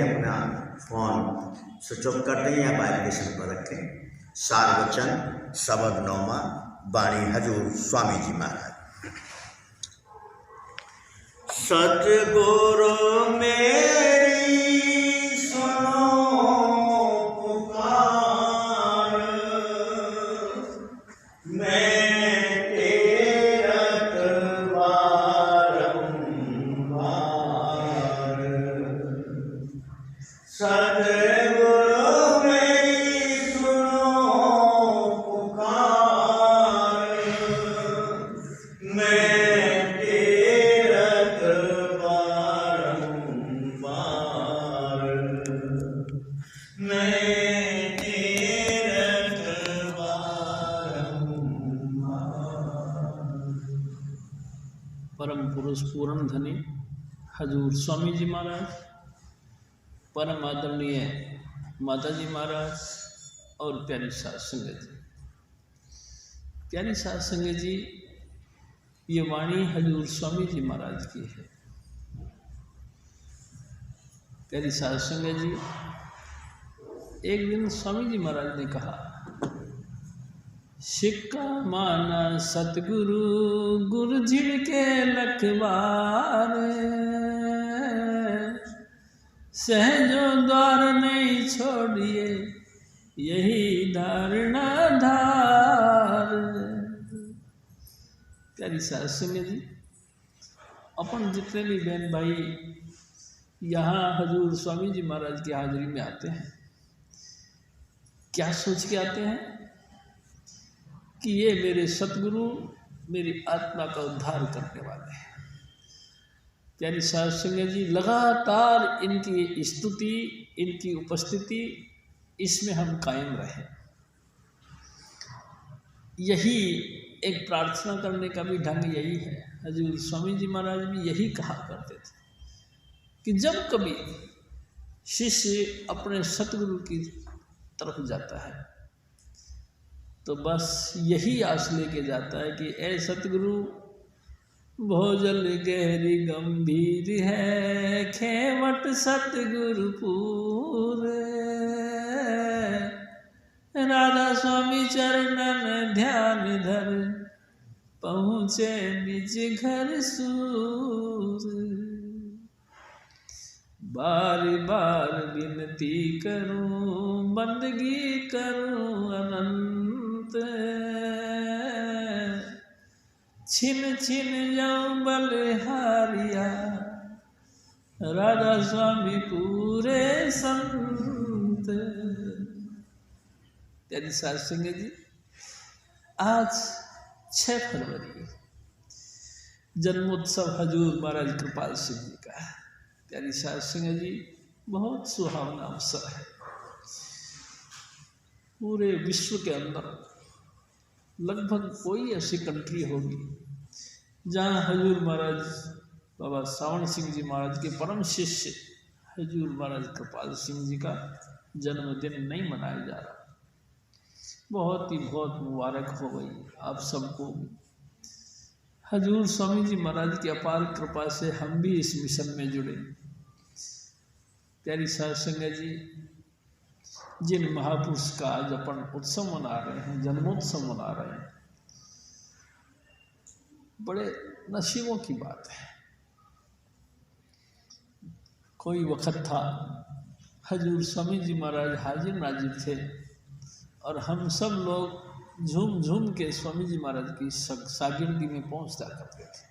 कि अपना phone switch off कर दें या वाइब्रेशन पर रखें। सार वचन शब्द नौमा वाणी हजूर स्वामी जी महाराज। सतगुरु मेरी सुनो पुकार, मैं तेरत बारंबार। सतगुरु मेरी सुनो पुकार, मैं परम पुरुष पूर्ण धनी हजूर स्वामी जी महाराज, परम आदरणीय माता जी महाराज और प्यारी साध संगत जी। प्यारी साध संगत जी, ये वाणी हजूर स्वामी जी महाराज की है। प्यारी साध संगत जी, एक दिन स्वामी जी महाराज ने कहा, सिक्का माना सतगुरु गुरु झिड़के लखबार, सहजो द्वार नहीं छोड़िए यही धारणा धार। प्यारी साध संगत जी, अपन जितने भी बहन भाई यहाँ हजूर स्वामी जी महाराज की हाजिरी में आते हैं, क्या सोच के आते हैं कि ये मेरे सतगुरु मेरी आत्मा का उद्धार करने वाले हैं। प्यारी साध संगत जी, लगातार इनकी स्तुति, इनकी उपस्थिति, इसमें हम कायम रहें। यही एक प्रार्थना करने का भी ढंग यही है। हजूर स्वामी जी महाराज भी यही कहा करते थे कि जब कभी शिष्य अपने सतगुरु की तरफ जाता है तो बस यही आस लेके जाता है कि ऐ सतगुरु, भोजल गहरी गंभीर है, खेवट सतगुरु पूरे, राधा स्वामी चरणन ध्यान धर, पहुँचे निज घर सूर। बार बार विनती करूं, बंदगी करूं अनंत, छिन छिन जाऊं बलिहारिया, राधा स्वामी पूरे संत। प्यारी साध संगत जी, आज 6 फरवरी जन्मोत्सव हजूर महाराज कृपाल सिंह जी का है। प्यारी साध संगत जी, बहुत सुहावना अवसर है। पूरे विश्व के अंदर लगभग कोई ऐसी कंट्री होगी जहाँ हजूर महाराज बाबा सावण सिंह जी महाराज के परम शिष्य हजूर महाराज कृपाल सिंह जी का जन्मदिन नहीं मनाया जा रहा। बहुत मुबारक हो गई आप सबको। हजूर स्वामी जी महाराज की अपार कृपा से हम भी इस मिशन में जुड़े। प्यारी साध संगत जी, जिन महापुरुष का आज अपन उत्सव मना रहे हैं, जन्मोत्सव मना रहे हैं, बड़े नसीबों की बात है। कोई वक्त था हजूर स्वामी जी महाराज हाजिर नाजिर थे और हम सब लोग झूम झूम के स्वामी जी महाराज की शागिर्दी में पहुंचता करते थे।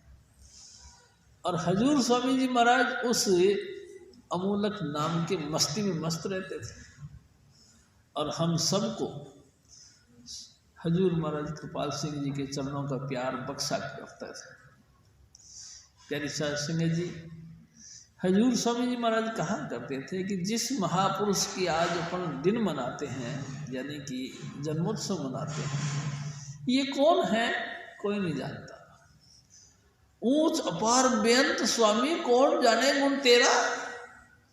और हजूर स्वामी जी महाराज उस अमूलक नाम के मस्ती में मस्त रहते थे और हम सबको हजूर महाराज कृपाल सिंह जी के चरणों का प्यार बख्शा करता था। प्यारी साध संगत जी, हजूर स्वामी जी महाराज कहा करते थे कि जिस महापुरुष की आज अपन दिन मनाते हैं, यानी कि जन्मोत्सव मनाते हैं, ये कौन है कोई नहीं जानता। ऊंच अपार बेअंत स्वामी कौन जाने गुण तेरा,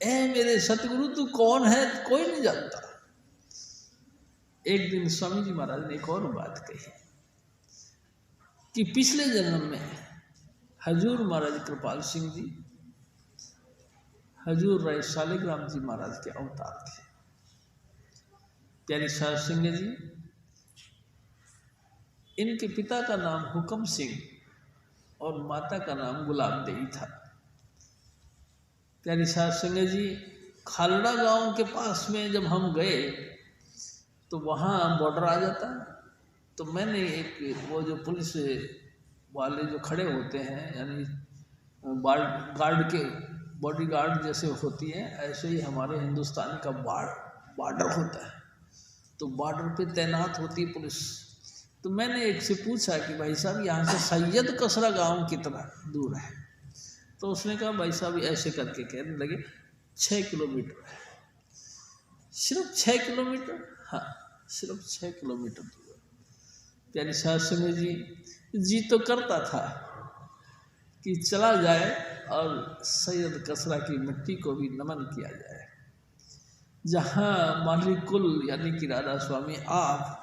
ए मेरे सतगुरु तू कौन है कोई नहीं जानता। एक दिन स्वामी जी महाराज ने एक और बात कही कि पिछले जन्म में हजूर महाराज कृपाल सिंह जी हजूर राय शालिग्राम जी महाराज के अवतार थे। प्यारी साध संगत जी, इनके पिता का नाम हुक्म सिंह और माता का नाम गुलाब देवी था। प्यारी साध संगत जी, खालड़ा गांव के पास में जब हम गए तो वहाँ बॉर्डर आ जाता है। तो मैंने एक वो जो पुलिस वाले जो खड़े होते हैं, यानी गार्ड के बॉडी गार्ड जैसे होती है, ऐसे ही हमारे हिंदुस्तान का बॉर्डर होता है। तो बॉर्डर पे तैनात होती है पुलिस। तो मैंने एक से पूछा कि भाई साहब यहाँ से सैयद कसरा गांव कितना दूर है? तो उसने कहा भाई साहब ऐसे करके कहने लगे 6 किलोमीटर है। सिर्फ 6 किलोमीटर? हाँ, सिर्फ 6 किलोमीटर दूर। प्यारी साध संगत जी तो करता था कि चला जाए और सैयद कसरा की मिट्टी को भी नमन किया जाए, जहाँ मालिक कुल यानी कि राधा स्वामी आप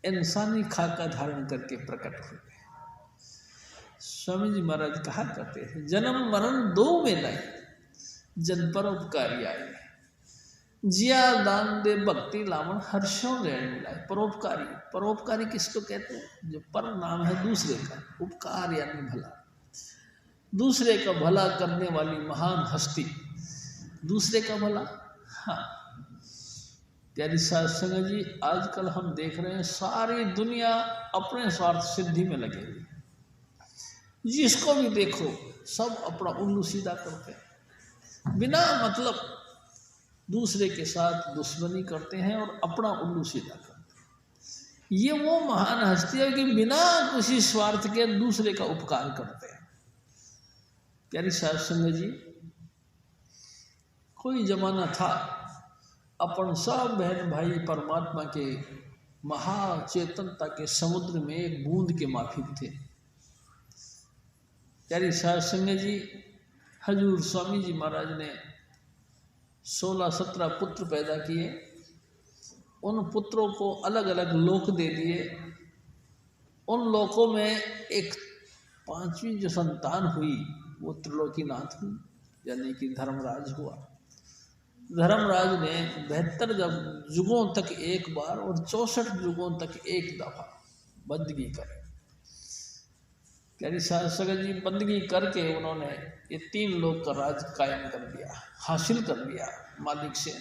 इंसानी खाका धारण करके प्रकट हुए। स्वामी जी महाराज कहा करते थे, जन्म मरण दो में नहीं, जन परोपकारी आए, जिया दान दे भक्ति लावन हर्षों लेने मिलाए। परोपकारी, परोपकारी किसको कहते हैं? जो पर नाम है दूसरे का, उपकार यानी भला, दूसरे का भला करने वाली महान हस्ती, दूसरे का भला। हाँ प्यारी साध संगत जी, आजकल हम देख रहे हैं सारी दुनिया अपने स्वार्थ सिद्धि में लगे हुई, जिसको भी देखो सब अपना उल्लू सीधा करते हैं, बिना मतलब दूसरे के साथ दुश्मनी करते हैं और अपना उल्लू सीधा करते हैं। ये वो महान हस्ती है कि बिना किसी स्वार्थ के दूसरे का उपकार करते हैं। प्यारी साध संगत जी, कोई जमाना था अपन सब बहन भाई परमात्मा के महाचेतनता के समुद्र में एक बूंद के माफिक थे। प्यारी साध संगत जी, हजूर स्वामी जी महाराज ने 16-17 पुत्र पैदा किए। उन पुत्रों को अलग अलग लोक दे दिए। उन लोकों में एक 5वीं जो संतान हुई वो त्रिलोकीनाथ हुई, यानी कि धर्मराज हुआ। धर्मराज ने 72 युगों तक एक बार और 64 युगों तक एक दफा बंदगी करी। प्यारी साध संगत जी, बंदगी करके उन्होंने ये 3 लोक का राज कायम कर दिया, हासिल कर लिया मालिक से।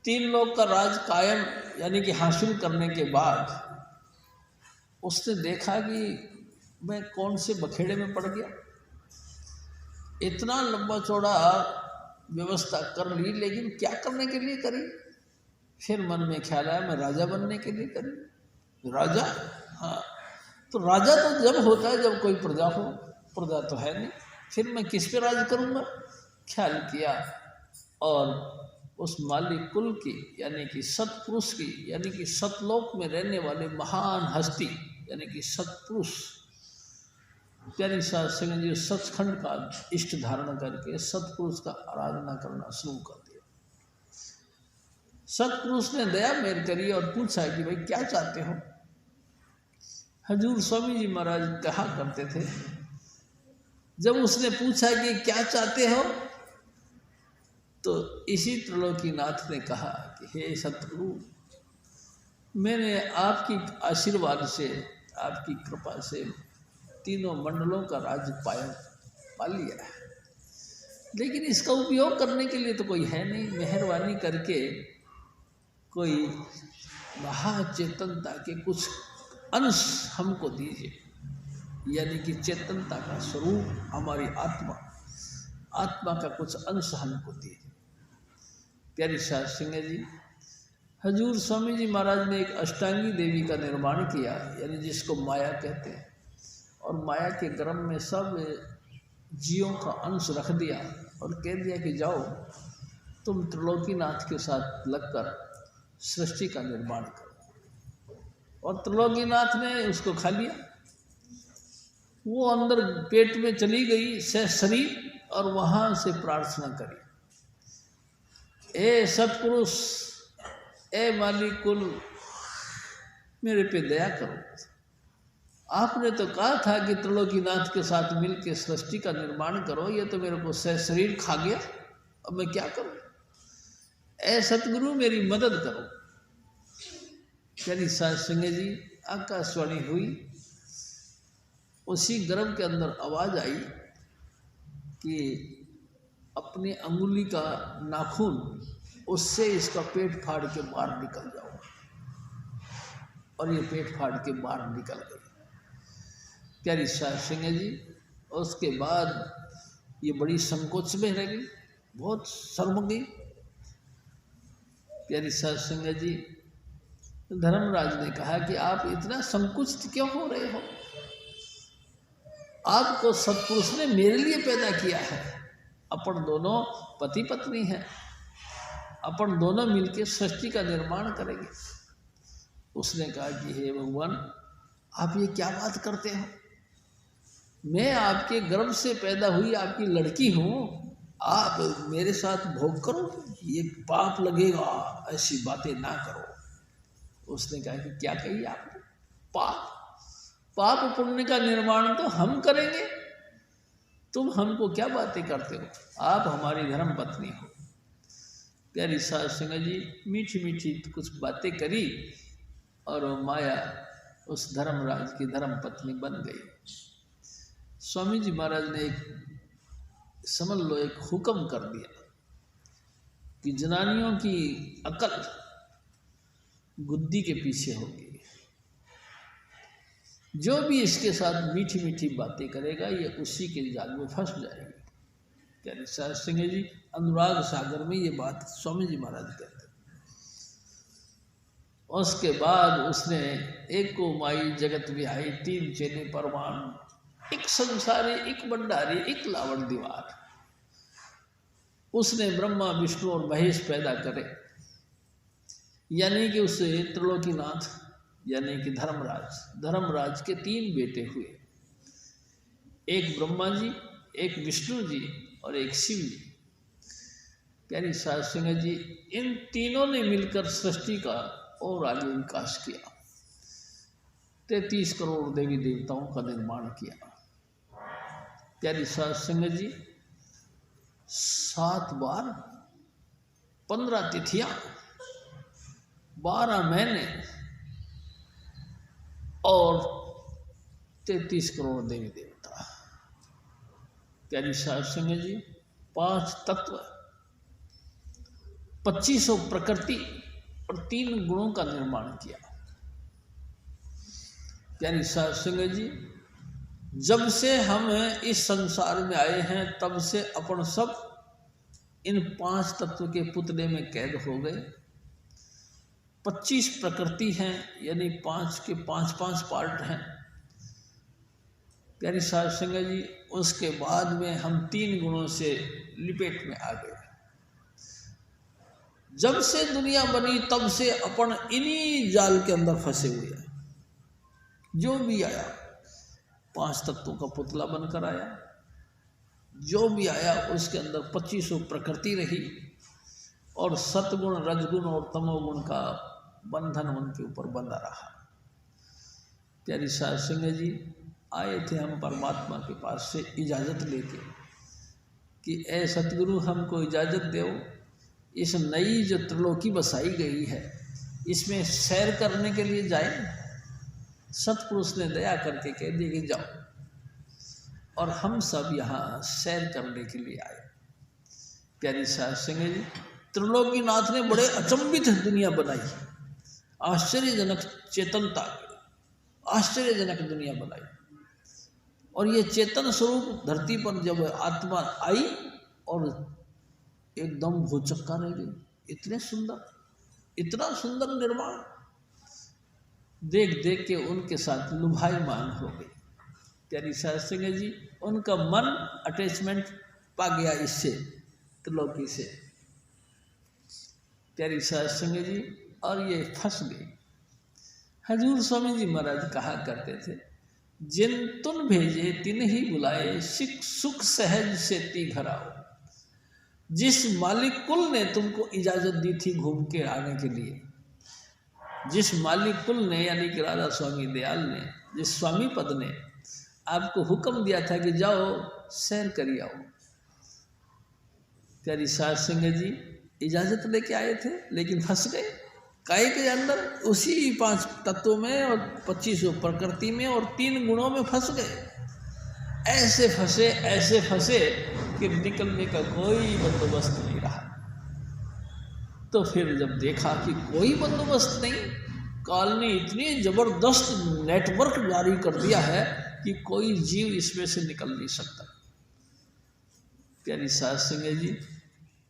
3 लोक का राज कायम यानी कि हासिल करने के बाद उसने देखा कि मैं कौन से बखेड़े में पड़ गया। इतना लंबा चौड़ा व्यवस्था कर ली, लेकिन क्या करने के लिए करी? फिर मन में ख्याल आया मैं राजा बनने के लिए करी। राजा? हाँ, तो राजा तो जब होता है जब कोई प्रजा हो, प्रजा तो है नहीं, फिर मैं किस पे राज करूँगा? ख्याल किया और उस मालिक कुल की यानी कि सतपुरुष की यानी कि सतलोक में रहने वाले महान हस्ती यानी कि सतपुरुष, प्यारी साध संगत जी, सचखंड का इष्ट धारण करके सतपुरुष का आराधना करना शुरू कर दिया। सतपुरुष ने दया मेर करी और पूछा कि भाई क्या चाहते हो? हजूर स्वामी जी महाराज कहा करते थे, जब उसने पूछा कि क्या चाहते हो, तो इसी त्रिलोकीनाथ ने कहा कि हे सतगुरु, मैंने आपकी आशीर्वाद से, आपकी कृपा से 3 मंडलों का राज्य पा लिया है, लेकिन इसका उपयोग करने के लिए तो कोई है नहीं। मेहरबानी करके कोई महाचेतनता के कुछ अंश हमको दीजिए, यानी कि चेतनता का स्वरूप हमारी आत्मा का कुछ अंश हमको दीजिए। प्यारी साध संगत जी, हजूर स्वामी जी महाराज ने एक अष्टांगी देवी का निर्माण किया, यानी जिसको माया कहते हैं, और माया के गर्भ में सब जीवों का अंश रख दिया और कह दिया कि जाओ तुम त्रिलोकीनाथ के साथ लगकर सृष्टि का निर्माण करो। और त्रिलोकीनाथ ने उसको खा लिया। वो अंदर पेट में चली गई शरीर और वहाँ से प्रार्थना करी, ए सतपुरुष, ए मालिक कुल, मेरे पे दया करो। आपने तो कहा था कि त्रिलोकीनाथ के साथ मिलकर सृष्टि का निर्माण करो, ये तो मेरे को शरीर खा गया, अब मैं क्या करूं? ऐ सतगुरु मेरी मदद करो। प्यारी साध संगत जी, आकाशवाणी हुई, उसी गर्भ के अंदर आवाज आई कि अपनी अंगुली का नाखून, उससे इसका पेट फाड़ के बाहर निकल जाओ। और ये पेट फाड़ के बाहर निकल गई। प्यारी साध संगत जी, उसके बाद ये बड़ी संकोच में रह गई, बहुत शर्म गई। प्यारी साध संगत जी, धर्मराज ने कहा कि आप इतना संकुचित क्यों हो रहे हो? आपको सत्पुरुष ने मेरे लिए पैदा किया है, अपन दोनों पति पत्नी हैं, अपन दोनों मिलकर सृष्टि का निर्माण करेंगे। उसने कहा कि हे भगवान, आप ये क्या बात करते हो? मैं आपके गर्भ से पैदा हुई आपकी लड़की हूँ, आप मेरे साथ भोग करो, ये पाप लगेगा, ऐसी बातें ना करो। उसने कहा कि क्या कही आपने? पाप पुण्य का निर्माण तो हम करेंगे, तुम हमको क्या बातें करते हो? आप हमारी धर्म पत्नी हो। प्यारी साध संगत जी, मीठी मीठी कुछ बातें करी और माया उस धर्मराज की धर्म पत्नी बन गई। स्वामी जी महाराज ने समझ लो एक हुक्म कर दिया कि जनानियों की अकल बुद्धि के पीछे होगी, जो भी इसके साथ मीठी मीठी बातें करेगा ये उसी के जाल में फंस जाएगी। प्यारे साध संगत जी, अनुराग सागर में ये बात स्वामी जी महाराज कहते। उसके बाद उसने एक को माई जगत विहाई, तीन चेले परमाण, एक संसारी, एक भंडारी, एक लावण दीवार। उसने ब्रह्मा विष्णु और महेश पैदा करे, यानी कि उससे त्रिलोकीनाथ यानी कि धर्मराज के तीन बेटे हुए, एक ब्रह्मा जी, एक विष्णु जी और एक शिव जी। प्यारी साध संगत जी, इन तीनों ने मिलकर सृष्टि का और आगे विकास किया, 33 करोड़ देवी देवताओं का निर्माण किया। प्यारी साध संगत जी, 7 बार 15 तिथियां, 12 महीने और 33 करोड़ देवी देवता। प्यारी साध संगत जी, 5 तत्व, 2500 प्रकृति और 3 गुणों का निर्माण किया। प्यारी साध संगत जी, जब से हम इस संसार में आए हैं तब से अपन सब इन 5 तत्व के पुतले में कैद हो गए। 25 प्रकृति हैं, यानी 5 के 5 पार्ट हैं। प्यारी साध संगत जी, उसके बाद में हम 3 गुणों से लिपेट में आ गए। जब से दुनिया बनी तब से अपन इन्हीं जाल के अंदर फंसे हुए हैं। जो भी आया 5 तत्वों का पुतला बनकर आया, जो भी आया उसके अंदर 2500 प्रकृति रही और सतगुण, रजगुण और तमोगुण का बंधन उनके ऊपर बंधा रहा। प्यारी साध संगत जी, आए थे हम परमात्मा के पास से इजाज़त लेके कि ऐ सतगुरु, हमको इजाज़त दो, इस नई जो त्रिलोकी बसाई गई है इसमें सैर करने के लिए जाए। सतपुरुष ने दया करके कह दिया कि जाओ, और हम सब यहाँ सैर करने के लिए आए। प्यारी साध संगत जी, त्रिलोकीनाथ ने बड़े अचंभित दुनिया बनाई, आश्चर्यजनक चेतनता, आश्चर्यजनक दुनिया बनाई। और ये चेतन स्वरूप धरती पर जब आत्मा आई और एकदम भूचक्का रह गई। इतना सुंदर निर्माण देख देख के उनके साथ लुभायमान हो गई। प्यारी साध संगत जी, उनका मन अटैचमेंट पा गया इससे, त्रिलोकी से। प्यारी साध संगत जी, और ये फंस गई। हजूर स्वामी जी महाराज कहा करते थे, जिन तुन भेजे तिन ही बुलाए, सुख सहज से ती घर आओ। जिस मालिक कुल ने तुमको इजाज़त दी थी घूम के आने के लिए, जिस मालिक कुल ने यानी कि राधा स्वामी दयाल ने जिस स्वामी पद ने आपको हुक्म दिया था कि जाओ सैर करिए आओ। प्यारी साध संगत जी इजाज़त लेके आए थे लेकिन फंस गए काय के अंदर, उसी 5 तत्वों में और 25 प्रकृति में और 3 गुणों में फंस गए। ऐसे फंसे कि निकलने का कोई बंदोबस्त नहीं रहा। तो फिर जब देखा कि कोई बंदोबस्त नहीं, काल ने इतनी जबरदस्त नेटवर्क जारी कर दिया है कि कोई जीव इसमें से निकल नहीं सकता। प्यारी साध संगत जी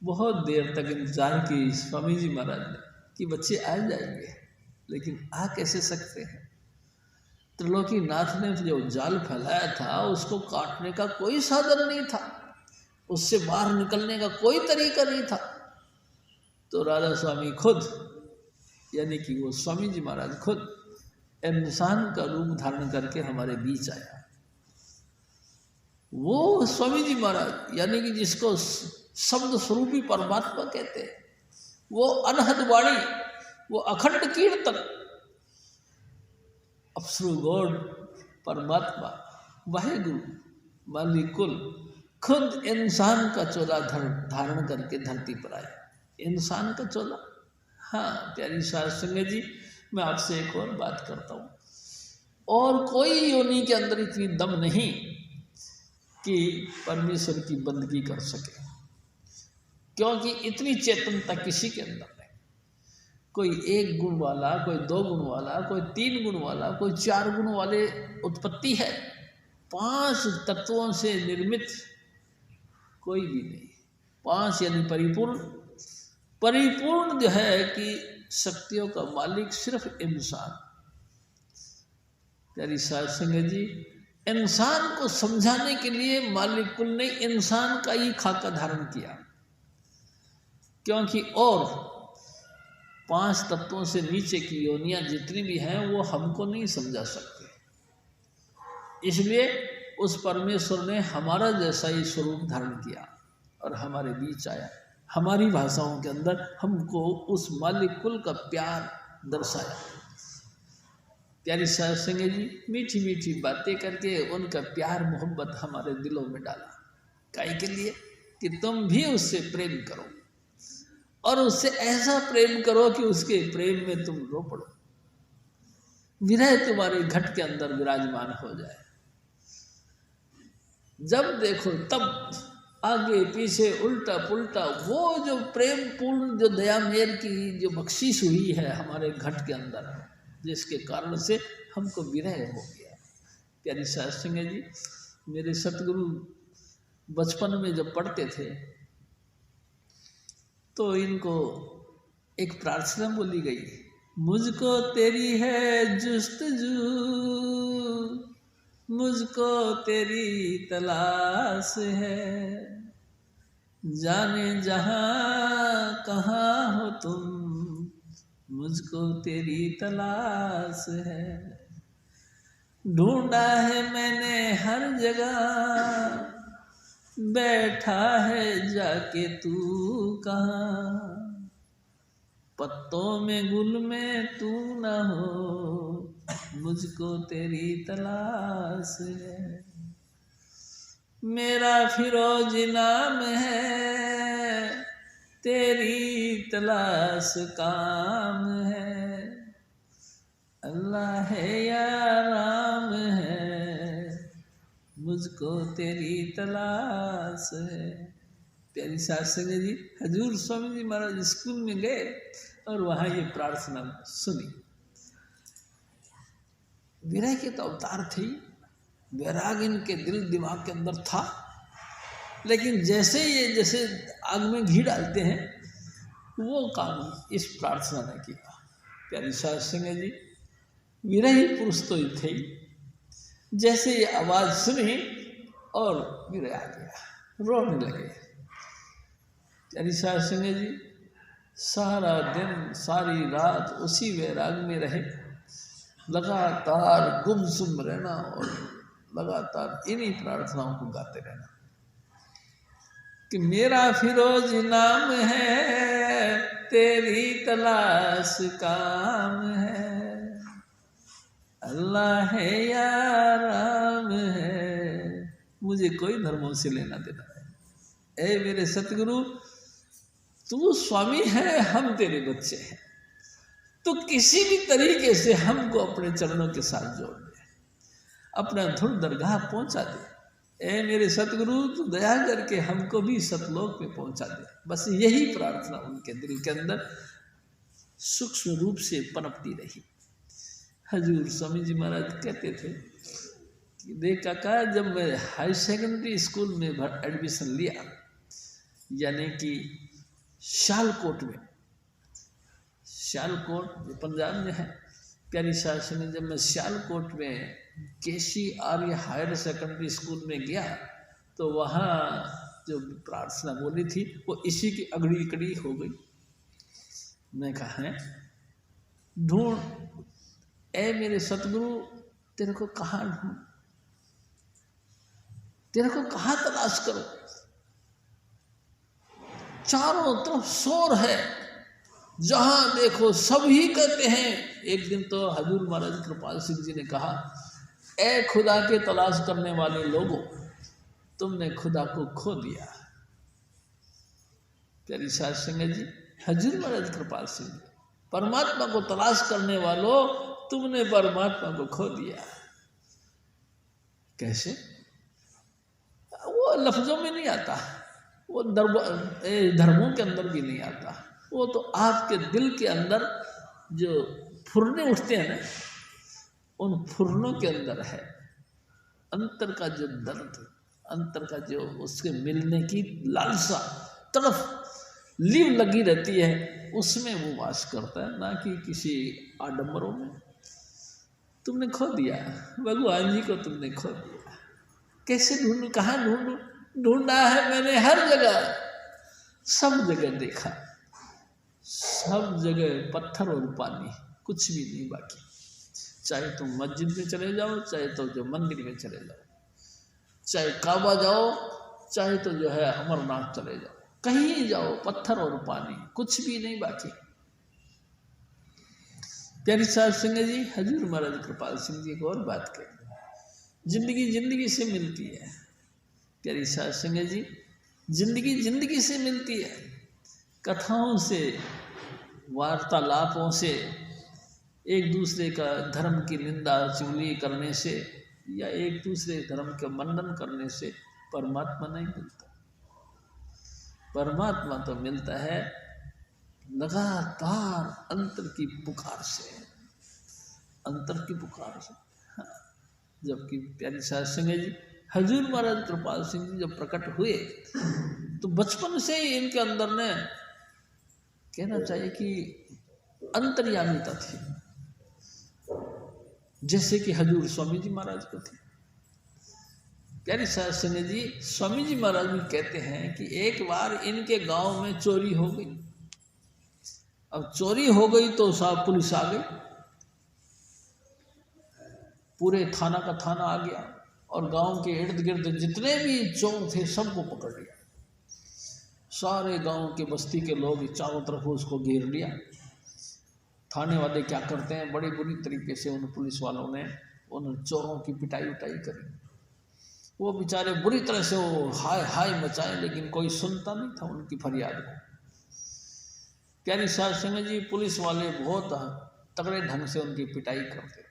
बहुत देर तक इंतजार की स्वामी जी महाराज ने कि बच्चे आ जाएंगे, लेकिन आ कैसे सकते हैं। त्रिलोकीनाथ ने जो जाल फैलाया था उसको काटने का कोई साधन नहीं था, उससे बाहर निकलने का कोई तरीका नहीं था। तो राधा स्वामी खुद, यानी कि वो स्वामी जी महाराज खुद इंसान का रूप धारण करके हमारे बीच आया। वो स्वामी जी महाराज यानी कि जिसको शब्द स्वरूपी परमात्मा कहते हैं, वो अनहद वाणी, वो अखंड कीर्तन, अप्सु गॉड परमात्मा वाहेगुरु मालिकुल खुद इंसान का चोला धारण करके धरती पर आए। इंसान का चोला। हाँ प्यारी साध संगत जी, मैं आपसे एक और बात करता हूँ, और कोई योनि के अंदर इतनी दम नहीं कि परमेश्वर की बंदगी कर सके, क्योंकि इतनी चेतनता किसी के अंदर नहीं। कोई 1 गुण वाला, कोई 2 गुण वाला, कोई 3 गुण वाला, कोई 4 गुण वाले उत्पत्ति है। 5 तत्वों से निर्मित कोई भी नहीं। 5 यानी परिपूर्ण जो है कि शक्तियों का मालिक सिर्फ इंसान। प्यारी साध संगत जी, इंसान को समझाने के लिए मालिक कुल ने इंसान का ही खाका धारण किया, क्योंकि और 5 तत्वों से नीचे की योनियां जितनी भी हैं वो हमको नहीं समझा सकते। इसलिए उस परमेश्वर ने हमारा जैसा ही स्वरूप धारण किया और हमारे बीच आया। हमारी भाषाओं के अंदर हमको उस मालिक कुल का प्यार दर्शाया। प्यारी साध संगत जी मीठी मीठी बातें करके उनका प्यार मोहब्बत हमारे दिलों में डाला। काहे के लिए कि तुम भी उससे प्रेम करो, और उससे ऐसा प्रेम करो कि उसके प्रेम में तुम रो पड़ो, विरह तुम्हारे घट के अंदर विराजमान हो जाए। जब देखो तब आगे पीछे उल्टा पुल्टा वो जो प्रेम पूर्ण जो दया मेर की जो बख्शिश हुई है हमारे घट के अंदर, जिसके कारण से हमको विरह हो गया। प्यारी साध संगत जी, मेरे सतगुरु बचपन में जब पढ़ते थे तो इनको एक प्रार्थना बोली गई, मुझको तेरी है जुस्तजू, मुझको तेरी तलाश है, जाने जहाँ कहाँ हो तुम, मुझको तेरी तलाश है। ढूंढा है मैंने हर जगह, बैठा है जाके तू कहाँ, पत्तों में गुल में तू न हो, मुझको तेरी तलाश है। मेरा फिरोज नाम है, तेरी तलाश काम है, अल्लाह है या राम है, मुझको तेरी तलाश है। प्यारी साध संगत जी, हजूर स्वामी जी महाराज स्कूल में गए और वहाँ ये प्रार्थना सुनी। विरह के तो अवतार थे, वैराग इनके दिल दिमाग के अंदर था, लेकिन जैसे आग में घी डालते हैं वो काम इस प्रार्थना ने किया। प्यारी साध संगत जी, विरही पुरुष तो थे ही, जैसे ये आवाज़ सुनी और विरह आ गया, रोने लगे। प्यारी साध संगत जी, सारा दिन सारी रात उसी वैराग में रहे, लगातार गुमसुम रहना और लगातार इन्हीं प्रार्थनाओं को गाते रहना कि मेरा फिरोज नाम है, तेरी तलाश काम है, अल्लाह है या राम है, मुझे कोई धर्मों से लेना देना नहीं। ए मेरे सतगुरु, तू स्वामी है, हम तेरे बच्चे हैं, तो किसी भी तरीके से हमको अपने चरणों के साथ जोड़ दे, अपना धुर दरगाह पहुंचा दे। ए मेरे सतगुरु, तू दया करके हमको भी सतलोक में पहुंचा दे। बस यही प्रार्थना उनके दिल के अंदर सूक्ष्म रूप से पनपती रही। हजूर स्वामी जी महाराज कहते थे कि देख काका, जब मैं हाई सेकेंडरी स्कूल में एडमिशन लिया, यानी कि सियालकोट में, सियालकोट जो पंजाब में है, प्यारी शासन ने, जब मैं सियालकोट में केसी आर्य हायर सेकेंडरी स्कूल में गया तो वहाँ जो प्रार्थना बोली थी वो इसी की अगड़ी कड़ी हो गई। मैं कहा है ढूंढ, ए मेरे सतगुरु, तेरे को कहाँ ढूंढ, तेरे को कहाँ तलाश करो, चारों तरफ शोर है, जहां देखो सभी कहते हैं। एक दिन तो हजूर महाराज कृपाल सिंह जी ने कहा, ए खुदा के तलाश करने वाले लोगों, तुमने खुदा को खो दिया। प्यारी साध संगत जी, हजूर महाराज कृपाल सिंह जी, परमात्मा को तलाश करने वालों, तुमने परमात्मा को खो दिया। कैसे? वो लफ्जों में नहीं आता, वो धर्मों के अंदर भी नहीं आता, वो तो आपके दिल के अंदर जो फुरने उठते हैं ना, उन फुरनों के अंदर है। अंतर का जो दर्द, अंतर का जो उसके मिलने की लालसा, तड़फ, लीव लगी रहती है, उसमें वो वास करता है, ना कि किसी आडंबरों में। तुमने खो दिया, भगवान जी को तुमने खो दिया। कैसे ढूंढूं, कहाँ ढूंढूं? ढूंढा है मैंने हर जगह, सब जगह देखा, सब जगह पत्थर और पानी, कुछ भी नहीं बाकी। चाहे तुम मस्जिद में चले जाओ, चाहे तो जो मंदिर में चले जाओ, चाहे काबा जाओ, चाहे तो जो है अमरनाथ चले जाओ, कहीं जाओ पत्थर और पानी, कुछ भी नहीं बाकी। प्यारी साहब सिंह जी, हजूर महाराज कृपाल सिंह जी को और बात करें, जिंदगी जिंदगी से मिलती है। प्यारी साहब सिंह जी, जिंदगी जिंदगी से मिलती है, कथाओं से, वार्तालापों से, एक दूसरे का धर्म की निंदा चुगली करने से या एक दूसरे धर्म का मंडन करने से परमात्मा नहीं मिलता। परमात्मा तो मिलता है लगातार अंतर की पुकार से, अंतर की पुकार से। हाँ, जबकि प्यारी साध संगत जी, हजूर महाराज कृपाल सिंह जी जब प्रकट हुए तो बचपन से ही इनके अंदर ने, कहना चाहिए कि अंतर्यामिता थी, जैसे कि हजूर स्वामी जी महाराज को थी। प्यारी साध संगत जी, स्वामी जी महाराज भी कहते हैं कि एक बार इनके गांव में चोरी हो गई। अब चोरी हो गई तो साहब पुलिस आ गई, पूरे थाना का थाना आ गया और गांव के इर्द गिर्द जितने भी चोर थे सबको पकड़ लिया। सारे गांव के बस्ती के लोग चारों तरफ उसको घेर लिया। थाने वाले क्या करते हैं, बड़ी बुरी तरीके से उन पुलिस वालों ने उन चोरों की पिटाई उटाई करी। वो बेचारे बुरी तरह से वो हाय हाय मचाए, लेकिन कोई सुनता नहीं था उनकी फरियाद को। प्यारी साध संगत जी, पुलिस वाले बहुत तगड़े ढंग से उनकी पिटाई करते।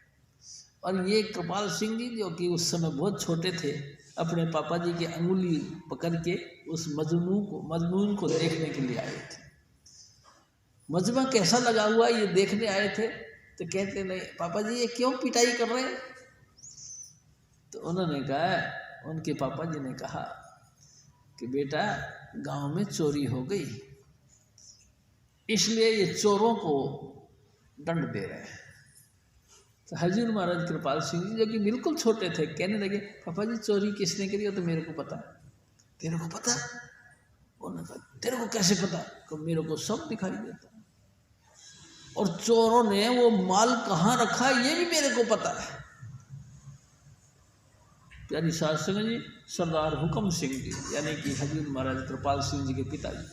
और ये कृपाल सिंह जी जो कि उस समय बहुत छोटे थे, अपने पापा जी की अंगुली पकड़ के उस मजनून को देखने के लिए आए थे। मजमा कैसा लगा हुआ ये देखने आए थे, तो कहते नहीं पापा जी ये क्यों पिटाई कर रहे हैं? तो उन्होंने कहा, उनके पापा जी ने कहा कि बेटा गांव में चोरी हो गई, इसलिए ये चोरों को दंड दे रहे हैं। तो हजूर महाराज कृपाल सिंह जी जो कि बिल्कुल छोटे थे, कहने लगे पापा जी चोरी किसने करी हो? तो मेरे को पता। तेरे को पता? उन्होंने कहा तेरे को कैसे पता? तो मेरे को सब दिखाई देता, और चोरों ने वो माल कहाँ रखा ये भी मेरे को पता है। प्यारी साध संगत जी, सरदार हुक्म सिंह जी यानी कि हजूर महाराज कृपाल सिंह जी के पिताजी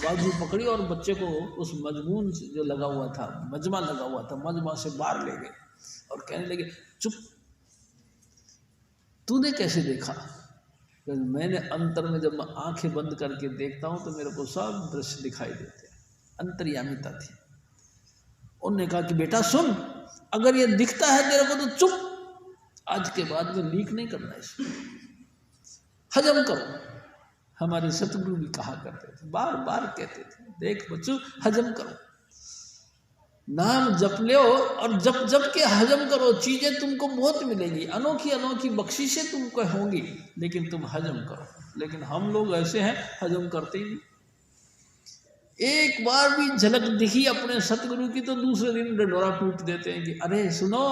बाजू पकड़ी और बच्चे को उस मजमून जो लगा हुआ था, मजमा लगा हुआ था, मजमा से बाहर ले गए और कहने लगे, चुप, तूने कैसे देखा? मैंने अंतर में जब मैं आंखें बंद करके देखता हूँ तो मेरे को सब दृश्य दिखाई देते हैं। अंतर्यामिता थी। उन्होंने कहा कि बेटा सुन, अगर ये दिखता है तेरे को तो चुप, आज के बाद में लीक नहीं करना इसको, हजम करो। हमारे सतगुरु भी कहा करते थे, बार बार कहते थे, देख बच्चों हजम करो, नाम जप लो और जप जप के हजम करो, चीजें तुमको बहुत मिलेगी, अनोखी अनोखी बख्शिशें तुमको होंगी, लेकिन तुम हजम करो। लेकिन हम लोग ऐसे हैं, हजम करते ही नहीं। एक बार भी झलक दिखी अपने सतगुरु की तो दूसरे दिन डंडोरा टूट देते हैं कि अरे सुनो,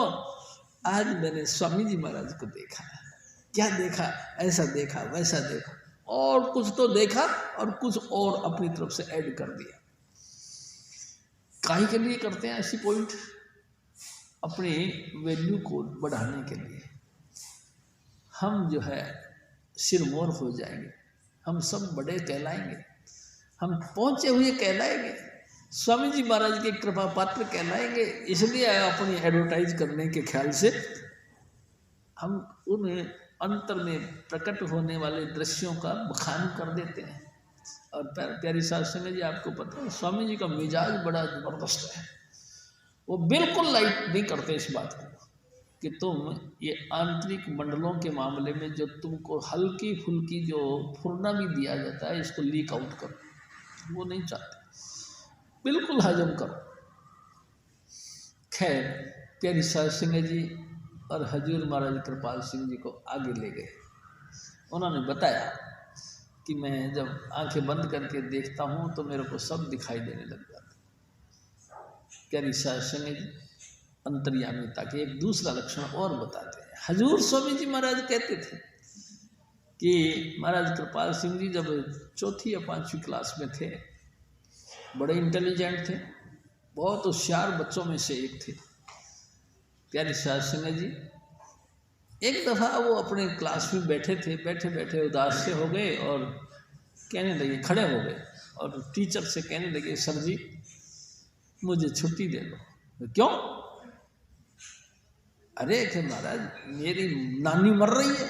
आज मैंने स्वामी जी महाराज को देखा। क्या देखा? ऐसा देखा, वैसा देखा, और कुछ तो देखा और कुछ और अपनी तरफ से ऐड कर दिया। काहे के लिए करते हैं ऐसी पॉइंट? अपने वैल्यू को बढ़ाने के लिए। हम जो है सिरमौर हो जाएंगे, हम सब बड़े कहलाएंगे, हम पहुंचे हुए कहलाएंगे, स्वामी जी महाराज के कृपा पात्र कहलाएंगे। इसलिए अपनी एडवर्टाइज करने के ख्याल से हम उन अंतर में प्रकट होने वाले दृश्यों का बखान कर देते हैं। और प्यारी साध संगत जी, आपको पता है स्वामी जी का मिजाज बड़ा ज़बरदस्त है। वो बिल्कुल लाइट नहीं करते इस बात को कि तुम ये आंतरिक मंडलों के मामले में जो तुमको हल्की फुल्की जो फुरना भी दिया जाता है, इसको लीक आउट करो, वो नहीं चाहते, बिल्कुल हजम करो। खैर, प्यारी साध संगत जी और हजूर महाराज कृपाल सिंह जी को आगे ले गए। उन्होंने बताया कि मैं जब आंखें बंद करके देखता हूँ तो मेरे को सब दिखाई देने लग जाता। प्यारी साध संगत जी अंतर्यामिता के एक दूसरा लक्षण और बताते हैं। हजूर स्वामी जी महाराज कहते थे कि महाराज कृपाल सिंह जी जब 4th या 5वीं क्लास में थे, बड़े इंटेलिजेंट थे, बहुत होशियार बच्चों में से एक थे। प्यारी साध संगत जी, एक दफ़ा वो अपने क्लास में बैठे थे, बैठे बैठे उदास से हो गए और कहने लगे, खड़े हो गए और टीचर से कहने लगे, सर जी मुझे छुट्टी दे दो। क्यों? अरे कि महाराज मेरी नानी मर रही है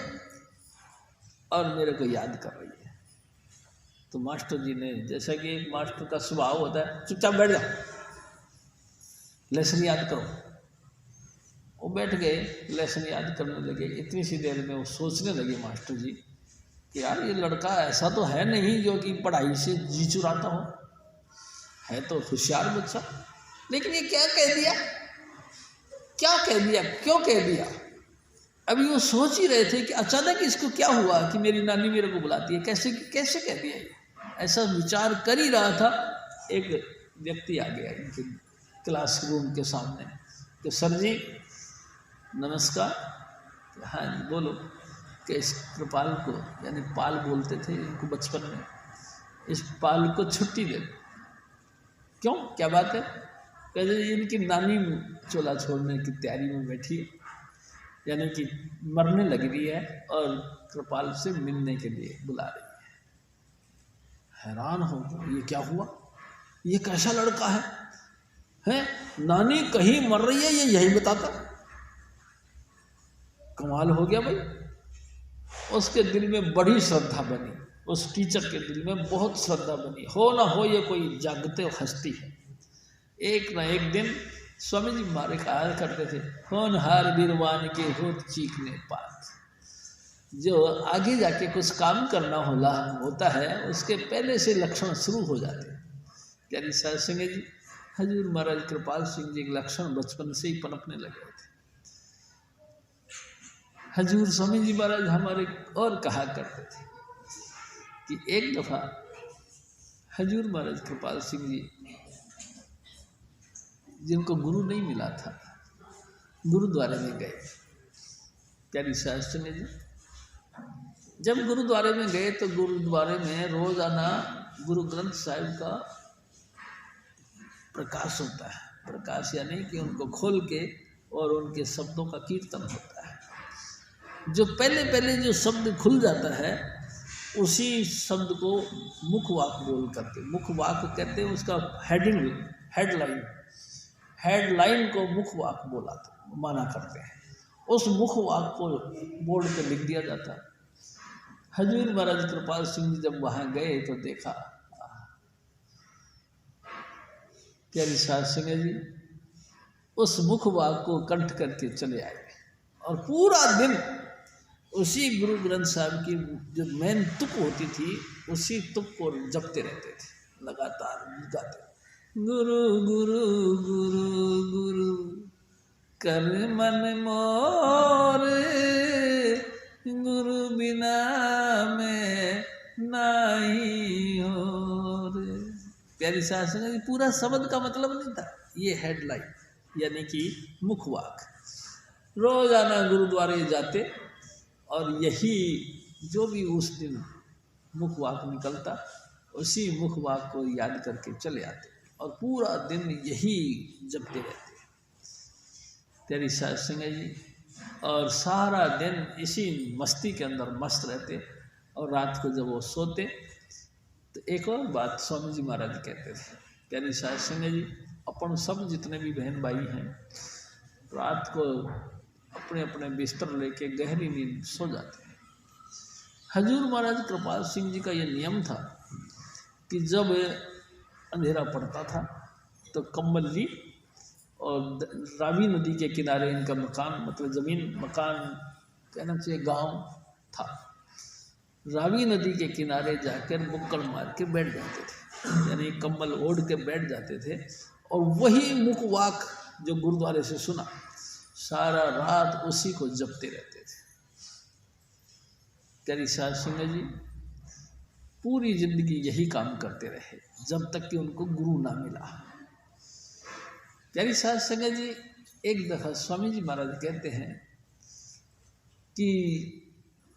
और मेरे को याद कर रही है। तो मास्टर जी ने, जैसा कि एक मास्टर का स्वभाव होता है, चुपचाप बैठ जाओ, लेसन याद करो। वो बैठ गए, लेसन याद करने लगे। इतनी सी देर में वो सोचने लगे मास्टर जी कि यार ये लड़का ऐसा तो है नहीं जो कि पढ़ाई से जी चुराता हो, है तो होशियार बच्चा, लेकिन ये क्या कह दिया, क्या कह दिया, क्यों कह दिया? अभी वो सोच ही रहे थे कि अचानक इसको क्या हुआ कि मेरी नानी मेरे को बुलाती है, कैसे कैसे कह दिया ये? ऐसा विचार कर ही रहा था, एक व्यक्ति आ गया इनके क्लासरूम के सामने कि सर जी नमस्कार। हाँ जी बोलो। कि इस कृपाल को, यानी पाल बोलते थे इनको बचपन में, इस पाल को छुट्टी दे दो। क्यों, क्या बात है? कहते इनकी नानी चोला छोड़ने की तैयारी में बैठी है, यानी कि मरने लग रही है और कृपाल से मिलने के लिए बुला रही है। हैरान हो गए, ये क्या हुआ, ये कैसा लड़का है? नानी कहीं मर रही है ये यही बताता, कमाल हो गया भाई। उसके दिल में बड़ी श्रद्धा बनी, उस टीचर के दिल में बहुत श्रद्धा बनी, हो ना हो ये कोई जागते हस्ती है। एक ना एक दिन स्वामी जी हमारे कहा करते थे, होनहार बीरवान के होत चीखने पात। जो आगे जाके कुछ काम करना होता है उसके पहले से लक्षण शुरू हो जाते हैं। प्यारी साध संगत जी, हजूर महाराज कृपाल सिंह जी के लक्षण बचपन से ही पनपने लगे थे। हजूर स्वामी जी महाराज हमारे और कहा करते थे कि एक दफ़ा हजूर महाराज कृपाल सिंह जी, जिनको गुरु नहीं मिला था, गुरुद्वारे में गए। प्यारी साध संगत जी, जब गुरुद्वारे में गए तो गुरुद्वारे में रोजाना गुरु ग्रंथ साहिब का प्रकाश होता है। प्रकाश यानी कि उनको खोल के और उनके शब्दों का कीर्तन होता है। जो पहले पहले जो शब्द खुल जाता है उसी शब्द को मुखवाक बोल करके, मुखवाक कहते हैं उसका हेडिंग, हेडलाइन को मुखवाक बोला था। माना करते हैं। उस मुख वाक को बोर्ड पे लिख दिया जाता। हजूर महाराज कृपाल सिंह जी जब वहाँ गए तो देखा, प्यारी साध संगत जी उस मुख वाक को कंठ करके चले आए और पूरा दिन उसी गुरु ग्रंथ साहब की जो मेन तुक होती थी उसी तुक को जपते रहते थे, लगातार गाते, गुरु गुरु गुरु गुरु कर मन मोरे, गुरु बिना मैं नहीं हो रे। प्यारी साध संगत जी पूरा शब्द का मतलब नहीं था, ये हेडलाइन यानी कि मुखवाक। रोजाना गुरुद्वारे जाते और यही जो भी उस दिन मुखवाक निकलता उसी मुखवाक को याद करके चले आते और पूरा दिन यही जपते रहते तेरी साध संगत जी, और सारा दिन इसी मस्ती के अंदर मस्त रहते। और रात को जब वो सोते तो एक और बात स्वामी जी महाराज कहते थे, प्यारी साध संगत जी अपन सब जितने भी बहन भाई हैं रात को अपने अपने बिस्तर लेके गहरी नींद सो जाते हैं। हजूर महाराज कृपाल सिंह जी का ये नियम था कि जब अंधेरा पड़ता था तो कंबल ली और रावी नदी के किनारे इनका मकान, मतलब ज़मीन मकान कहना चाहिए गांव था, रावी नदी के किनारे जाकर बुक्कड़ मार के बैठ जाते थे, यानी कंबल ओढ़ के बैठ जाते थे और वही मुखवाक जो गुरुद्वारे से सुना सारा रात उसी को जपते रहते थे। प्यारी साध संगत जी पूरी जिंदगी यही काम करते रहे जब तक कि उनको गुरु ना मिला। प्यारी साध संगत जी एक दफ़ा स्वामी जी महाराज कहते हैं कि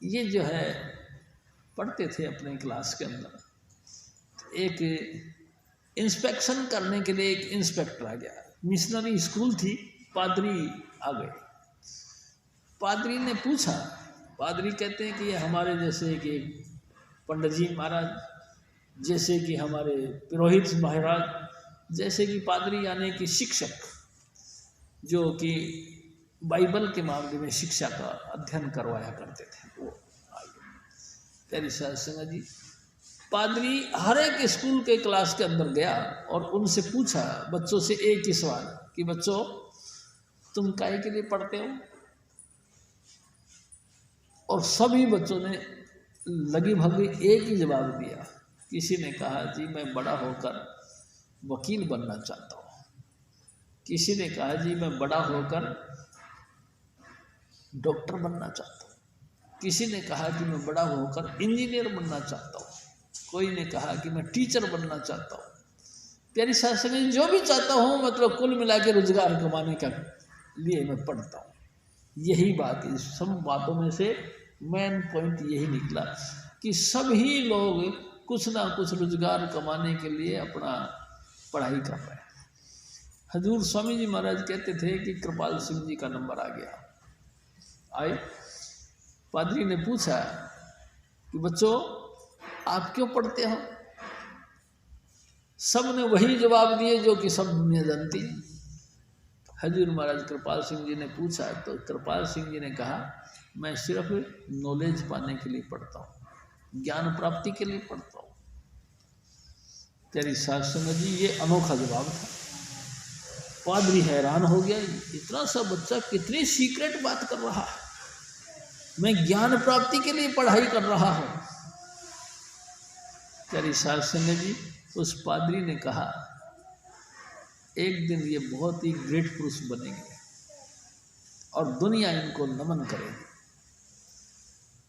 ये जो है पढ़ते थे अपने क्लास के अंदर, एक इंस्पेक्शन करने के लिए एक इंस्पेक्टर आ गया, मिशनरी स्कूल थी, पादरी आ गए। पादरी ने पूछा, पादरी कहते हैं कि ये हमारे जैसे कि पंडित जी महाराज, जैसे कि हमारे पुरोहित महाराज, जैसे कि पादरी यानी कि शिक्षक जो कि बाइबल के मामले में शिक्षा का अध्ययन करवाया करते थे, वो आए। प्यारी साध संगत जी पादरी हर एक स्कूल के क्लास के अंदर गया और उनसे पूछा बच्चों से एक ही सवाल कि बच्चों तुम काहे के लिए पढ़ते हो? और सभी बच्चों ने लगी भगी एक ही जवाब दिया। किसी ने कहा जी मैं बड़ा होकर वकील बनना चाहता हूँ, किसी ने कहा जी मैं बड़ा होकर डॉक्टर बनना चाहता हूँ, किसी ने कहा कि मैं बड़ा होकर इंजीनियर बनना चाहता हूँ, कोई ने कहा कि मैं टीचर बनना चाहता हूँ। प्यारी साध संगत जो भी चाहता हूँ, मतलब कुल मिला के रोजगार कमाने का लिए मैं पढ़ता हूँ। यही बात, इस सब बातों में से मेन पॉइंट यही निकला कि सभी लोग कुछ ना कुछ रोजगार कमाने के लिए अपना पढ़ाई कर रहे हैं। हजूर स्वामी जी महाराज कहते थे कि कृपाल सिंह जी का नंबर आ गया। आए, पादरी ने पूछा कि बच्चों आप क्यों पढ़ते हो? सब ने वही जवाब दिए जो कि सब दुनिया जानती। हजूर महाराज कृपाल सिंह जी ने पूछा तो कृपाल सिंह जी ने कहा मैं सिर्फ नॉलेज पाने के लिए पढ़ता हूँ, ज्ञान प्राप्ति के लिए पढ़ता हूँ। तेरी साध संगत जी ये अनोखा जवाब था। पादरी हैरान हो गया, इतना सा बच्चा कितनी सीक्रेट बात कर रहा है, मैं ज्ञान प्राप्ति के लिए पढ़ाई कर रहा हूँ। तेरी साध संगत जी उस पादरी ने कहा एक दिन ये बहुत ही ग्रेट पुरुष बनेंगे और दुनिया इनको नमन करेगी।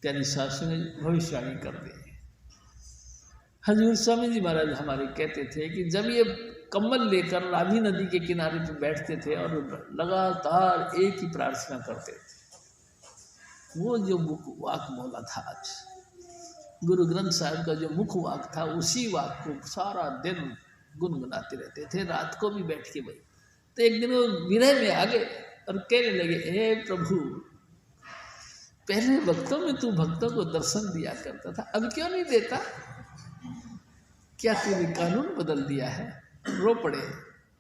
प्यारी साध संगत भविष्यवाणी कर दी। हजूर स्वामी जी महाराज हमारे कहते थे कि जब ये कम्बल लेकर रावी नदी के किनारे पर बैठते थे और लगातार एक ही प्रार्थना करते थे, वो जो मुख वाक बोला था आज गुरु ग्रंथ साहब का जो मुख वाक था, उसी वाक को सारा दिन गुनगुनाते रहते थे, रात को भी बैठ के भाई। तो एक दिन वो विरह में आ गए और कहने लगे, हे प्रभु पहले वक्तों में तू भक्तों को दर्शन दिया करता था, अब क्यों नहीं देता? क्या तूने कानून बदल दिया है? रो पड़े।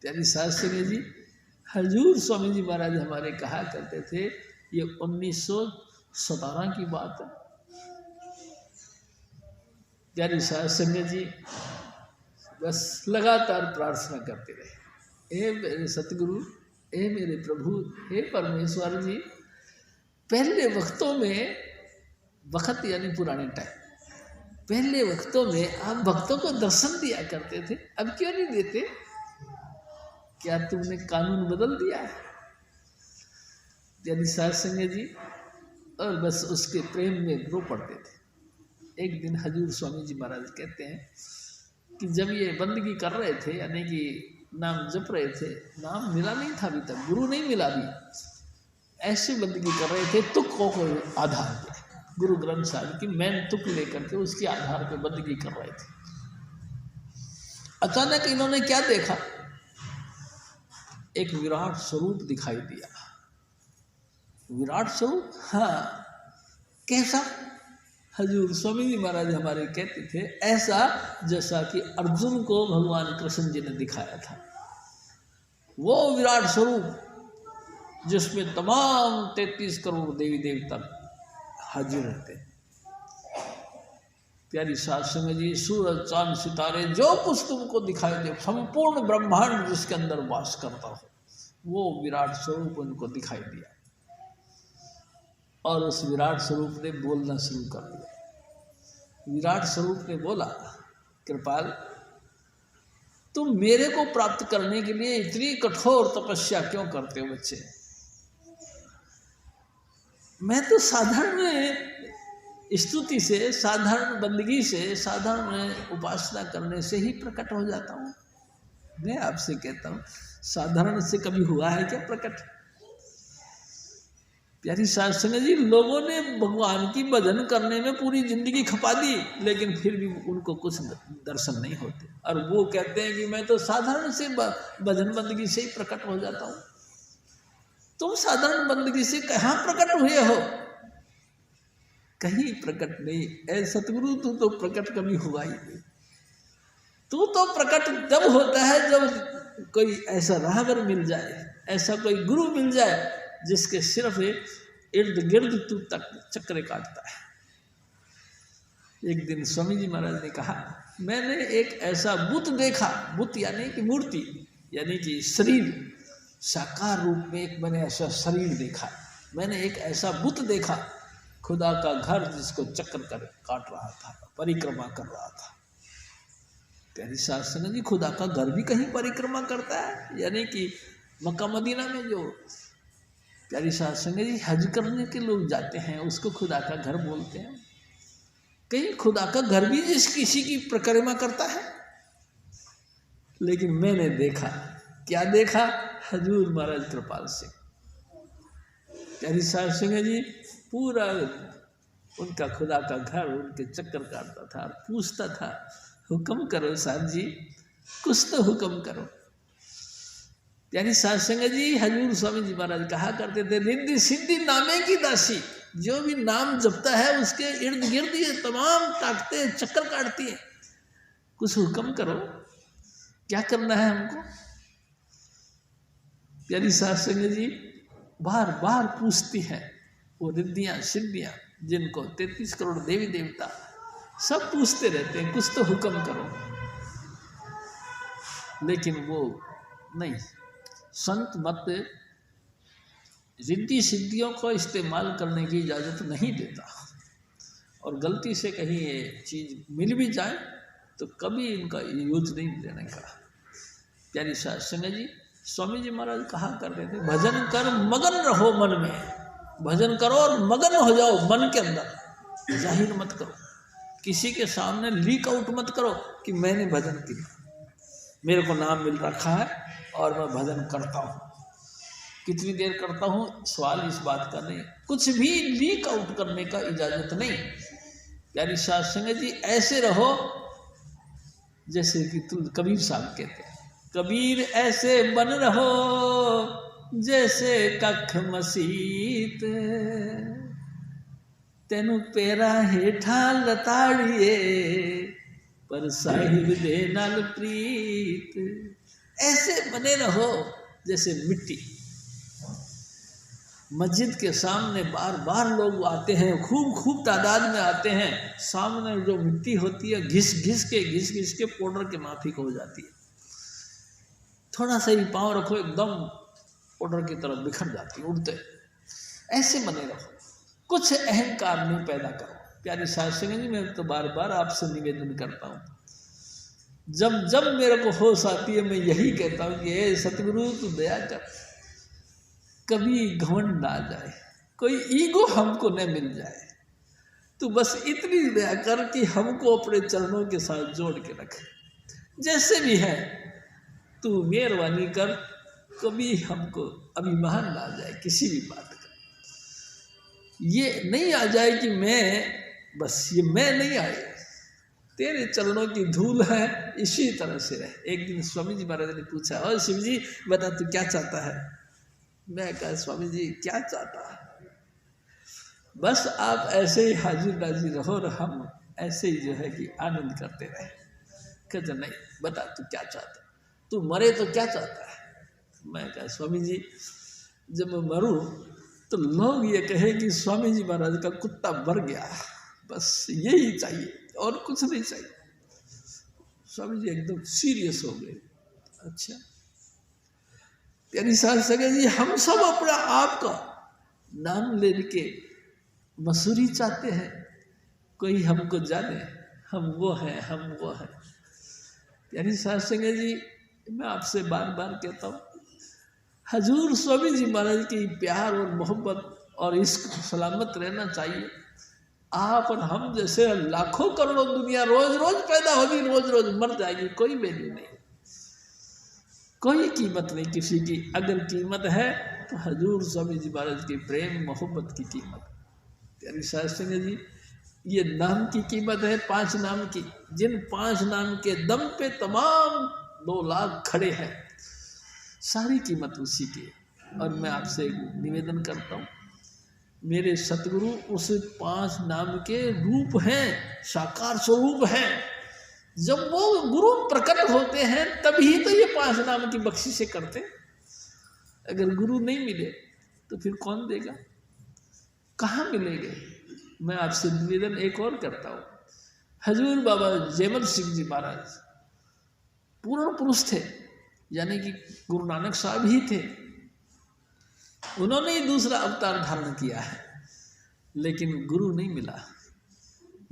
प्यारी साध संगत जी हजूर स्वामी जी महाराज हमारे कहा करते थे, ये 1917 की बात है। प्यारी साध संगत जी बस लगातार प्रार्थना करते रहे, हे मेरे सतगुरु, हे मेरे प्रभु, हे परमेश्वर जी, पहले वक्तों में, वक्त यानी पुराने टाइम, पहले वक्तों में आप भक्तों को दर्शन दिया करते थे, अब क्यों नहीं देते? क्या तुमने कानून बदल दिया है? यानी साध संगत जी, और बस उसके प्रेम में रो पड़ते थे। एक दिन हजूर स्वामी जी महाराज कहते हैं कि जब ये बंदगी कर रहे थे, यानी कि नाम जप रहे थे, नाम मिला नहीं था अभी तक, गुरु नहीं मिला भी, ऐसी बंदगी कर रहे थे, तुक को कोई आधार पे, गुरु ग्रंथ साहिब की मैन तुक लेकर के उसके आधार पे बंदगी कर रहे थे। अचानक इन्होंने क्या देखा? एक विराट स्वरूप दिखाई दिया। विराट स्वरूप? हाँ। कैसा? हजूर स्वामी जी महाराज हमारे कहते थे, ऐसा जैसा कि अर्जुन को भगवान कृष्ण जी ने दिखाया था, वो विराट स्वरूप जिसमें तमाम 33 करोड़ देवी देवता हाजिर रहते। प्यारी साध संगत जी, सूरज चांद सितारे जो कुछ तुमको दिखाई दे, संपूर्ण ब्रह्मांड जिसके अंदर वास करता हो, वो विराट स्वरूप उनको दिखाई दिया। और उस विराट स्वरूप ने बोलना शुरू कर दिया। विराट स्वरूप ने बोला, कृपाल, तुम मेरे को प्राप्त करने के लिए इतनी कठोर तपस्या क्यों करते हो बच्चे? मैं तो साधारण स्तुति से, साधारण बंदगी से, साधारण उपासना करने से ही प्रकट हो जाता हूँ। मैं आपसे कहता हूँ, साधारण से कभी हुआ है क्या प्रकट? प्यारी साध संगत जी, लोगों ने भगवान की भजन करने में पूरी जिंदगी खपा दी, लेकिन फिर भी उनको कुछ दर्शन नहीं होते, और वो कहते हैं कि मैं तो साधारण से भजन बंदगी से ही प्रकट हो जाता हूँ। तुम साधारण बंदगी से कहाँ प्रकट हुए हो? कहीं प्रकट नहीं। ऐ सतगुरु, तू तो प्रकट कभी हुआ ही नहीं। तू तो प्रकट तब होता है जब कोई ऐसा राहबर मिल जाए, ऐसा कोई गुरु मिल जाए जिसके सिर्फ इर्द गिर्द तू तक चक्कर काटता है। एक दिन स्वामी जी महाराज ने कहा, मैंने एक ऐसा बुत देखा, बुत यानी कि मूर्ति, यानी कि शरीर, साकार रूप में एक मैंने ऐसा शरीर देखा। मैंने एक ऐसा बुत देखा, खुदा का घर जिसको चक्कर कर काट रहा था, परिक्रमा कर रहा था। प्यारी साध संगत जी, खुदा का घर भी कहीं परिक्रमा करता है? यानी कि मक्का मदीना में जो प्यारी साध संगत जी हज करने के लोग जाते हैं, उसको खुदा का घर बोलते हैं। कहीं खुदा का घर भी जिस किसी की परिक्रमा करता है? लेकिन मैंने देखा, क्या देखा? हजूर महाराज कृपाल से। प्यारी साध संगत जी, पूरा उनका खुदा का घर उनके चक्कर काटता था और पूछता था, हुक्म करो साहब जी, कुछ तो हुक्म करो। प्यारी साध संगत जी, हजूर स्वामी जी महाराज कहा करते थे, रिद्धि सिद्धि नामे की दासी, जो भी नाम जपता है उसके इर्द गिर्द ये तमाम ताकतें चक्कर काटती हैं। कुछ हुक्म करो, क्या करना है हमको? प्यारी साध संगत जी बार बार पूछती हैं, वो रिद्धियाँ सिद्धियाँ जिनको 33 करोड़ देवी देवता सब पूछते रहते हैं, कुछ तो हुक्म करो। लेकिन वो नहीं, संत मत रिद्धि सिद्धियों को इस्तेमाल करने की इजाज़त नहीं देता, और गलती से कहीं ये चीज़ मिल भी जाए तो कभी इनका यूज नहीं लेने का। प्यारी साध संगत जी, स्वामी जी महाराज कहा करते थे, भजन कर मगन रहो मन में, भजन करो और मगन हो जाओ मन के अंदर, जाहिर मत करो, किसी के सामने लीक आउट मत करो कि मैंने भजन किया, मेरे को नाम मिल रखा है और मैं भजन करता हूँ। कितनी देर करता हूँ सवाल इस बात का नहीं, कुछ भी लीक आउट करने का इजाज़त नहीं। प्यारी साध संगत जी, ऐसे रहो जैसे कि तुम कबीर साहब कहते हैं, कबीर ऐसे बन रहो जैसे कख मसीत, तेनु पेरा हेठा लताड़िए पर साहिब दे नाल प्रीत। ऐसे बने रहो जैसे मिट्टी, मस्जिद के सामने बार बार लोग आते हैं, खूब तादाद में आते हैं, सामने जो मिट्टी होती है घिस घिस के पाउडर के माफिक हो जाती है। थोड़ा सा ही पाँव रखो एकदम पाउडर की तरफ बिखर जाती है, उड़ते। ऐसे बने रहो, कुछ अहंकार नहीं पैदा करो। प्यारी साध संगत जी, मैं तो बार बार आपसे निवेदन करता हूँ, जब जब मेरे को होश आती है मैं यही कहता हूँ कि हे सतगुरु तू दया कर, कभी घमंड ना आ जाए, कोई ईगो हमको न मिल जाए, तू बस इतनी दया कर कि हमको अपने चरणों के साथ जोड़ के रख। जैसे भी है तू मेहरबानी कर, कभी हमको अभिमान ना आ जाए किसी भी बात का। ये नहीं आ जाए कि मैं, बस ये मैं नहीं आए, तेरे चरणों की धूल है, इसी तरह से रहे। एक दिन स्वामी जी महाराज ने पूछा, और शिव जी बता तू क्या चाहता है? मैं कहा स्वामी जी क्या चाहता है, बस आप ऐसे ही हाजिर नाजिर रहो और हम ऐसे ही जो है कि आनंद करते रहे। कहते नहीं, बता तू क्या चाहता, तू मरे तो क्या चाहता है? मैं कहा स्वामी जी जब मैं मरूं तो लोग ये कहे कि स्वामी जी महाराज का कुत्ता मर गया, बस यही चाहिए और कुछ नहीं चाहिए। स्वामी जी एकदम सीरियस हो गए। अच्छा प्यारी साध संगत जी, हम सब अपना आप का नाम लेने के मसूरी चाहते हैं, कोई हमको जाने, हम वो हैं, हम वो हैं। प्यारी साध संगत जी, मैं आपसे बार बार कहता हूँ, हजूर स्वामी जी महाराज की प्यार और मोहब्बत और इश्क सलामत रहना चाहिए। आप और हम जैसे लाखों करोड़ों दुनिया रोज रोज पैदा होगी, रोज रोज मर जाएगी, कोई वैल्यू नहीं, कोई कीमत नहीं किसी की। अगर कीमत है तो हजूर स्वामी जी महाराज की प्रेम मोहब्बत की कीमत। प्यारी साध संगत जी, ये नाम की कीमत है, 5 नाम की, जिन 5 नाम के दम पे तमाम 2 लाख खड़े हैं, सारी कीमत उसी की। और मैं आपसे एक निवेदन करता हूँ, मेरे सतगुरु उस 5 नाम के रूप हैं, साकार स्वरूप हैं। जब वो गुरु प्रकट होते हैं तभी तो ये 5 नाम की बख्शिशें करते। अगर गुरु नहीं मिले तो फिर कौन देगा, कहाँ मिलेंगे? मैं आपसे निवेदन एक और करता हूँ, हजूर बाबा जयमल सिंह जी महाराज पूर्ण पुरुष थे, यानी कि गुरु नानक साहब ही थे, उन्होंने ही दूसरा अवतार धारण किया है, लेकिन गुरु नहीं मिला।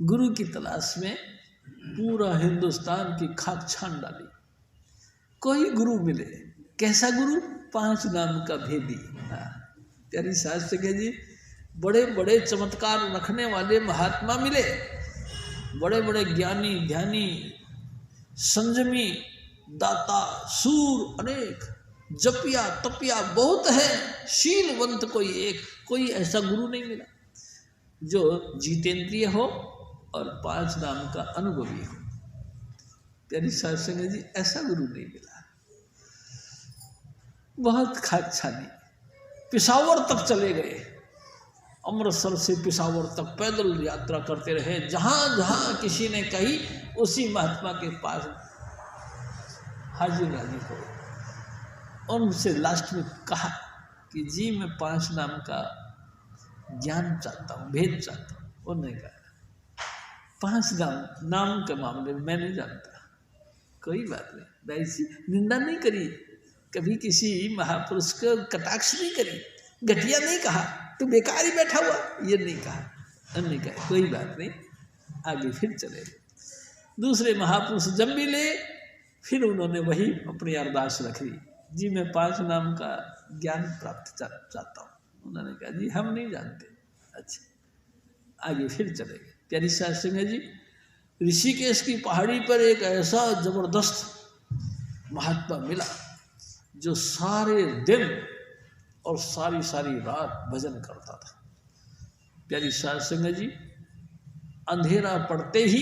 गुरु की तलाश में पूरा हिंदुस्तान की खाक छान डाली, कोई गुरु मिले। कैसा गुरु? 5 नाम का भेदी। प्यारी साध संगत जी, बड़े बड़े चमत्कार रखने वाले महात्मा मिले, बड़े बड़े ज्ञानी ध्यानी संयमी दाता सूर अनेक, जपिया तपिया बहुत है, शीलवंत कोई एक, कोई ऐसा गुरु नहीं मिला जो जितेंद्रिय हो और 5 नाम का अनुभवी हो। प्यारी साध संगत जी, ऐसा गुरु नहीं मिला। बहुत खाक छानी, पिशावर तक चले गए, अमृतसर से पिशावर तक पैदल यात्रा करते रहे, जहाँ जहाँ किसी ने कही उसी महात्मा के पास हाजिर नाजिर हो। उनसे लास्ट में कहा कि जी मैं 5 नाम का ज्ञान चाहता हूँ, भेद चाहता हूँ। उन्होंने कहा 5 नाम के मामले में मैं नहीं जानता। कोई बात नहीं, ऐसी निंदा नहीं करी, कभी किसी महापुरुष को कटाक्ष नहीं करी, घटिया नहीं कहा, तो बेकार ही बैठा हुआ, ये नहीं कहा। उन्होंने कहा कोई बात नहीं, आगे फिर चले। दूसरे महापुरुष जब मिले फिर उन्होंने वही अपनी अरदास रख ली, जी मैं 5 नाम का ज्ञान प्राप्त चाहता हूँ। उन्होंने कहा जी हम नहीं जानते। अच्छा, आगे फिर चले गए। प्यारी साध संगत जी, ऋषिकेश की पहाड़ी पर एक ऐसा जबरदस्त महात्मा मिला जो सारे दिन और सारी सारी रात भजन करता था। प्यारी साध संगत जी, अंधेरा पड़ते ही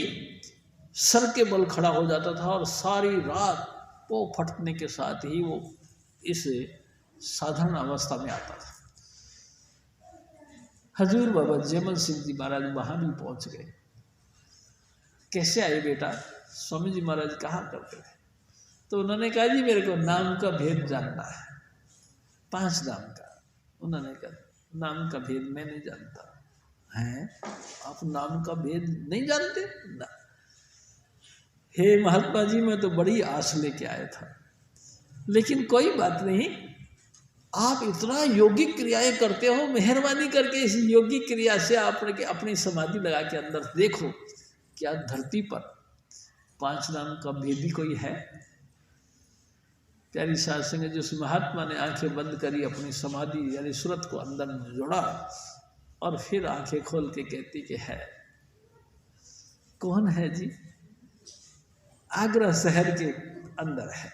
सर के बल खड़ा हो जाता था और सारी रात पो फटने के साथ ही वो इस साधारण अवस्था में आता था। हजूर बाबा जयमल सिंह जी महाराज वहाँ भी पहुँच गए। कैसे आए बेटा? स्वामी जी महाराज कहाँ करते थे? तो उन्होंने कहा जी मेरे को नाम का भेद जानना है। 5 नाम का। उन्होंने कहा नाम का भेद मैं नहीं जानता। हैं, आप नाम का भेद नहीं जानते ना? हे महात्मा जी, मैं तो बड़ी आस लेके आया था, लेकिन कोई बात नहीं, आप इतना योगिक क्रियाएं करते हो, मेहरबानी करके इस योगिक क्रिया से आप अपनी समाधि लगा के अंदर देखो, क्या धरती पर 5 नाम का भेदी कोई है? प्यारी साध संगत जी, उस महात्मा ने आंखें बंद करी, अपनी समाधि यानी सूरत को अंदर जोड़ा और फिर आंखें खोल के कहती कि है। कौन है जी? आगरा शहर के अंदर है,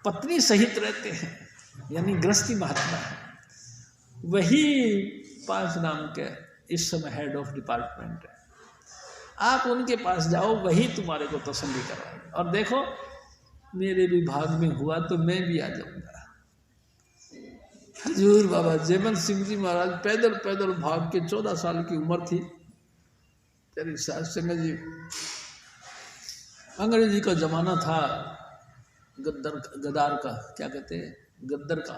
पत्नी सहित रहते हैं, यानी गृहस्थी महात्मा है। वही 5 नाम के इस समय हेड ऑफ डिपार्टमेंट है। आप उनके पास जाओ, वही तुम्हारे को तसल्ली करवाएंगे। और देखो, मेरे भी भाग में हुआ तो मैं भी आ जाऊंगा। हजूर बाबा जयमल सिंह जी महाराज पैदल पैदल भाग के 14 साल की उम्र थी। तेरी साध संगत जी, अंग्रेजी का जमाना था, गद्दार का, क्या कहते हैं, गद्दर का।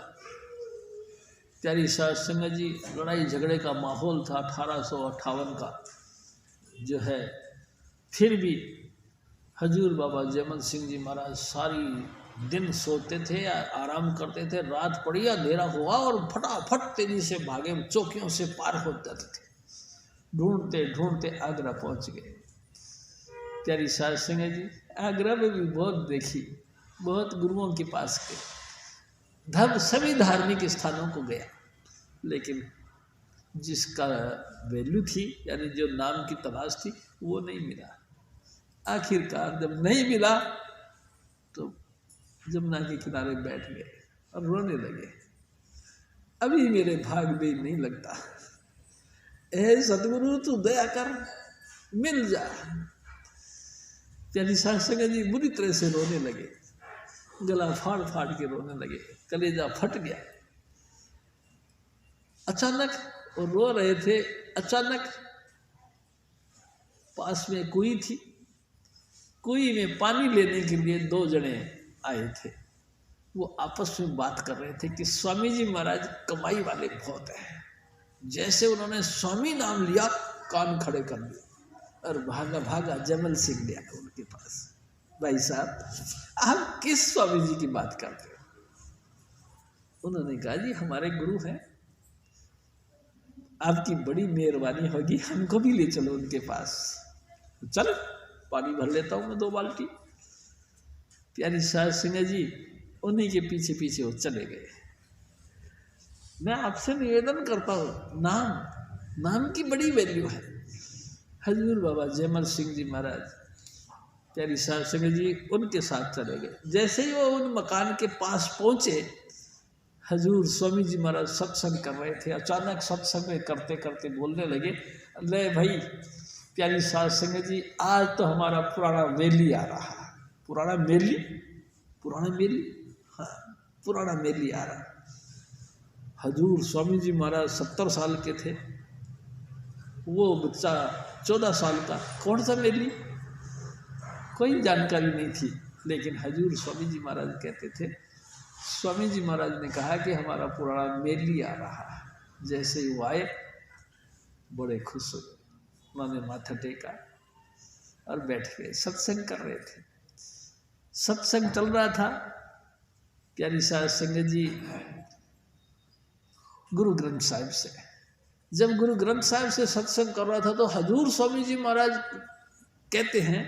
प्यारी साध संगत जी, लड़ाई झगड़े का माहौल था 1858 का जो है। फिर भी हजूर बाबा जयमल सिंह जी महाराज सारी दिन सोते थे या आराम करते थे, रात पड़ी अंधेरा हुआ और फटाफट तेजी से भागे, चौकियों से पार हो जाते थे। ढूंढते ढूंढते आगरा पहुंच गए। प्यारी साध संगत जी, आगरा में भी बहुत देखी, बहुत गुरुओं के पास गए, सभी धार्मिक स्थानों को गया, लेकिन जिसका वैल्यू थी, यानी जो नाम की तलाश थी, वो नहीं मिला। आखिरकार जब नहीं मिला तो जमुना के किनारे बैठ गए और रोने लगे। अभी मेरे भाग में नहीं लगता, ऐ सतगुरु तू दया कर, मिल जा। प्यारी साध संगत जी बुरी तरह से रोने लगे, गला फाड़ फाड़ के रोने लगे, कलेजा फट गया। अचानक वो रो रहे थे, अचानक पास में कुई थी, कुई में पानी लेने के लिए 2 जने आए थे। वो आपस में बात कर रहे थे कि स्वामी जी महाराज कमाई वाले बहुत हैं। जैसे उन्होंने स्वामी नाम लिया, कान खड़े कर दिए और भागा भागा जयमल सिंह ले आया उनके पास। भाई साहब, आप किस स्वामी जी की बात करते हो? उन्होंने कहा जी हमारे गुरु हैं, आपकी बड़ी मेहरबानी होगी, हमको भी ले चलो उनके पास। चल पानी भर लेता हूँ मैं 2 बाल्टी। प्यारी साध संगत जी उन्हीं के पीछे पीछे वो चले गए। मैं आपसे निवेदन करता हूँ, नाम की बड़ी वैल्यू है। हजूर बाबा जयमल सिंह जी महाराज, प्यारी साध संगत जी उनके साथ चले गए। जैसे ही वो उन मकान के पास पहुँचे, हजूर स्वामी जी महाराज सत्संग कर रहे थे। अचानक सत्संग में करते करते बोलने लगे, ले भाई प्यारी साध संगत जी, आज तो हमारा पुराना मेली आ रहा। पुराना मेली, हाँ, पुराना मेली आ रहा। हजूर स्वामी जी महाराज 70 साल के थे, वो बच्चा 14 साल का, कौन सा मेली, कोई जानकारी नहीं थी। लेकिन हजूर स्वामी जी महाराज कहते थे, स्वामी जी महाराज ने कहा कि हमारा पुराना मेली आ रहा। जैसे ही वो आए, बड़े खुश हो गए, उन्होंने माथा टेका और बैठ गए। सत्संग कर रहे थे, सत्संग चल रहा था। प्यारी साध संगत जी गुरु ग्रंथ साहिब से, जब गुरु ग्रंथ साहिब से सत्संग कर रहा था तो हजूर स्वामी जी महाराज कहते हैं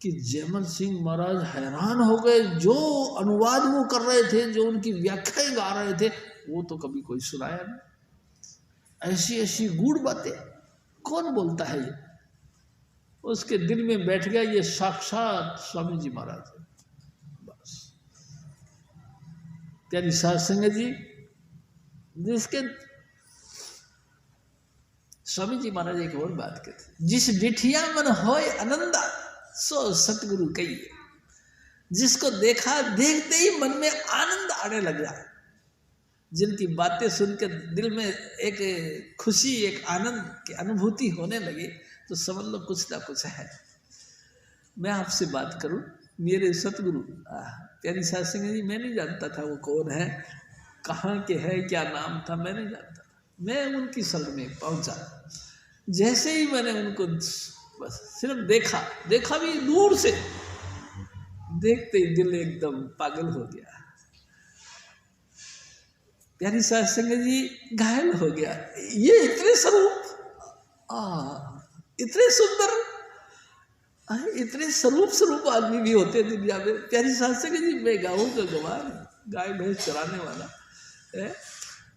कि जयमल सिंह महाराज हैरान हो गए। जो अनुवाद वो कर रहे थे, जो उनकी व्याख्याएं गा रहे थे, वो तो कभी कोई सुनाया नहीं। ऐसी ऐसी गूढ़ बातें कौन बोलता है ये? उसके दिल में बैठ गया ये साक्षात स्वामी जी महाराज है। बस प्यारी साध संगत जी, जिसके स्वामी जी महाराज एक और बात कहते, जिस डिठिया मन होय आनंदा सो सतगुरु कहिए। जिसको देखा, देखते ही मन में आनंद आने लग जाए, जिनकी बातें सुनकर दिल में एक खुशी, एक आनंद की अनुभूति होने लगे, तो समझ लो कुछ ना कुछ है। मैं आपसे बात करूं, मेरे सतगुरु प्यारी साध संगत जी, मैं नहीं जानता था वो कौन है, कहाँ के है, क्या नाम था, मैं नहीं जानता था। मैं उनकी शरण में पहुंचा। जैसे ही मैंने उनको बस सिर्फ देखा भी दूर से, देखते ही दिल एकदम पागल हो गया। प्यारी साध संगत जी घायल हो गया। ये इतने स्वरूप, इतने सुंदर, इतने स्वरूप आदमी भी होते दुनिया में। प्यारी साध संगत जी, मैं गाँव का गवार, गाय भैंस चराने वाला,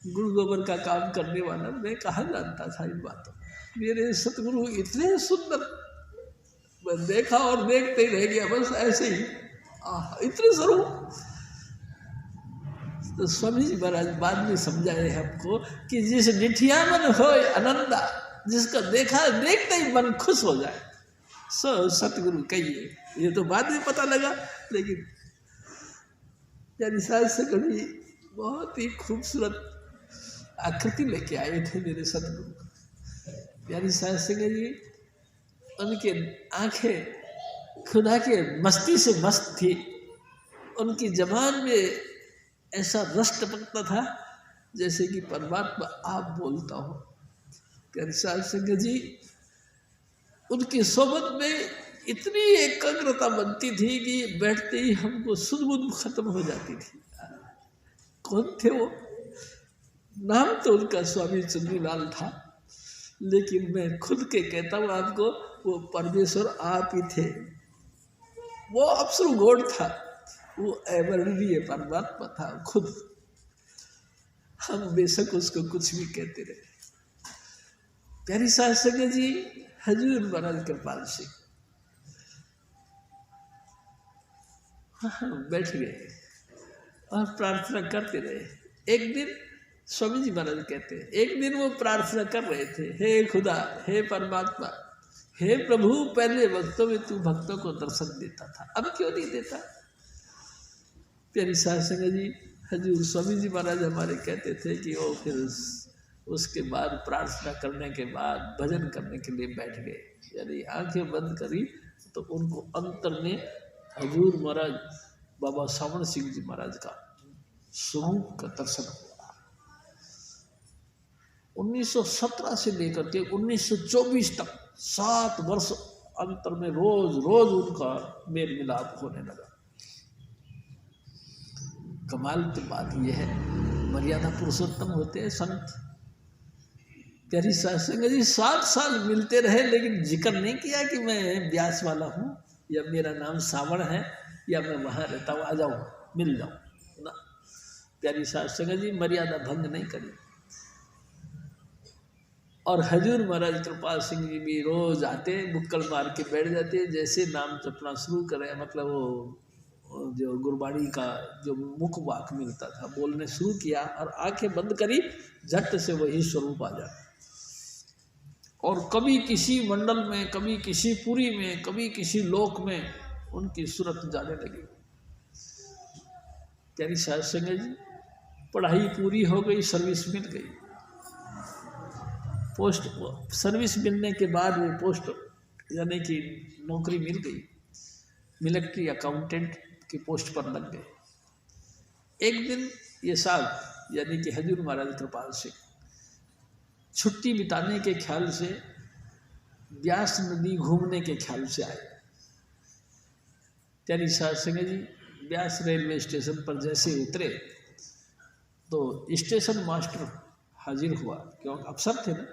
गुरु गोबर का काम करने वाला, मैं कहाँ जानता था इन बातों। मेरे सतगुरु इतने सुंदर, मैं देखा और देखते ही रह गया, बस ऐसे ही इतने स्वरूप। तो स्वामी जी महाराज बाद में समझाए हमको कि जिस डिठिया मन होय आनंदा, जिसका देखा देखते ही मन खुश हो जाए, सो सतगुरु कहिए। ये तो बाद में पता लगा, लेकिन प्यारी साध संगत जी बहुत ही खूबसूरत आकृति लेके आए थे मेरे सतगुरु। प्यारी साध संगत जी, उनके आंखें खुदा के मस्ती से मस्त थी। उनकी जबान में ऐसा रस टपकता था जैसे कि परमात्मा आप बोलता हो। प्यारी साध संगत जी, उनकी सोबत में इतनी एकाग्रता बनती थी कि बैठते ही हमको सुध-बुध खत्म हो जाती थी। कौन थे वो? नाम तो उनका स्वामी चंद्रीलाल था, लेकिन मैं खुद के कहता हूँ आपको, वो परमेश्वर आप ही थे। वो अप्सरू गॉड था, वो अवर्णनीय परमात्मा था खुद। हम बेशक उसको कुछ भी कहते रहे। प्यारी साध संगत जी, हजूर महाराज कृपाल सिंह बैठ गए और प्रार्थना करते रहे। एक दिन स्वामी जी महाराज कहते हैं, एक दिन वो प्रार्थना कर रहे थे, हे खुदा, हे परमात्मा, हे प्रभु, पहले वक्तों में तू भक्तों को दर्शन देता था, अब क्यों नहीं देता? प्यारी साध संगत जी, हजूर स्वामी जी महाराज हमारे कहते थे कि वो फिर उसके बाद प्रार्थना करने के बाद भजन करने के लिए बैठ गए। यानी आंखें बंद करी तो उनको अंतर में हजूर महाराज बाबा सावण सिंह जी महाराज का स्वरूप का दर्शन हुआ। 1917 से लेकर के 1924 तक 7 वर्ष अंतर में रोज रोज उनका मेल मिलाप होने लगा। कमाल की बात यह है, मर्यादा पुरुषोत्तम होते हैं संत। प्यारी साध संगत जी 7 साल मिलते रहे, लेकिन जिक्र नहीं किया कि मैं ब्यास वाला हूँ या मेरा नाम सावण है या मैं वहाँ रहता हूँ, आ जाओ मिल जाओ ना। प्यारी साध संगत जी मर्यादा भंग नहीं करी। और हजूर महाराज कृपाल सिंह जी भी रोज आते, बुक्कल मार के बैठ जाते, जैसे नाम जपना शुरू करें, मतलब वो जो गुरबाणी का जो मुख वाक मिलता था, बोलने शुरू किया और आंखें बंद करी, झट से वही स्वरूप आ जाता। और कभी किसी मंडल में, कभी किसी पुरी में, कभी किसी लोक में उनकी सूरत जाने लगी। प्यारी साध संगत जी, पढ़ाई पूरी हो गई, सर्विस मिल गई। पोस्ट सर्विस मिलने के बाद वो पोस्ट यानी कि नौकरी मिल गई, मिलिट्री अकाउंटेंट की पोस्ट पर लग गए। एक दिन ये साहब यानी कि हजूर महाराज कृपाल सिंह छुट्टी बिताने के ख्याल से ब्यास नदी घूमने के ख्याल से आए। प्यारी साध संगत जी ब्यास रेलवे स्टेशन पर जैसे उतरे तो स्टेशन मास्टर हाजिर हुआ, क्यों अफसर थे ना,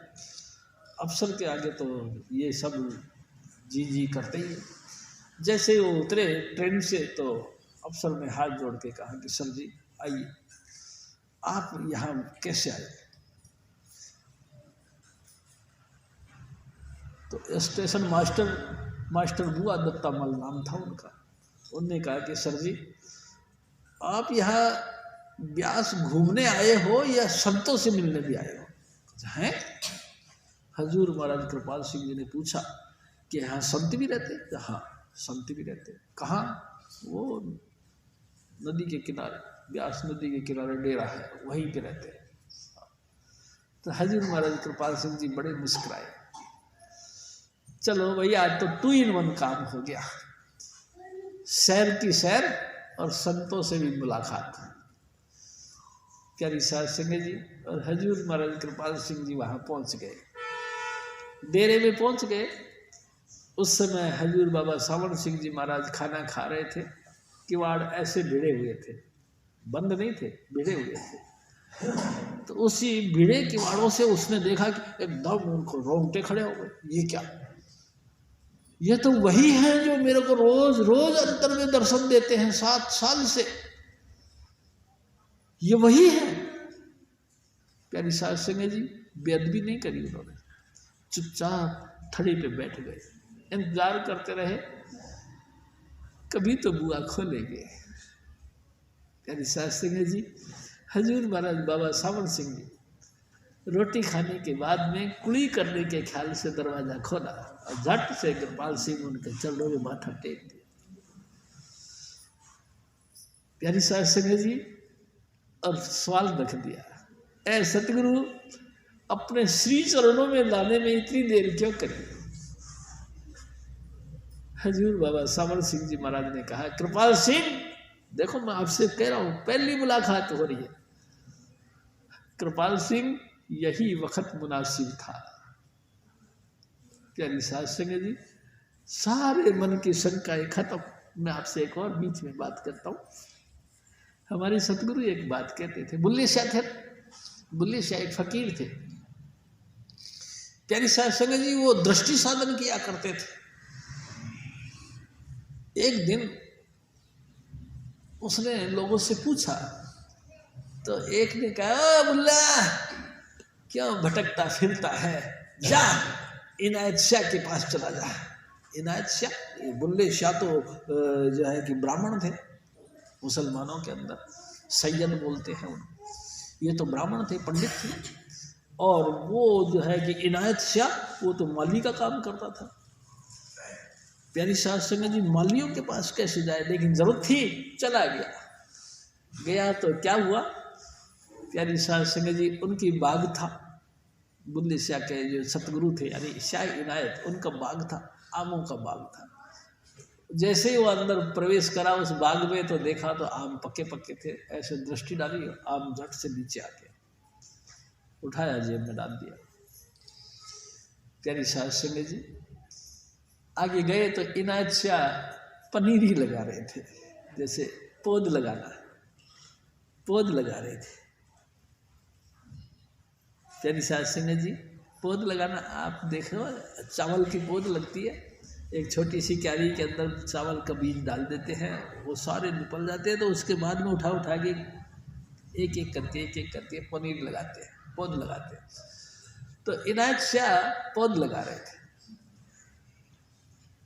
अफसर के आगे तो ये सब जी जी करते ही। जैसे वो उतरे ट्रेन से तो अफसर ने हाथ जोड़ के कहा कि सर जी आइए, आप यहाँ कैसे आए? तो स्टेशन मास्टर बुआ दत्ता मल नाम था उनका। उनने कहा कि सर जी आप यहाँ ब्यास घूमने आए हो या संतों से मिलने भी आए हो? हैं? हजूर महाराज कृपाल सिंह जी ने पूछा कि यहाँ संत भी रहते? हाँ संत भी रहते। कहाँ? वो नदी के किनारे, ब्यास नदी के किनारे डेरा है, वहीं पे रहते हैं। तो हजूर महाराज कृपाल सिंह जी बड़े मुस्कुराए। चलो भैया आज तो 2 in 1 काम हो गया। सैर की सैर और संतों से भी मुलाकात। प्यारी साध संगत जी, और हजूर महाराज कृपाल सिंह जी वहाँ पहुँच गए, डेरे में पहुँच गए। उस समय हजूर बाबा सावण सिंह जी महाराज खाना खा रहे थे। किवाड़ ऐसे भिड़े हुए थे, बंद नहीं थे, भिड़े हुए थे। तो उसी भिड़े किवाड़ों से उसने देखा कि एकदम उनको रोंगटे खड़े हो गए। ये क्या, ये तो वही है जो मेरे को रोज रोज अंतर में दर्शन देते हैं 7 साल से, ये वही है। प्यारी साध संगत जी, बेअदबी नहीं करी उन्होंने, चुपचाप थड़ी पे बैठ गए, इंतजार करते रहे, कभी तो बुआ खोलेंगे। प्यारी साध संगत जी, हजूर महाराज बाबा सावण सिंह जी रोटी खाने के बाद में कुड़ी करने के ख्याल से दरवाजा खोला और झट से कृपाल सिंह उनके चरणों में माथा टेक दिया। प्यारी साध संगत जी, और सवाल रख दिया, ऐ सतगुरु, अपने श्री चरणों में लाने में इतनी देर क्यों करी? हजूर बाबा सावण सिंह जी महाराज ने कहा, कृपाल सिंह देखो, मैं आपसे कह रहा हूं, पहली मुलाकात हो रही है। कृपाल सिंह, यही वक्त मुनासिब था। प्यारी साध संगत जी, सारे मन की शंकाएं खत्म। मैं आपसे एक और बीच में बात करता हूं। हमारे सतगुरु एक बात कहते थे, बुल्ले शाह थे, बुल्ले शाह एक फकीर थे। प्यारी साध संगत जी, वो दृष्टि साधन किया करते थे। एक दिन उसने लोगों से पूछा, तो एक ने कहा, बुल्ला क्यों भटकता फिरता है, जा इनायत शाह के पास चला जा। इनायत शाह, बुल्ले शाह तो जो है कि ब्राह्मण थे, मुसलमानों के अंदर सैयद बोलते हैं उनको, ये तो ब्राह्मण थे, पंडित थे। और वो जो है कि इनायत शाह, वो तो माली का काम करता था। प्यारी साध संगत जी, मालियों के पास कैसे जाए, लेकिन जरूरत थी, चला गया तो क्या हुआ? प्यारी साध संगत जी, उनकी बाग था, बुल्ले शाह के जो सतगुरु थे यानी शाह इनायत, उनका बाग था, आमों का बाग था। जैसे ही वो अंदर प्रवेश करा उस बाग में, तो देखा तो आम पक्के पक्के थे। ऐसे दृष्टि डाली, आम झट से नीचे आ गया, उठाया जेब में डाल दिया। प्यारी साध संगत जी, आगे गए तो इनायत शाह पनीर ही लगा रहे थे, जैसे पौध लगाना, पौध लगा रहे थे। प्यारी साध संगत जी, पौध लगाना, आप देखो चावल की पौध लगती है, एक छोटी सी क्यारी के अंदर चावल का बीज डाल देते हैं, वो सारे निकल जाते हैं, तो उसके बाद में उठा के एक एक करके पनीर लगाते हैं, पौध लगाते हैं। तो इनायत शाह पौध लगा रहे थे।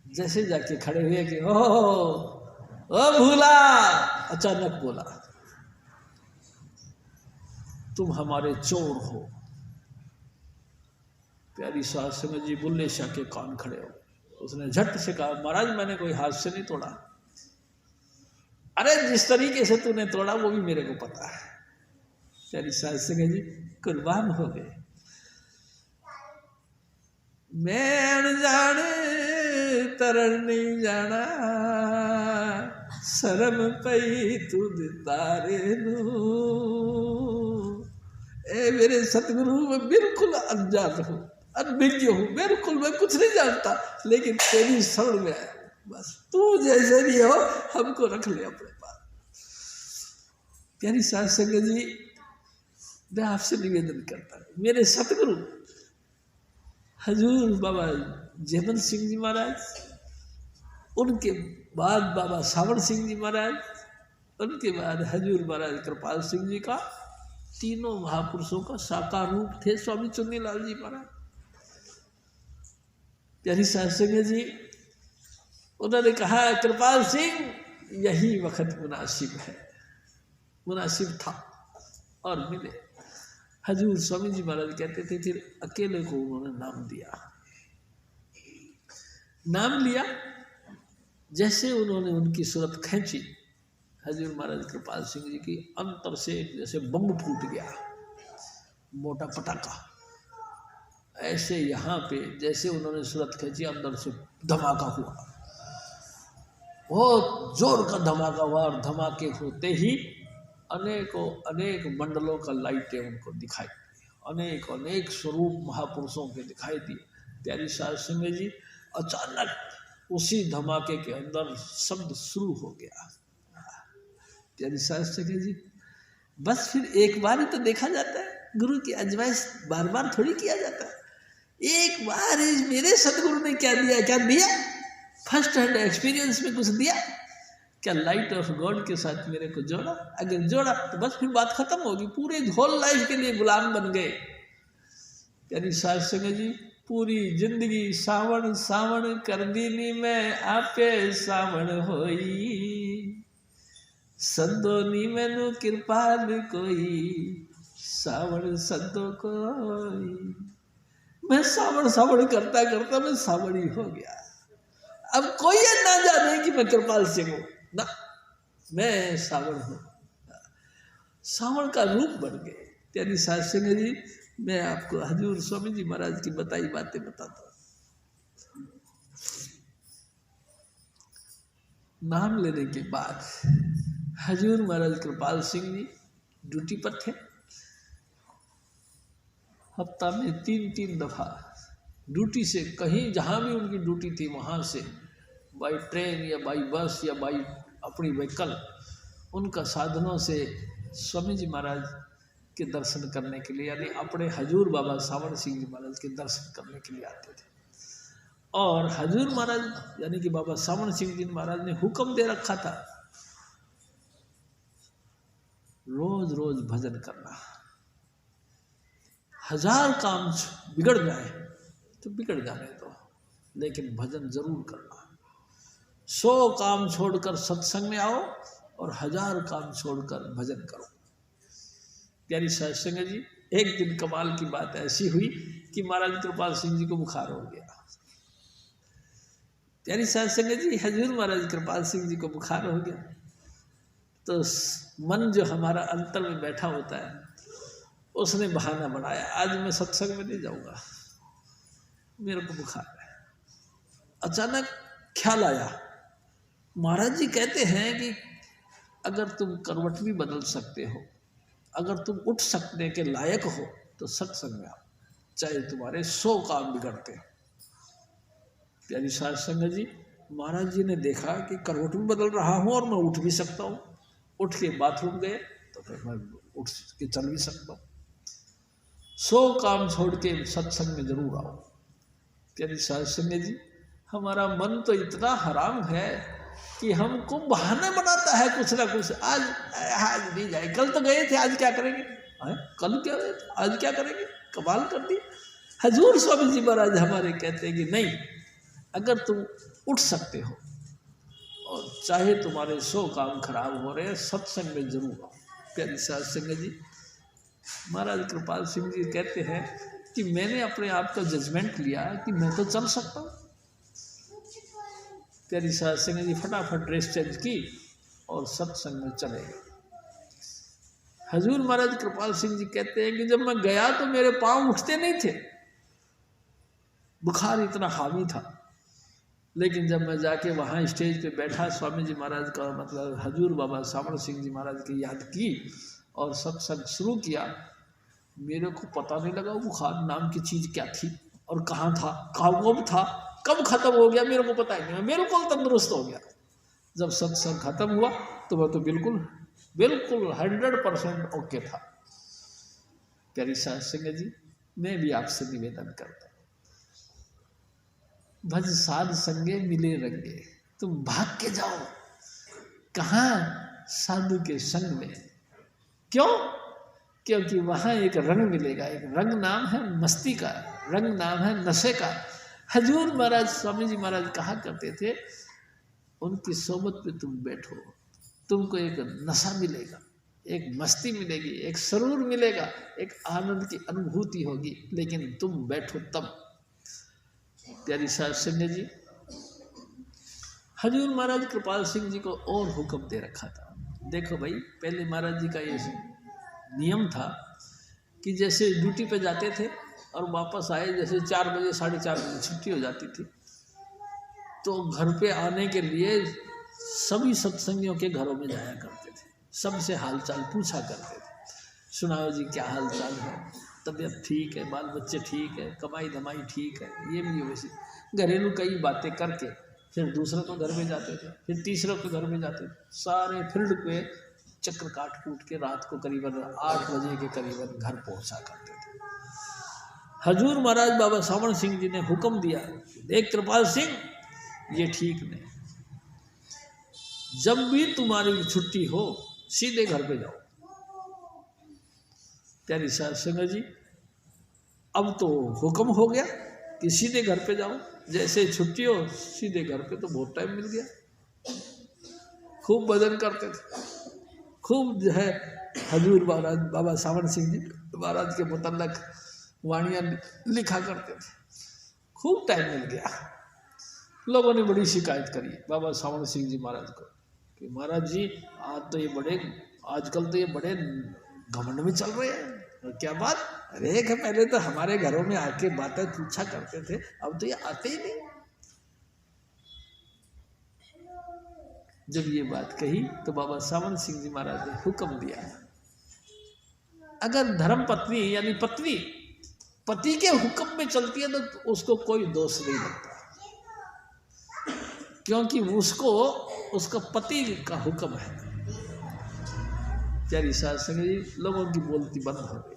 जैसे जाके खड़े हुए कि ओ भूला, अचानक बोला, तुम हमारे चोर हो। प्यारी साध संगत जी, बुल्ले शाह के कान खड़े हो। उसने झट से कहा, महाराज मैंने कोई हाथ से नहीं तोड़ा। अरे जिस तरीके से तूने तोड़ा वो भी मेरे को पता है। प्यारी साध संगत जी कुर्बान हो गए। मैं अनजाने तरन नहीं जाना, शर्म पई तुद तारे नू। ए मेरे सतगुरु, मैं बिल्कुल अनजान हूँ, अनभिज्ञ हूँ, बिल्कुल मैं कुछ नहीं जानता, लेकिन तेरी शरण में आया, बस तू जैसे भी हो हमको रख ले अपने पास। प्यारी साध संगत जी, मैं आपसे निवेदन करता हूँ, मेरे सतगुरु हजूर बाबा जयमल सिंह जी महाराज, उनके बाद बाबा सावण सिंह जी महाराज, उनके बाद हजूर महाराज कृपाल सिंह जी का, तीनों महापुरुषों का साकार रूप थे स्वामी चुन्नीलाल जी महाराज। प्यारी साध संगत जी, उन्होंने कहा, कृपाल सिंह यही वक्त मुनासिब है, मुनासिब था, और मिले। हजूर स्वामी जी महाराज कहते थे, फिर अकेले को उन्होंने नाम दिया, नाम लिया। जैसे उन्होंने उनकी सूरत खींची, हजूर महाराज कृपाल सिंह जी की अंतर से जैसे बम फूट गया, मोटा पटाखा। ऐसे यहाँ पे जैसे उन्होंने सूरत खींची, अंदर से धमाका हुआ, बहुत जोर का धमाका हुआ और धमाके होते ही अनेक मंडलों का लाइटें उनको दिखाई दी, अनेक स्वरूप महापुरुषों के दिखाई दिए। प्यारी साध संगत जी, अचानक उसी धमाके के अंदर शब्द शुरू हो गया। प्यारी साध संगत जी, बस फिर एक बार ही तो देखा जाता है, गुरु की अजमाइश बार बार थोड़ी किया जाता है। एक बार मेरे सदगुरु ने क्या दिया, फर्स्ट हैंड एक्सपीरियंस में कुछ दिया क्या, लाइट ऑफ गॉड के साथ मेरे को जोड़ा। अगर जोड़ा तो बस फिर बात खत्म होगी, पूरे होल लाइफ के लिए गुलाम बन गए। प्यारी साध संगत जी, पूरी जिंदगी सावण सावण कर दीनी मैं आपे सावण होई, सदो नी मैनू कृपाल कोई, सावण सदो कोई। मैं सावण करता करता मैं सावणी हो गया। अब कोई ना जाने कि मैं कृपाल सिंह हूं ना, मैं सावण हूं, सावण का रूप बन गए। प्यारी साध संगत जी, मैं आपको हजूर स्वामी जी महाराज की बताई बातें बताता हूं। नाम लेने के बाद हजूर महाराज कृपाल सिंह जी ड्यूटी पर थे। हफ्ता में 3 दफा ड्यूटी से कहीं जहाँ भी उनकी ड्यूटी थी वहाँ से बाई ट्रेन या बाई बस या बाई अपनी व्हीकल उनका साधनों से स्वामी जी महाराज के दर्शन करने के लिए, यानी अपने हजूर बाबा सावण सिंह जी महाराज के दर्शन करने के लिए आते थे। और हजूर महाराज यानी कि बाबा सावण सिंह जी महाराज ने हुक्म दे रखा था रोज रोज भजन करना। 1000 काम बिगड़ जाए तो बिगड़ जाने दो, लेकिन भजन जरूर करना। 100 काम छोड़कर सत्संग में आओ और 1000 काम छोड़कर भजन करो। प्यारी साध संगत जी, एक दिन कमाल की बात ऐसी हुई कि महाराज कृपाल सिंह जी को बुखार हो गया। प्यारी साध संगत जी, हजूर महाराज कृपाल सिंह जी को बुखार हो गया तो मन जो हमारा अंतर में बैठा होता है उसने बहाना बनाया, आज मैं सत्संग में नहीं जाऊंगा, मेरे को बुखार है। अचानक ख्याल आया, महाराज जी कहते हैं कि अगर तुम करवट भी बदल सकते हो, अगर तुम उठ सकने के लायक हो तो सत्संग में आओ, चाहे तुम्हारे 100 काम बिगड़ते हो। प्यारी साध संगत जी, महाराज जी ने देखा कि करवट भी बदल रहा हूँ और मैं उठ भी सकता हूँ। उठ के बाथरूम गए तो फिर मैं उठ के चल भी सकता हूँ। 100 काम छोड़ के सत्संग में जरूर आओ। प्यारी साध संगत जी, हमारा मन तो इतना हराम है कि हमको बहाना बनाता है कुछ ना कुछ। आज नहीं जाए, कल तो गए थे, आज क्या करेंगे, कल क्या गए थे, आज क्या करेंगे, कमाल कर दी। हजूर स्वामी जी महाराज हमारे कहते हैं कि नहीं, अगर तुम उठ सकते हो और चाहे तुम्हारे 100 काम खराब हो रहे हैं, सत्संग में जरूर आओ। प्यारी साध संगत जी, महाराज कृपाल सिंह जी कहते हैं कि मैंने अपने आप का जजमेंट लिया कि मैं तो चल सकता हूँ। प्यारी साध संगत जी फटाफट ड्रेस चेंज की और सत्संग में चले गए। हजूर महाराज कृपाल सिंह जी कहते हैं कि जब मैं गया तो मेरे पांव उठते नहीं थे, बुखार इतना हावी था। लेकिन जब मैं जाके वहाँ स्टेज पे बैठा, स्वामी जी महाराज का मतलब हजूर बाबा सावण सिंह जी महाराज की याद की और सत्संग शुरू किया, मेरे को पता नहीं लगा बुखार नाम की चीज़ क्या थी और कहाँ था, कब था, कब खत्म हो गया, मेरे को पता ही नहीं। मैं बिल्कुल तंदुरुस्त हो गया। जब सत्संग खत्म हुआ तो मैं तो बिल्कुल 100% ओके था। प्यारी साध संगत जी, मैं भी आपसे निवेदन करता हूँ, भज साध संगे मिले रंगे, तुम भाग के जाओ कहाँ, साधु के संग में। क्यों? क्योंकि वहाँ एक रंग मिलेगा, एक रंग नाम है मस्ती का, रंग नाम है नशे का। हजूर महाराज स्वामी जी महाराज कहा करते थे, उनकी सोबत पे तुम बैठो, तुमको एक नशा मिलेगा, एक मस्ती मिलेगी, एक सरूर मिलेगा, एक आनंद की अनुभूति होगी, लेकिन तुम बैठो तब। प्यारी साध संगत जी, हजूर महाराज कृपाल सिंह जी को और हुक्म दे रखा था। देखो भाई, पहले महाराज जी का ये नियम था कि जैसे ड्यूटी पे जाते थे और वापस आए, जैसे 4 बजे 4:30 बजे छुट्टी हो जाती थी, तो घर पे आने के लिए सभी सत्संगियों के घरों में जाया करते थे, सबसे हालचाल पूछा करते थे, सुनाओ जी क्या हालचाल है, तबीयत ठीक है, बाल बच्चे ठीक है, कमाई धमाई ठीक है, ये भी वैसे घरेलू कई बातें करके फिर दूसरों के घर में जाते थे, फिर तीसरों के घर में जाते थे, सारे फील्ड पे चक्कर काट कूट के रात को करीबन 8 बजे के करीबन घर पहुंचा करते थे। हजूर महाराज बाबा सावण सिंह जी ने हुक्म दिया, देख कृपाल सिंह, ये ठीक नहीं, जब भी तुम्हारी छुट्टी हो सीधे घर पे जाओ। प्यारी साध संगत जी, अब तो हुक्म हो गया कि सीधे घर पे जाओ, जैसे छुट्टी हो सीधे घर पे, तो बहुत टाइम मिल गया। खूब भजन करते थे, खूब जो है हजूर महाराज बाबा सावण सिंह जी महाराज के मुतल्लक वाणियाँ लिखा करते थे, खूब टाइम मिल गया। लोगों ने बड़ी शिकायत करी बाबा सावण सिंह जी महाराज को कि महाराज जी आजकल तो ये बड़े घमंड में चल रहे हैं, क्या बात, अरे कि पहले तो हमारे घरों में आके बातें पूछा करते थे, अब तो ये आते ही नहीं। जब ये बात कही तो बाबा सावण सिंह जी महाराज ने हुक्म दिया, अगर धर्म पत्नी यानी पत्नी पति के हुक्म में चलती है तो उसको कोई दोष नहीं लगता, क्योंकि उसको उसका पति का हुक्म है। प्यारी साध संगत जी, लोगों की बोलती बंद हो गई,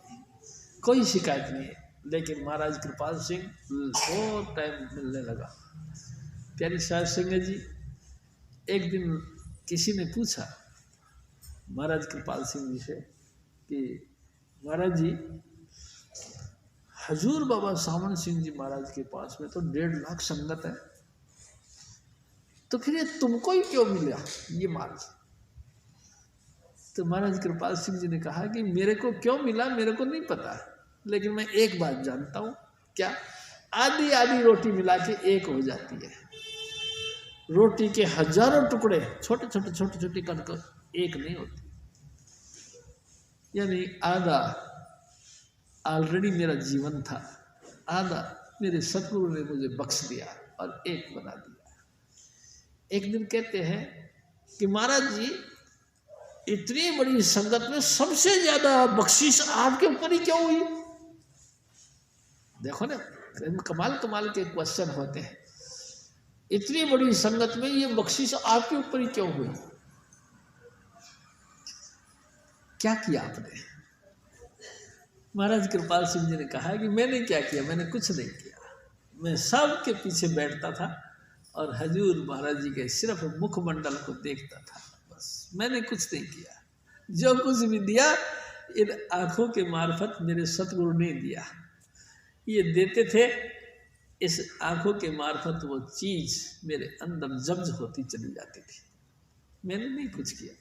कोई शिकायत नहीं है। लेकिन महाराज कृपाल सिंह बहुत टाइम मिलने लगा। प्यारी साध संगत जी, एक दिन किसी ने पूछा महाराज कृपाल सिंह जी से कि महाराज जी, हजूर बाबा सावण सिंह जी महाराज के पास में तो 1.5 लाख संगत है, तो फिर ये तुमको ही क्यों मिला ये माल? तो महाराज कृपाल सिंह जी ने कहा कि मेरे को क्यों मिला मेरे को नहीं पता, लेकिन मैं एक बात जानता हूँ। क्या? आधी आधी रोटी मिला के एक हो जाती है। रोटी के हजारों टुकड़े छोटे छोटे कर एक नहीं होती, यानी आधा ऑलरेडी मेरा जीवन था, आधा मेरे सतगुरु ने मुझे बख्श दिया और एक बना दिया। एक दिन कहते हैं कि महाराज जी, इतनी बड़ी संगत में सबसे ज्यादा बख्शिश आपके ऊपर ही क्यों हुई? देखो ना, कमाल के क्वेश्चन होते हैं। इतनी बड़ी संगत में ये बख्शिश आपके ऊपर ही क्यों हुई? क्या किया आपने? महाराज कृपाल सिंह जी ने कहा कि मैंने क्या किया, मैंने कुछ नहीं किया, मैं सबके पीछे बैठता था और हजूर महाराज जी के सिर्फ मुखमंडल को देखता था, बस मैंने कुछ नहीं किया। जो कुछ भी दिया इन आँखों के मार्फत मेरे सतगुरु ने दिया, ये देते थे, इस आँखों के मार्फत वो चीज़ मेरे अंदर जब्ज होती चली जाती थी, मैंने नहीं कुछ किया।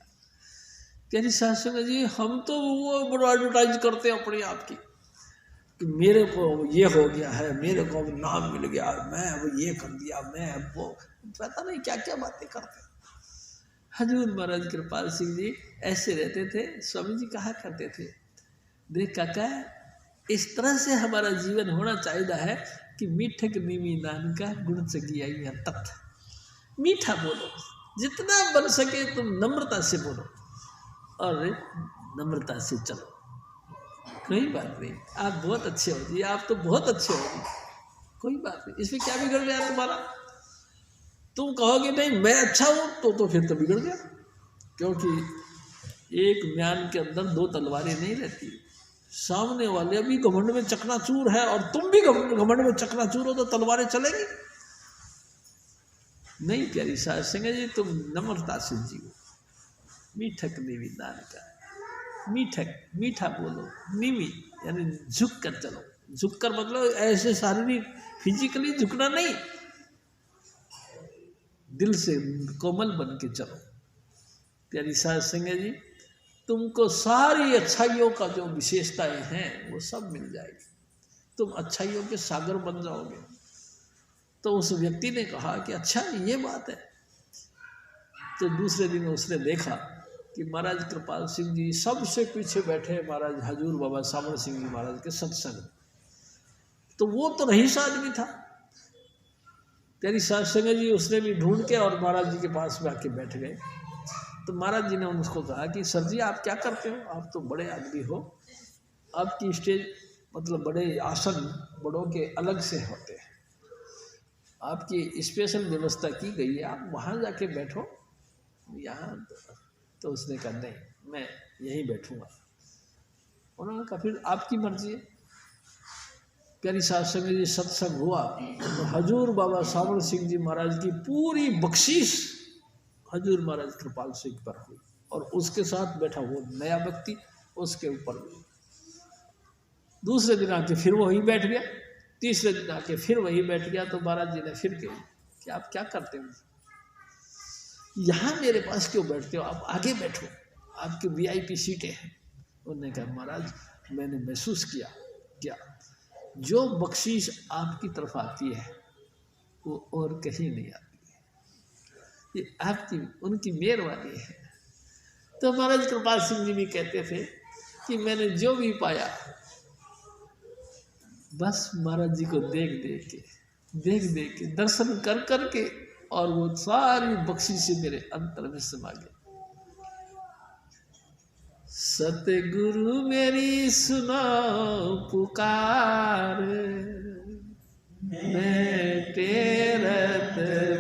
प्यारी साध संगत जी, हम तो वो बड़ा एडवर्टाइज करते हैं अपने आप की कि मेरे को ये हो गया है, मेरे को नाम मिल गया, मैं अब ये कर दिया, मैं वो, पता नहीं क्या क्या बातें करते हैं। हजूर महाराज कृपाल सिंह जी ऐसे रहते थे। स्वामी जी कहा करते थे, देख काका, इस तरह से हमारा जीवन होना चाहिए है कि मीठक नीमी नान का गुण सगिया तत्। मीठा बोलो, जितना बन सके तुम नम्रता से बोलो और नम्रता से चलो, कोई बात नहीं, आप बहुत अच्छे हो जी, आप तो बहुत अच्छे हो जी, कोई बात नहीं, इसमें क्या बिगड़ गया तुम्हारा? तुम कहोगे नहीं मैं अच्छा हूँ तो फिर तो बिगड़ गया, क्योंकि एक म्यान के अंदर 2 तलवारें नहीं रहती। सामने वाले भी घमंड में चकनाचूर है और तुम भी घमंड में चकनाचूर हो तो तलवारें चलेंगी नहीं। प्यारी साध संगत जी, तुम नम्रता से जियो, मीठक निमी दान का, मीठा बोलो, निमी यानी झुक कर चलो। झुक कर मतलब ऐसे शारीरिक फिजिकली झुकना नहीं, दिल से कोमल बन के चलो। प्यारी साध संगत जी, तुमको सारी अच्छाइयों का जो विशेषताएं हैं वो सब मिल जाएगी, तुम अच्छाइयों के सागर बन जाओगे। तो उस व्यक्ति ने कहा कि अच्छा ये बात है। तो दूसरे दिन उसने देखा कि महाराज कृपाल सिंह जी सबसे पीछे बैठे महाराज हजूर बाबा सावण सिंह जी महाराज के सत्संग। तो वो तो रईस आदमी था। प्यारी साध संगत जी उसने भी ढूंढ के और महाराज जी के पास में आके बैठ गए। तो महाराज जी ने उसको कहा कि सर जी आप क्या करते हो, आप तो बड़े आदमी हो, आपकी स्टेज मतलब बड़े आसन बड़ों के अलग से होते हैं, आपकी स्पेशल व्यवस्था की गई है, आप वहाँ जाके बैठो, यहाँ तो उसने कहा नहीं मैं यहीं बैठूँगा। उन्होंने कहा फिर आपकी मर्जी है। प्यारी साध संगत जी सत्संग हुआ तो हजूर बाबा सावल सिंह जी महाराज की पूरी बख्शीश हजूर महाराज कृपाल सिंह पर हुई और उसके साथ बैठा वो नया व्यक्ति उसके ऊपर हुई। दूसरे दिन आके फिर वही बैठ गया, तीसरे दिन आके फिर वही बैठ गया। तो महाराज जी ने फिर कही कि आप क्या करते हो, यहाँ मेरे पास क्यों बैठते हो, आप आगे बैठो, आपकी VIP सीटें हैं। उन्होंने कहा महाराज मैंने महसूस किया क्या जो बख्शीश आपकी तरफ आती है वो और कहीं नहीं आती है, ये आपकी उनकी मेहरबानी है। तो महाराज कृपाल सिंह जी भी कहते थे कि मैंने जो भी पाया बस महाराज जी को देख देख के दर्शन कर के और वो सारी बख्शीश मेरे अंतर में समा गई। सतगुरु मेरी सुनो पुकार, मैं तेरत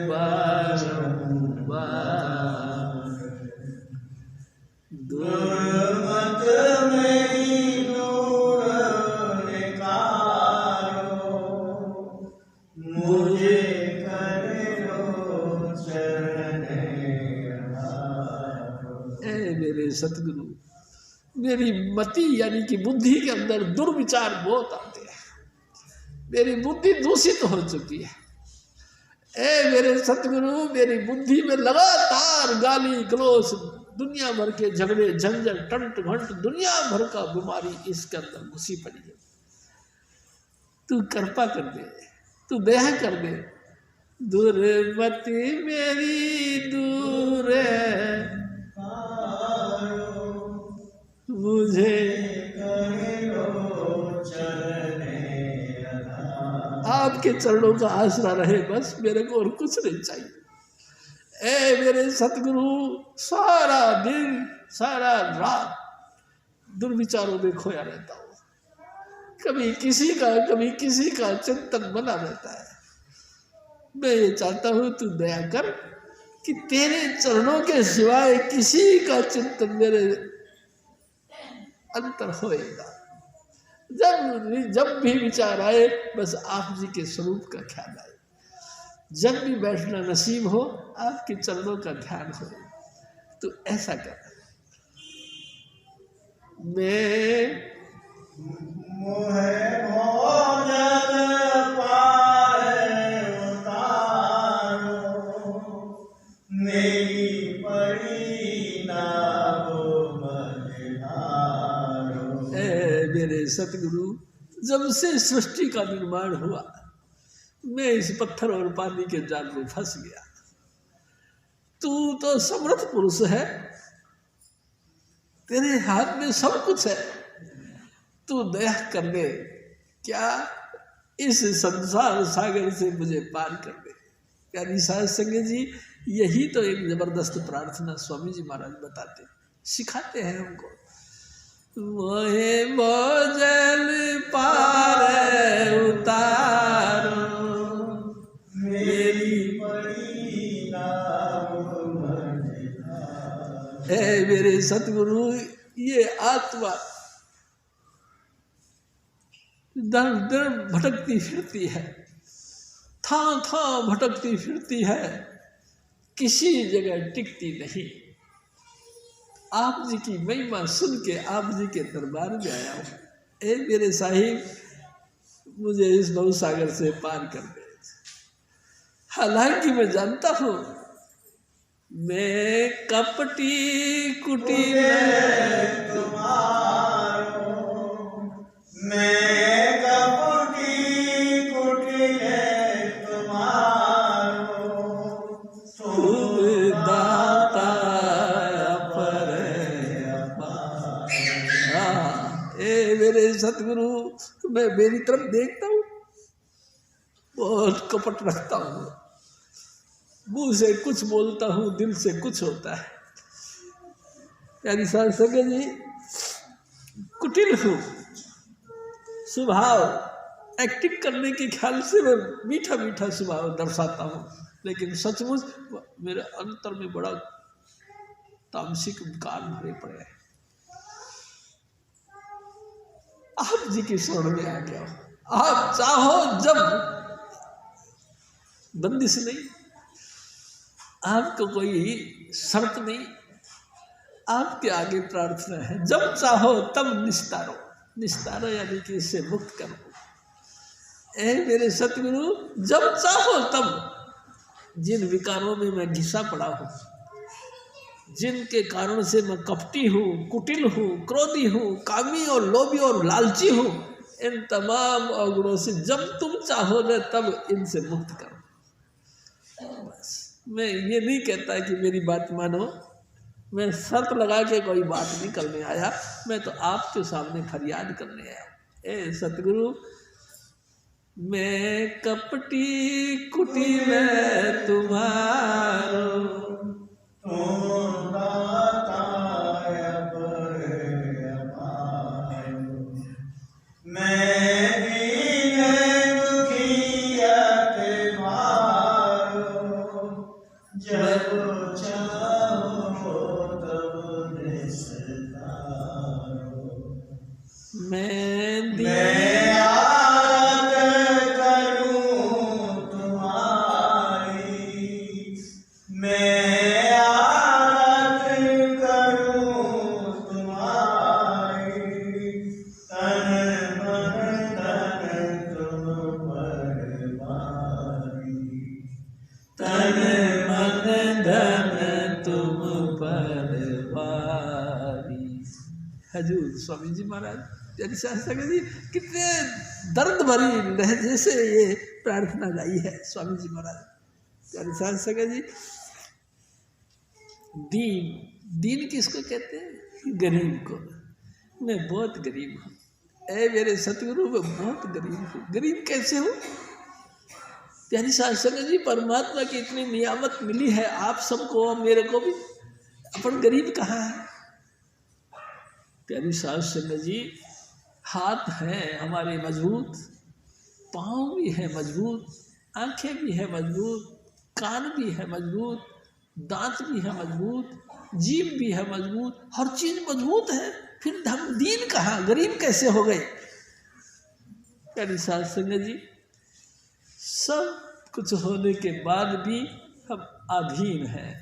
बारंबार, दुर्मत मेरी नूर निकालो, मुझे करो चरणे आरो। ए मेरे सतगुरु, मेरी मति यानी कि बुद्धि के अंदर दुर्विचार बहुत आते हैं, मेरी बुद्धि दूषित हो चुकी है। ए मेरे सतगुरु मेरी बुद्धि में लगातार गाली गलौज, दुनिया भर के झगड़े झंझट टंट घंट, दुनिया भर का बीमारी इसके अंदर घुसी पड़ी है। तू कृपा कर दे, तू दया कर दे। दुर्मति मेरी दूर है, मुझे आपके चरणों का आसरा रहे, बस मेरे को और कुछ नहीं चाहिए। ए मेरे सतगुरु, सारा दिन सारा रात दुर्विचारों में खोया रहता हूँ, कभी किसी का चिंतन बना रहता है। मैं ये चाहता हूँ तू दया कर कि तेरे चरणों के सिवाय किसी का चिंतन मेरे अंतर होएगा। जब भी विचार आए बस आप जी के स्वरूप का ख्याल आए, जब भी बैठना नसीब हो आपके चरणों का ध्यान हो। तो ऐसा कर मैं मोहे भोजन पाए उतारो, मेरी पड़ी नाव मझधारो। मेरे सतगुरु, जब से सृष्टि का निर्माण हुआ मैं इस पत्थर और पानी के जाल में फंस गया। तू तो समर्थ पुरुष है, तेरे हाथ में सब कुछ है, तू दया कर दे, क्या इस संसार सागर से मुझे पार कर दे। प्यारी साध संगत जी, यही तो एक जबरदस्त प्रार्थना स्वामी जी महाराज बताते सिखाते हैं हमको। मोहे भोजन पार उतारो, मेरी पड़ी नाव मझधारो। ए मेरे सतगुरु, ये आत्मा दर दर भटकती फिरती है, था भटकती फिरती है, किसी जगह टिकती नहीं। आप जी की महिमा सुन के आप जी के दरबार में आया हूँ। ए मेरे साहिब, मुझे इस भवसागर से पार कर दे। हालांकि मैं जानता हूँ मैं कपटी कुटी में तुम्हारो, मैं कपटी कुटी में तुम्हारो, तुम दाता पर। ए मेरे सतगुरु, मैं मेरी तरफ देखता हूँ बहुत कपट रखता हूँ, मुंह से कुछ बोलता हूँ, दिल से कुछ होता है। यानी साथ संगत जी, कुटिल हूँ स्वभाव, एक्टिंग करने के ख्याल से मैं मीठा मीठा स्वभाव दर्शाता हूँ, लेकिन सचमुच मेरे अंतर में बड़ा तामसिक विकार भरे पड़े हैं। आप जी की शरण में आ गया हो, आप चाहो जब, बंदिश नहीं, आपको कोई शर्त नहीं, आपके आगे प्रार्थना है, जब चाहो तब निस्तारो। निस्तारो यानी कि इससे मुक्त करो। ऐ मेरे सतगुरु, जब चाहो तब जिन विकारों में मैं घिसा पड़ा हूँ, जिनके कारण से मैं कपटी हूँ, कुटिल हूँ, क्रोधी हूँ, कामी और लोभी और लालची हूँ, इन तमाम अवगुणों से जब तुम चाहो न तब इनसे मुक्त करो। बस मैं ये नहीं कहता कि मेरी बात मानो, मैं शर्त लगा के कोई बात नहीं करने आया, मैं तो आपके सामने फरियाद करने आया। ए सतगुरु, मैं कपटी कुटिल तुम्हारो, हजूर स्वामी जी महाराज यानी शास्त्र जी कितने दर्द भरी लहजे से ये प्रार्थना गाई है स्वामी जी महाराज यानी शास्त्र जी। दीन, दीन किसको कहते हैं? गरीब को। मैं बहुत गरीब हूँ, ऐ मेरे सतगुरु मैं बहुत गरीब हूँ। गरीब कैसे हूँ? यानी शास्त्र जी, परमात्मा की इतनी नियामत मिली है आप सबको और मेरे को भी, अपन गरीब कहाँ है? प्यारी साध संगत जी, हाथ हैं हमारे मजबूत, पाँव भी है मजबूत, आंखें भी है मजबूत, कान भी है मजबूत, दांत भी है मजबूत, जीभ भी है मजबूत, हर चीज मजबूत है, फिर हम दीन कहाँ, गरीब कैसे हो गए? प्यारी साध संगत जी, सब कुछ होने के बाद भी हम अधीन हैं।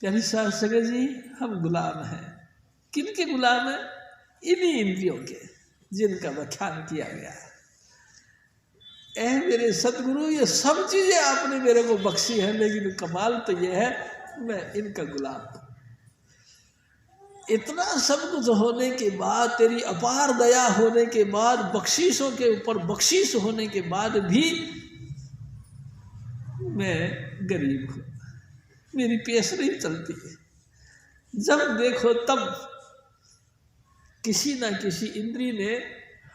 प्यारी साध संगत जी, हम गुलाम हैं। किनके गुलाम है? इन्हीं इंद्रियों के जिनका व्याख्यान किया गया है। ऐ मेरे सतगुरु, ये सब चीजें आपने मेरे को बख्शी है, लेकिन कमाल तो ये है मैं इनका गुलाम हूं। इतना सब कुछ होने के बाद, तेरी अपार दया होने के बाद, बख्शीशों के ऊपर बख्शीश होने के बाद भी मैं गरीब हूं, मेरी पेश नहीं चलती। जब देखो तब किसी ना किसी इंद्री ने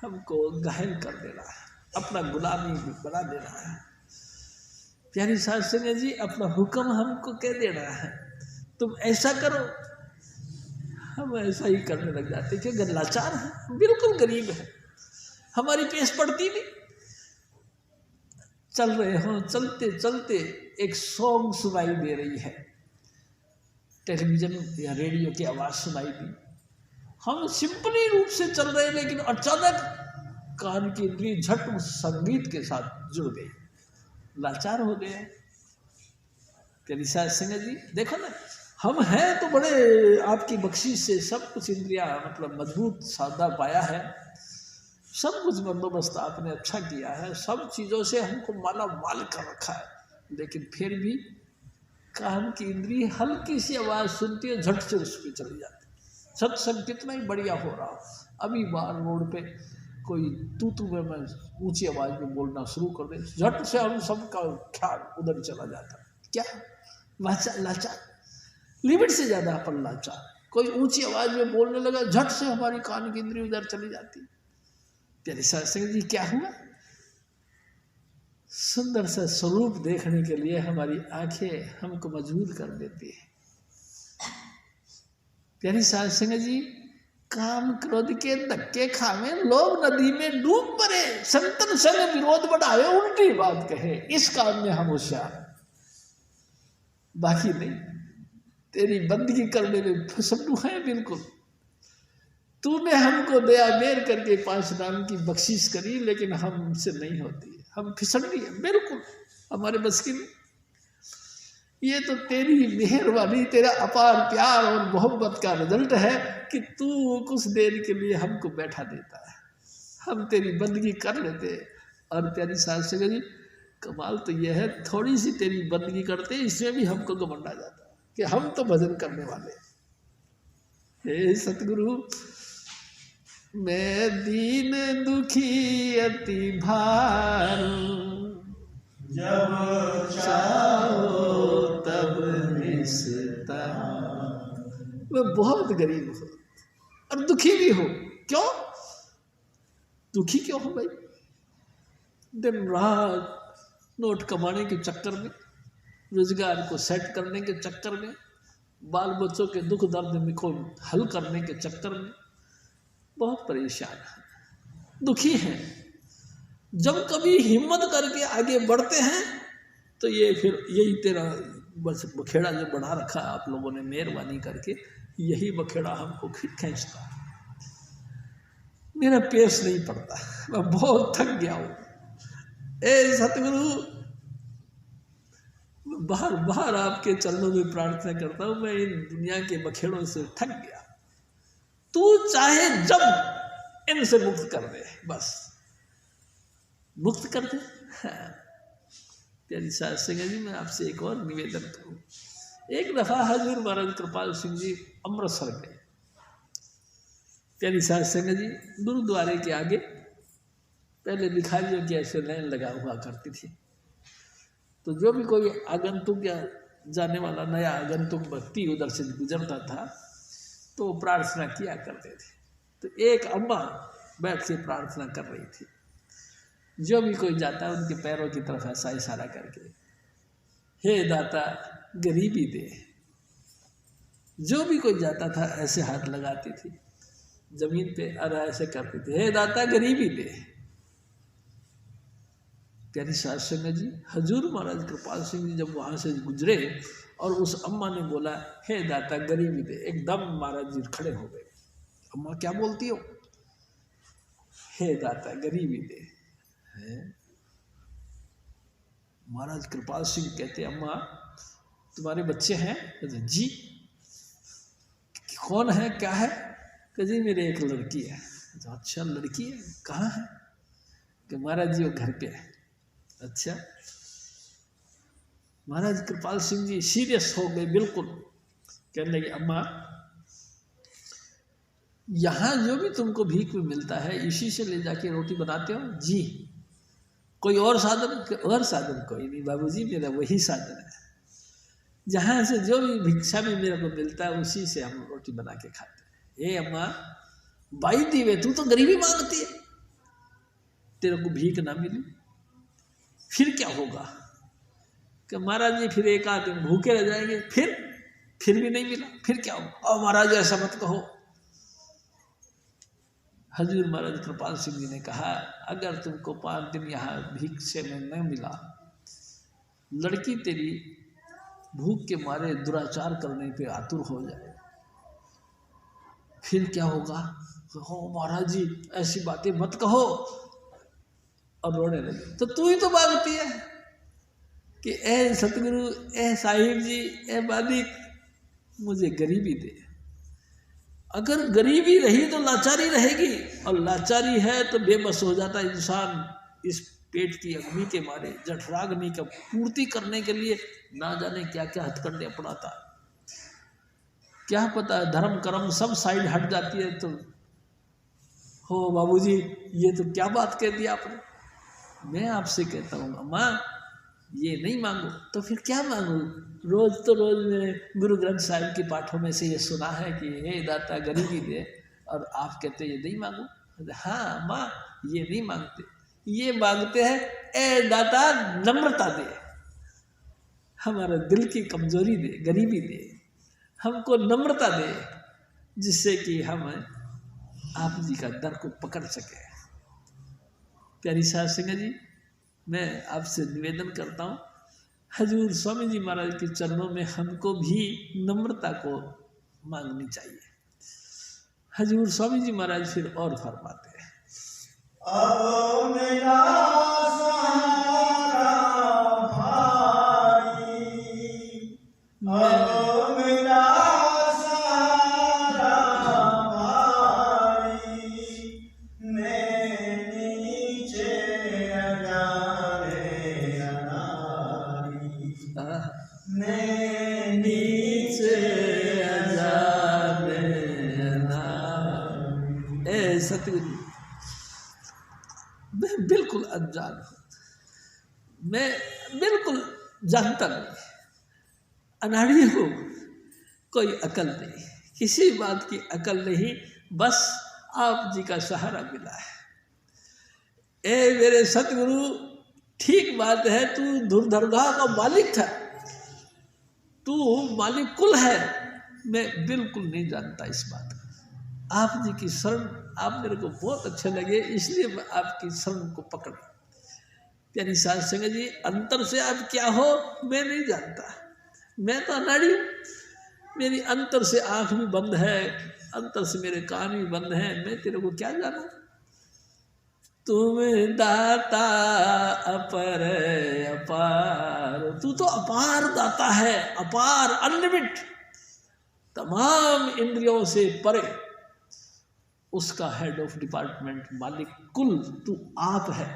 हमको घायल कर देना है, अपना गुलामी बना देना है। प्यारी साध संगत जी, अपना हुक्म हमको कह देना है, तुम ऐसा करो, हम ऐसा ही करने लग जाते। क्योंकि लाचार है, बिल्कुल गरीब है, हमारी पेश पड़ती नहीं। चल रहे हो, चलते चलते एक सॉन्ग सुनाई दे रही है, टेलीविजन या रेडियो की आवाज़ सुनाई दी, हम सिंपली रूप से चल रहे हैं, लेकिन अचानक कान की इंद्री झट उस संगीत के साथ जुड़ गई, लाचार हो गए। प्यारी साध संगत जी, देखो ना, हम हैं तो बड़े आपकी बख्शीश से सब कुछ इंद्रियां मतलब मजबूत साधा पाया है, सब कुछ बंदोबस्त आपने अच्छा किया है, सब चीज़ों से हमको माला माल कर रखा है, लेकिन फिर भी कान की इंद्री हल्की सी आवाज़ सुनती है, झट से उस पर चली जाती। सत्संग कितना ही बढ़िया हो रहा हो, अभी बाहर रोड पे कोई तू में मैं ऊंची आवाज़ में बोलना शुरू कर दे, झट से हम सबका ख्याल उधर चला जाता। क्या लाचार, लिमिट से ज़्यादा अपन लाचार। कोई ऊंची आवाज़ में बोलने लगा, झट से हमारी कान की इंद्री उधर चली जाती। प्यारे साध संगत जी, क्या हुआ? सुंदर सा स्वरूप देखने के लिए हमारी आंखें हमको मजबूर कर देती है। प्यारी साध संगत जी, काम क्रोध के धक्के खावे, लोग नदी में डूब पड़े, संतन संग विरोध बढ़ावे, उल्टी बात कहे, इस काम में हम होशियार, बाकी नहीं। तेरी बंदगी करने में फसलू है बिल्कुल। तूने हमको दया मेर करके 5 नाम की बख्शिश करी, लेकिन हमसे नहीं होती, हम फिसलनी है बिल्कुल, हमारे बस की नहीं। ये तो तेरी मेहरबानी, तेरा अपार प्यार और मोहब्बत का रिजल्ट है कि तू कुछ देर के लिए हमको बैठा देता है, हम तेरी बंदगी कर लेते। और प्यारी सास संगत जी, कमाल तो यह है, थोड़ी सी तेरी बंदगी करते इसमें भी हमको घमंड आ जाता है कि हम तो भजन करने वाले। हे सतगुरु, मैं दीन दुखी अति भारू, जब चाहो तब निस्ता। मैं बहुत गरीब हूँ और दुखी भी हूँ। क्यों दुखी क्यों हूँ भाई? दिन रात नोट कमाने के चक्कर में, रोजगार को सेट करने के चक्कर में, बाल बच्चों के दुख दर्द को हल करने के चक्कर में बहुत परेशान है, दुखी हैं। जब कभी हिम्मत करके आगे बढ़ते हैं तो ये फिर यही तेरा बस बखेड़ा जो बढ़ा रखा आप लोगों ने मेहरबानी करके, यही बखेड़ा हमको खींचता है। मेरा पेश नहीं पड़ता, मैं बहुत थक गया हूँ। ए सतगुरु, बार बार आपके चरणों में प्रार्थना करता हूँ, मैं इन दुनिया के बखेड़ों से थक गया। तू चाहे जब इनसे मुक्त कर दे, बस मुक्त कर दे। प्यारी साध संगत जी, मैं आपसे एक और निवेदन करूं। एक दफा हजूर महाराज कृपाल सिंह जी अमृतसर गए। प्यारी साध संगत जी, गुरुद्वारे के आगे पहले भिखारियों की ऐसे लाइन लगा हुआ करती थी, तो जो भी कोई आगंतुक या जाने वाला नया आगंतुक व्यक्ति उधर से गुजरता था तो प्रार्थना किया करते थे। तो एक अम्मा बैठ के प्रार्थना कर रही थी। जो भी कोई जाता उनके पैरों की तरफ ऐसा इशारा करके, हे दाता गरीबी दे। जो भी कोई जाता था ऐसे हाथ लगाती थी जमीन पे और ऐसे करती थी, हे दाता गरीबी दे। प्यारी साध संगत जी, हजूर महाराज कृपाल सिंह जी जब वहाँ से गुजरे और उस अम्मा ने बोला हे दाता गरीबी दे, एकदम महाराज जी खड़े हो गए। अम्मा क्या बोलती हो? हे दाता गरीबी दे। महाराज कृपाल सिंह कहते, अम्मा तुम्हारे बच्चे हैं? जी। कौन है, क्या है? कि जी मेरे एक लड़की है। अच्छा लड़की है, कहाँ है? कि महाराज जी वो घर पे है। अच्छा। महाराज कृपाल सिंह जी सीरियस हो गए बिल्कुल, कहने लगे अम्मा यहाँ जो भी तुमको भीख में मिलता है इसी से ले जाके रोटी बनाते हो? जी। कोई और साधन? और साधन कोई नहीं बाबूजी, मेरा वही साधन है। जहाँ से जो भी भिक्षा में मेरे को मिलता है उसी से हम रोटी बना के खाते हैं। ए अम्मा बाई दीवे, तू तो गरीबी मांगती है, तेरे को भीख ना मिली फिर क्या होगा? कि महाराज जी फिर एक आध दिन भूखे रह जाएंगे, फिर भी नहीं मिला, फिर क्या होगा? और महाराज ऐसा मत कहो। हजूर महाराज कृपाल सिंह जी ने कहा अगर तुमको 5 दिन यहाँ भीख से में न मिला, लड़की तेरी भूख के मारे दुराचार करने पे आतुर हो जाए, फिर क्या होगा? हो महाराज जी ऐसी बातें मत कहो, और रोने लगे। तो तू ही तो मांगती है कि ए सतगुरु, ए साहिब जी, ए मालिक मुझे गरीबी दे। अगर गरीबी रही तो लाचारी रहेगी, और लाचारी है तो बेबस हो जाता इंसान इस पेट की अग्नि के मारे। जठराग्नि का पूर्ति करने के लिए ना जाने क्या क्या हथकंडे अपनाता, क्या पता धर्म कर्म सब साइड हट जाती है। तो हो बाबूजी ये तो क्या बात कह दी आपने। मैं आपसे कहता हूँ अम्मा ये नहीं मांगो तो फिर क्या मांगो? रोज तो रोज मैंने गुरु ग्रंथ साहिब के पाठों में से ये सुना है कि हे दाता गरीबी दे, और आप कहते ये नहीं मांगो। हाँ माँ ये नहीं मांगते, ये मांगते हैं, ए दाता नम्रता दे, हमारे दिल की कमजोरी दे, गरीबी दे, हमको नम्रता दे, जिससे कि हम आप जी का दर को पकड़ सके। प्यारी साध संगत जी, मैं आपसे निवेदन करता हूँ, हजूर स्वामी जी महाराज के चरणों में हमको भी नम्रता को मांगनी चाहिए। हजूर स्वामी जी महाराज फिर और फरमाते हैं, अब मेरा सहारा भारी, अब मेरा सहारा भारी, मैं नीचे अनारे अनारी, मैं नीचे अनारे अनारी। ए सतगुरु, मैं बिल्कुल अनजान हूँ, मैं बिल्कुल जानता नहीं, अनाड़ी हूँ, कोई अकल नहीं, किसी बात की अकल नहीं, बस आप जी का सहारा मिला है। ए मेरे सतगुरु, ठीक बात है, तू दुर्दर्गा का मालिक था, तू मालिक कुल है, मैं बिल्कुल नहीं जानता इस बात को। आप जी की शरण, आप मेरे को बहुत अच्छे लगे, इसलिए मैं आपकी शरण को पकड़ा। प्यारी साध संगत जी, अंतर से आप क्या हो मैं नहीं जानता, मैं तो अनाड़ी हूँ, मेरी अंतर से आँख भी बंद है, अंतर से मेरे कान भी बंद हैं, मैं तेरे को क्या जाना। तुम दाता अपर अपार, तू तो अपार दाता है, अपार अनलिमिट, तमाम इंद्रियों से परे, उसका हेड ऑफ डिपार्टमेंट, मालिक कुल तू आप है।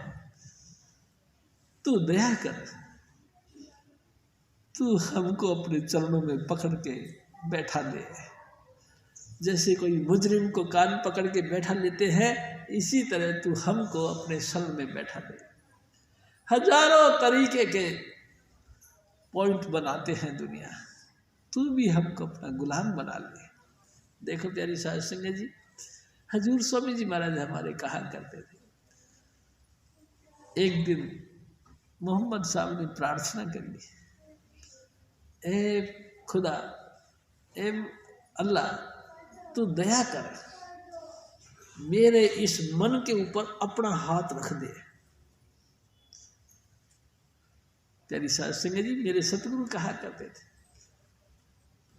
तू दया कर, तू हमको अपने चरणों में पकड़ के बैठा दे, जैसे कोई मुजरिम को कान पकड़ के बैठा लेते हैं, इसी तरह तू हमको अपने शरण में बैठा दे। हजारों तरीके के पॉइंट बनाते हैं दुनिया, तू भी हमको अपना गुलाम बना ले। देखो प्यारी साध संगत जी, हजूर स्वामी जी महाराज हमारे कहा करते थे, एक दिन मोहम्मद साहब ने प्रार्थना कर ली, ए खुदा, ए अल्लाह, तू दया कर, मेरे इस मन के ऊपर अपना हाथ रख दे। प्यारी साध संगत जी, मेरे सतगुरु कहा करते थे,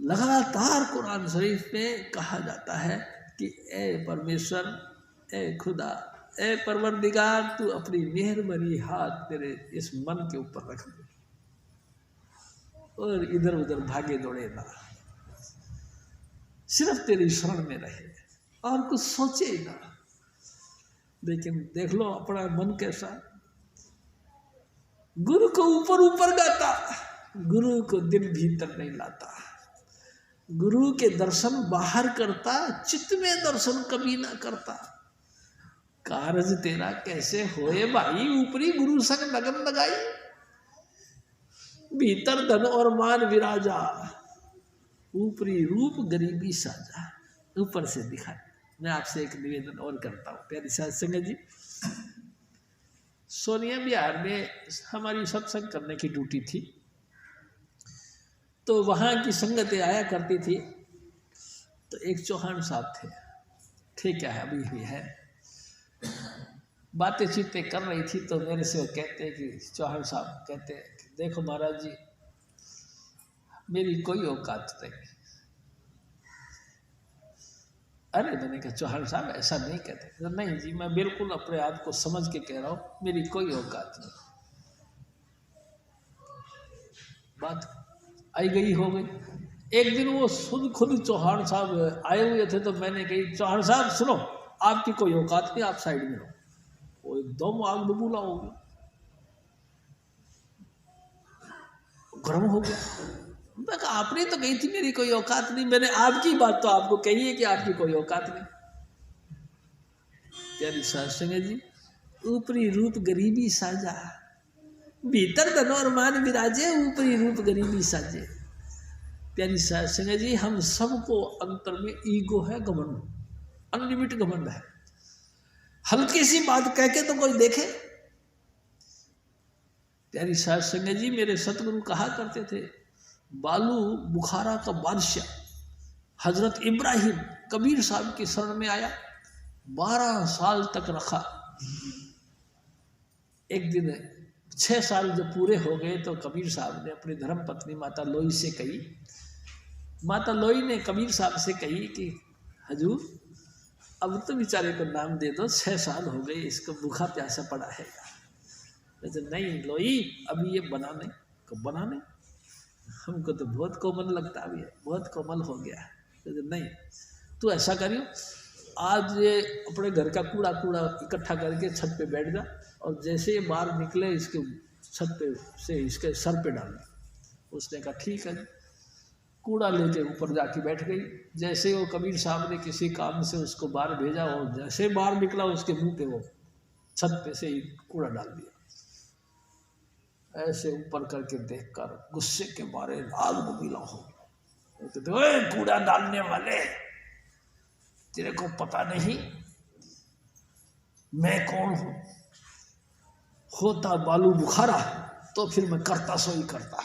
लगातार कुरान शरीफ में कहा जाता है कि ए परमेश्वर, ए खुदा, ए परवरदिगार, तू अपनी मेहरबानी हाथ मेरे इस मन के ऊपर रख दे और इधर उधर भागे दौड़े ना, सिर्फ तेरी शरण में रहे और कुछ सोचे ही ना। लेकिन देख लो अपना मन कैसा, गुरु को ऊपर ऊपर गाता, गुरु को दिल भीतर नहीं लाता, गुरु के दर्शन बाहर करता, चित्त में दर्शन कभी ना करता। कारज तेरा कैसे होए भाई, ऊपरी गुरु संग लगन लगाई, भीतर धन और मान विराजा, ऊपरी रूप गरीबी साजा, ऊपर से दिखाई। मैं आपसे एक निवेदन और करता हूँ प्यारी साध संगत जी, सोनिया बिहार में हमारी सत्संग करने की ड्यूटी थी, तो वहाँ की संगतें आया करती थी, तो एक चौहान साहब थे, ठीक है अभी भी है, बातें चीतें कर रही थी, तो मेरे से वो कहते कि चौहान साहब कहते, देखो महाराज जी, मेरी कोई औकात नहीं। अरे मैंने कहा चौहान साहब ऐसा नहीं कहते, तो नहीं जी, मैं बिल्कुल अपने आप को समझ के कह रहा हूँ, मेरी कोई औकात नहीं। बात आई गई हो गई। एक दिन वो खुद चौहान साहब आए हुए थे, तो मैंने कही चौहान साहब सुनो, आपकी कोई औकात नहीं, आप साइड में रहो। वो एकदम आग बबूला हो गया, गर्म हो गया। मैं कहा आपने तो कही थी मेरी कोई औकात नहीं, मैंने आपकी बात तो आपको कही है कि आपकी कोई औकात नहीं। प्यारी साध संगत जी, ऊपरी रूप गरीबी साजा, भीतर धन और मान विराजे, ऊपरी रूप गरीबी साजे। प्यारी साध संगत जी, हम सबको अंतर में ईगो है, घमंड, अनलिमिटेड घमंड है। हल्की सी बात कह के तो कोई देखे, प्यारी साध संगत जी, मेरे सतगुरु कहा करते थे, बालू बुखारा का बादशाह हजरत इब्राहिम कबीर साहब की शरण में आया, 12 साल तक रखा। एक दिन 6 साल जब पूरे हो गए तो कबीर साहब ने अपनी धर्म पत्नी माता लोई से कही, माता लोई ने कबीर साहब से कही कि हजूर अब तो बेचारे को नाम दे दो, 6 साल हो गए, इसको भूखा प्यासा पड़ा है। कहते नहीं लोई, अभी ये बनाने को बनाने, हमको तो बहुत कोमल लगता है, बहुत कोमल हो गया। कहते नहीं, तू ऐसा करियो, आज ये अपने घर का कूड़ा कूड़ा इकट्ठा करके छत पे बैठ जा, और जैसे ये बाहर निकले इसके छत पे से इसके सर पे डाल दे। उसने कहा ठीक है। कूड़ा लेके ऊपर जाके बैठ गई। जैसे वो कबीर साहब ने किसी काम से उसको बाहर भेजा, और जैसे बाहर निकला उसके मुंह पे वो छत पे से ही कूड़ा डाल दिया। ऐसे ऊपर करके देखकर गुस्से के मारे लाल बबीला हो गया। तो कूड़ा डालने वाले, तेरे को पता नहीं मैं कौन हूं? होता बालू बुखारा तो फिर मैं करता सो ही करता,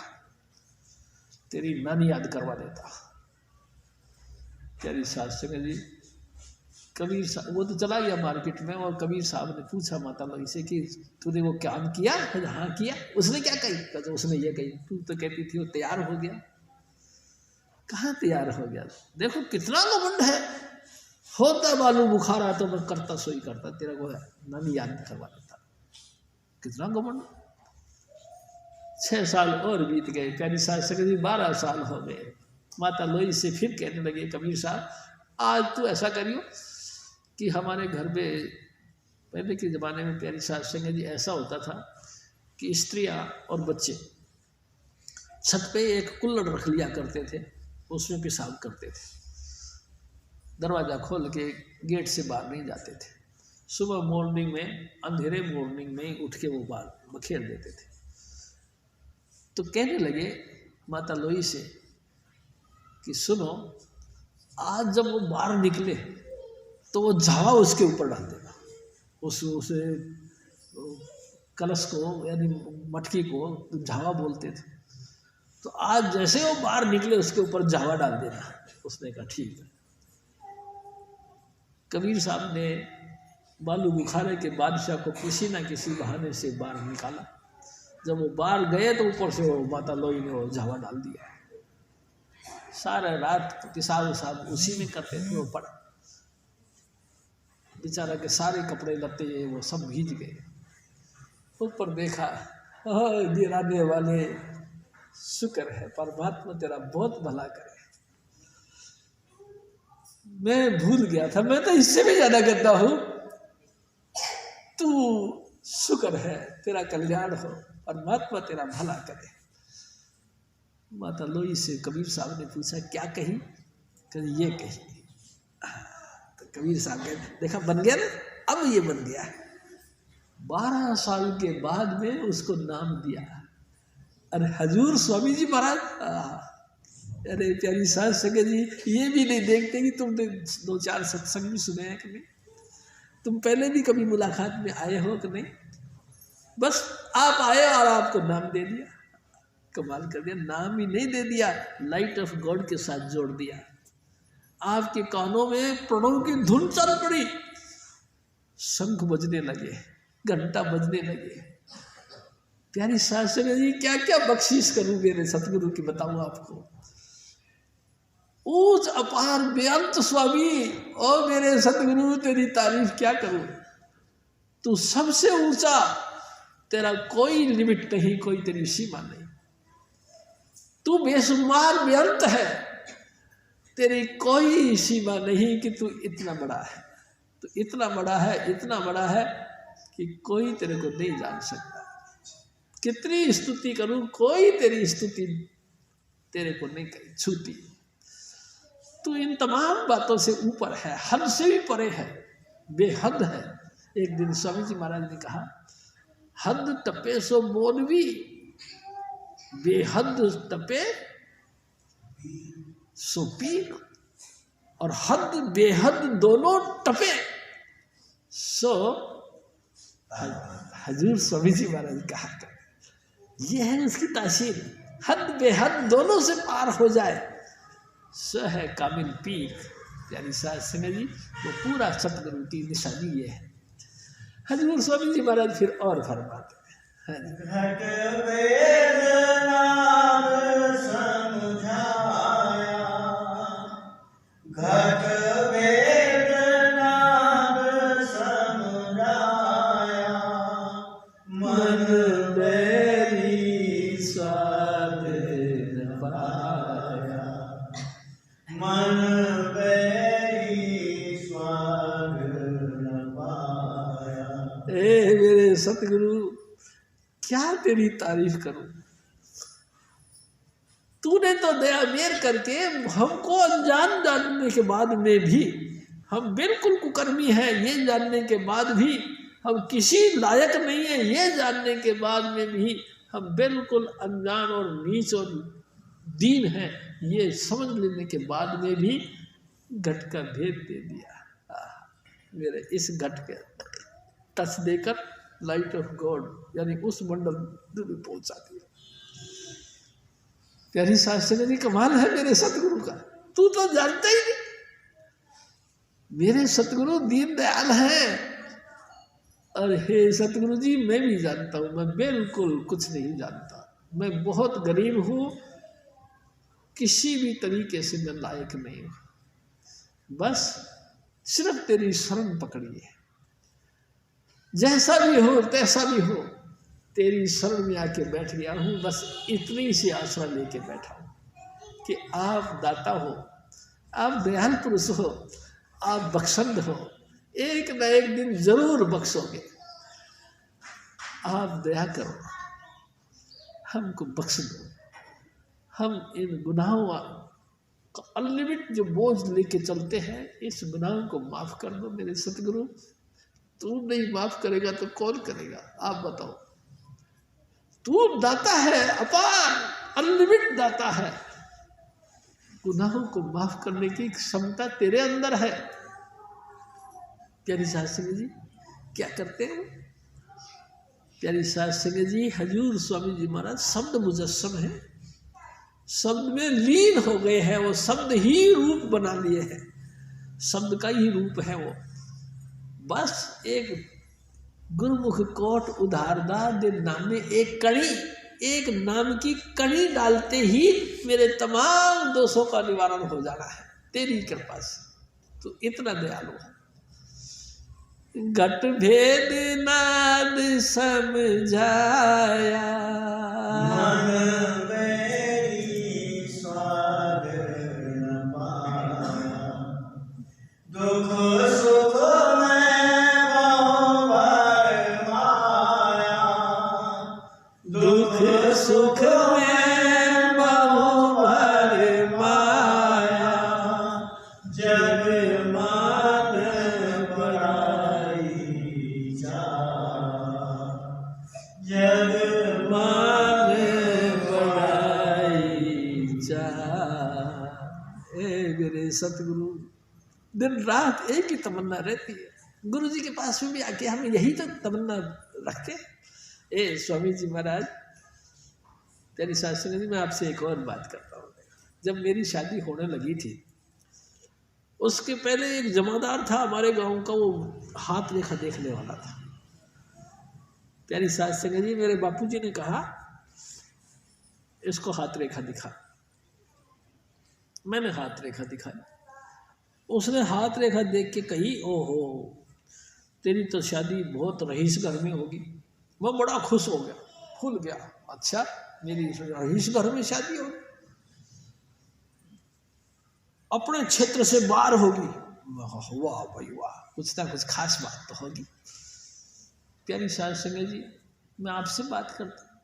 तेरी नानी याद करवा देता। प्यारी साध संगत जी, कबीर साहब वो तो चला गया मार्केट में, और कबीर साहब ने पूछा माता लोई से कि तूने वो काम किया? हाँ किया। उसने क्या कही? तो उसने ये कही, तू तो कहती थी वो तैयार हो गया। कहाँ तैयार हो गया? देखो कितना घमंड है, होता बालू बुखारा तो मैं करता सो ही करता, तेरा को नानी याद करवा देता। कितना घमंड। 6 साल और बीत गए। प्यारी साध संगत जी 12 साल हो गए। माता लोई से फिर कहने लगे, कबीर साहब आज तो ऐसा करियो कि हमारे घर में पहले के ज़माने में प्यारी साध संगत जी ऐसा होता था कि स्त्रियां और बच्चे छत पे एक कुल्हड़ रख लिया करते थे, उसमें पेशाब करते थे, दरवाज़ा खोल के गेट से बाहर नहीं जाते थे। सुबह मॉर्निंग में, अंधेरे मॉर्निंग में उठ के वो बाहर बखेर देते थे। तो कहने लगे माता लोई से कि सुनो, आज जब वो बाहर निकले तो वो झावा उसके ऊपर डाल देगा, उसे कलश को यानी मटकी को झावा बोलते थे। तो आज जैसे वो बाहर निकले उसके ऊपर झावा डाल देना। उसने कहा ठीक है। कबीर साहब ने बालू बुखारे के बादशाह को किसी ना किसी बहाने से बाहर निकाला। जब वो बाहर गए तो ऊपर से वो माता लोई ने वो झावा डाल दिया। सारा रात पेशाब उसाब उसी में करते थे। वो पड़ा बेचारा के सारे कपड़े लत्ते वो सब भीज गए। ऊपर देखा, गिराने वाले शुक्र है परमात्मा तेरा बहुत भला करे, मैं भूल गया था, मैं तो इससे भी ज्यादा गंदा हूं, तू शुक्र है, तेरा कल्याण हो, परमात्मा तेरा भला करे। माता लोई से कबीर साहब ने पूछा क्या कही? कही ये कही। तो कबीर साहब ने देखा बन गया ना, अब ये बन गया। 12 साल के बाद में उसको नाम दिया। अरे हजूर स्वामी जी महाराज, अरे प्यारी साध संगत जी, ये भी नहीं देखते कि तुमने 2-4 सत्संग भी सुने हैं कि नहीं, तुम पहले भी कभी मुलाकात में आए हो कि नहीं, बस आप आए और आपको नाम दे दिया। कमाल कर दिया, नाम ही नहीं दे दिया, लाइट ऑफ गॉड के साथ जोड़ दिया। आपके कानों में प्रणव की धुन चल पड़ी, शंख बजने लगे, घंटा बजने लगे। प्यारी साध संगत जी, क्या क्या बख्शीश करूं मेरे सतगुरु की, बताऊं आपको। ऊंच अपार बेअंत स्वामी, और मेरे सतगुरु तेरी तारीफ क्या करूं, तू सबसे ऊंचा, तेरा कोई लिमिट नहीं, कोई तेरी सीमा नहीं, तू बेशुमार बेअंत है, तेरी कोई सीमा नहीं कि तू इतना बड़ा है, तू इतना बड़ा है, इतना बड़ा है कि कोई तेरे को नहीं जान सकता। कितनी स्तुति करूं, कोई तेरी स्तुति तेरे को नहीं छूती। तू इन तमाम बातों से ऊपर है, हद से भी परे है, बेहद है। एक दिन स्वामी जी महाराज ने कहा, हद टपे सो मोनवी, बेहद टपे सो पीर, और हद बेहद दोनों टपे सो हजूर। स्वामी जी महाराज कहा कर, ये है उसकी तासीर, हद बेहद दोनों से पार हो जाए, सो है कामिल पीर। यानी साध संगत जी वो पूरा सतगुरु की निशानी ये है। हजूर स्वामी जी महाराज फिर और फरमाते हैं, घट वेद नाम समझाया, घट वेद नाम समझाया, मन मेरी स्वाद न पाया, मन मेरी स्वाद न पाया। ए मेरे सतगुरु क्या तेरी तारीफ करूं, तूने तो दया मेर करके हमको अनजान जानने के बाद में भी, हम बिल्कुल कुकर्मी हैं ये जानने के बाद भी, हम किसी लायक नहीं है ये जानने के बाद में भी, हम बिल्कुल अनजान और नीच और दीन है ये समझ लेने के बाद में भी घट का भेद दे दिया। मेरे इस घट के टच देकर लाइट ऑफ गॉड यानी उस मंडल में पहुंचा दिया। प्यारी शास्त्री जी कमाल है मेरे सतगुरु का, तू तो जानता ही नहीं। मेरे सतगुरु दीन दयाल हैं, और हे सतगुरु जी मैं भी जानता हूँ मैं बिल्कुल कुछ नहीं जानता, मैं बहुत गरीब हूँ, किसी भी तरीके से मैं लायक नहीं हूँ, बस सिर्फ तेरी शरण पकड़ी है, जैसा भी हो तैसा भी हो तेरी शरण में आके बैठ गया हूँ, बस इतनी सी आशा लेके बैठा हूँ कि आप दाता हो, आप दयाल पुरुष हो, आप बख्शंद हो, एक न एक दिन जरूर बख्शोगे, आप दया करो, हमको बख्श दो, हम इन गुनाहों का अनलिमिट जो बोझ लेके चलते हैं इस गुनाहों को माफ कर दो मेरे सतगुरु, तू नहीं माफ करेगा तो कौन करेगा आप बताओ, तू दाता है, अपार अनलिमिट दाता है, गुनाहों को माफ करने की क्षमता तेरे अंदर है। प्यारी साध संगत जी क्या करते हैं, प्यारी साध संगत जी हजूर स्वामी जी महाराज शब्द मुजस्सम है, शब्द में लीन हो गए हैं, वो शब्द ही रूप बना लिए हैं, शब्द का ही रूप है वो, बस एक गुरुमुख कोट उधारदार दे नाम में एक कड़ी, एक नाम की कड़ी डालते ही मेरे तमाम दोषों का निवारण हो जाना है तेरी कृपा से, तो इतना दयालु है। घट भेद नाद समझाया, मन मेरी स्वाद न पाया, दुख सुख में बहु भरमाया, दुख सुख में बहु भर माया, जग मान बड़ाई जा, जग मान बढ़ाई जा। ए मेरे सतगुरु दिन रात एक ही तमन्ना रहती है, गुरु जी के पास में भी आके हम यही तो तमन्ना रखते हैं। ए स्वामी जी महाराज तेरी शास्त्री जी मैं आपसे एक और बात करता हूँ, जब मेरी शादी होने लगी थी उसके पहले एक जमादार था हमारे गांव का, वो हाथ रेखा देखने वाला था। प्यारी साध संगत जी मेरे बापूजी ने कहा इसको हाथ रेखा दिखा, मैंने हाथ रेखा दिखाई, उसने हाथ रेखा देख के कही ओहो तेरी तो शादी बहुत रईस घर में होगी। मैं बड़ा खुश हो गया, फूल गया, अच्छा मेरी रईस घर में शादी होगी, अपने क्षेत्र से बाहर होगी, वाह भाई वाह, कुछ ना कुछ खास बात तो होगी। प्यारी साध संगत जी मैं आपसे बात करता,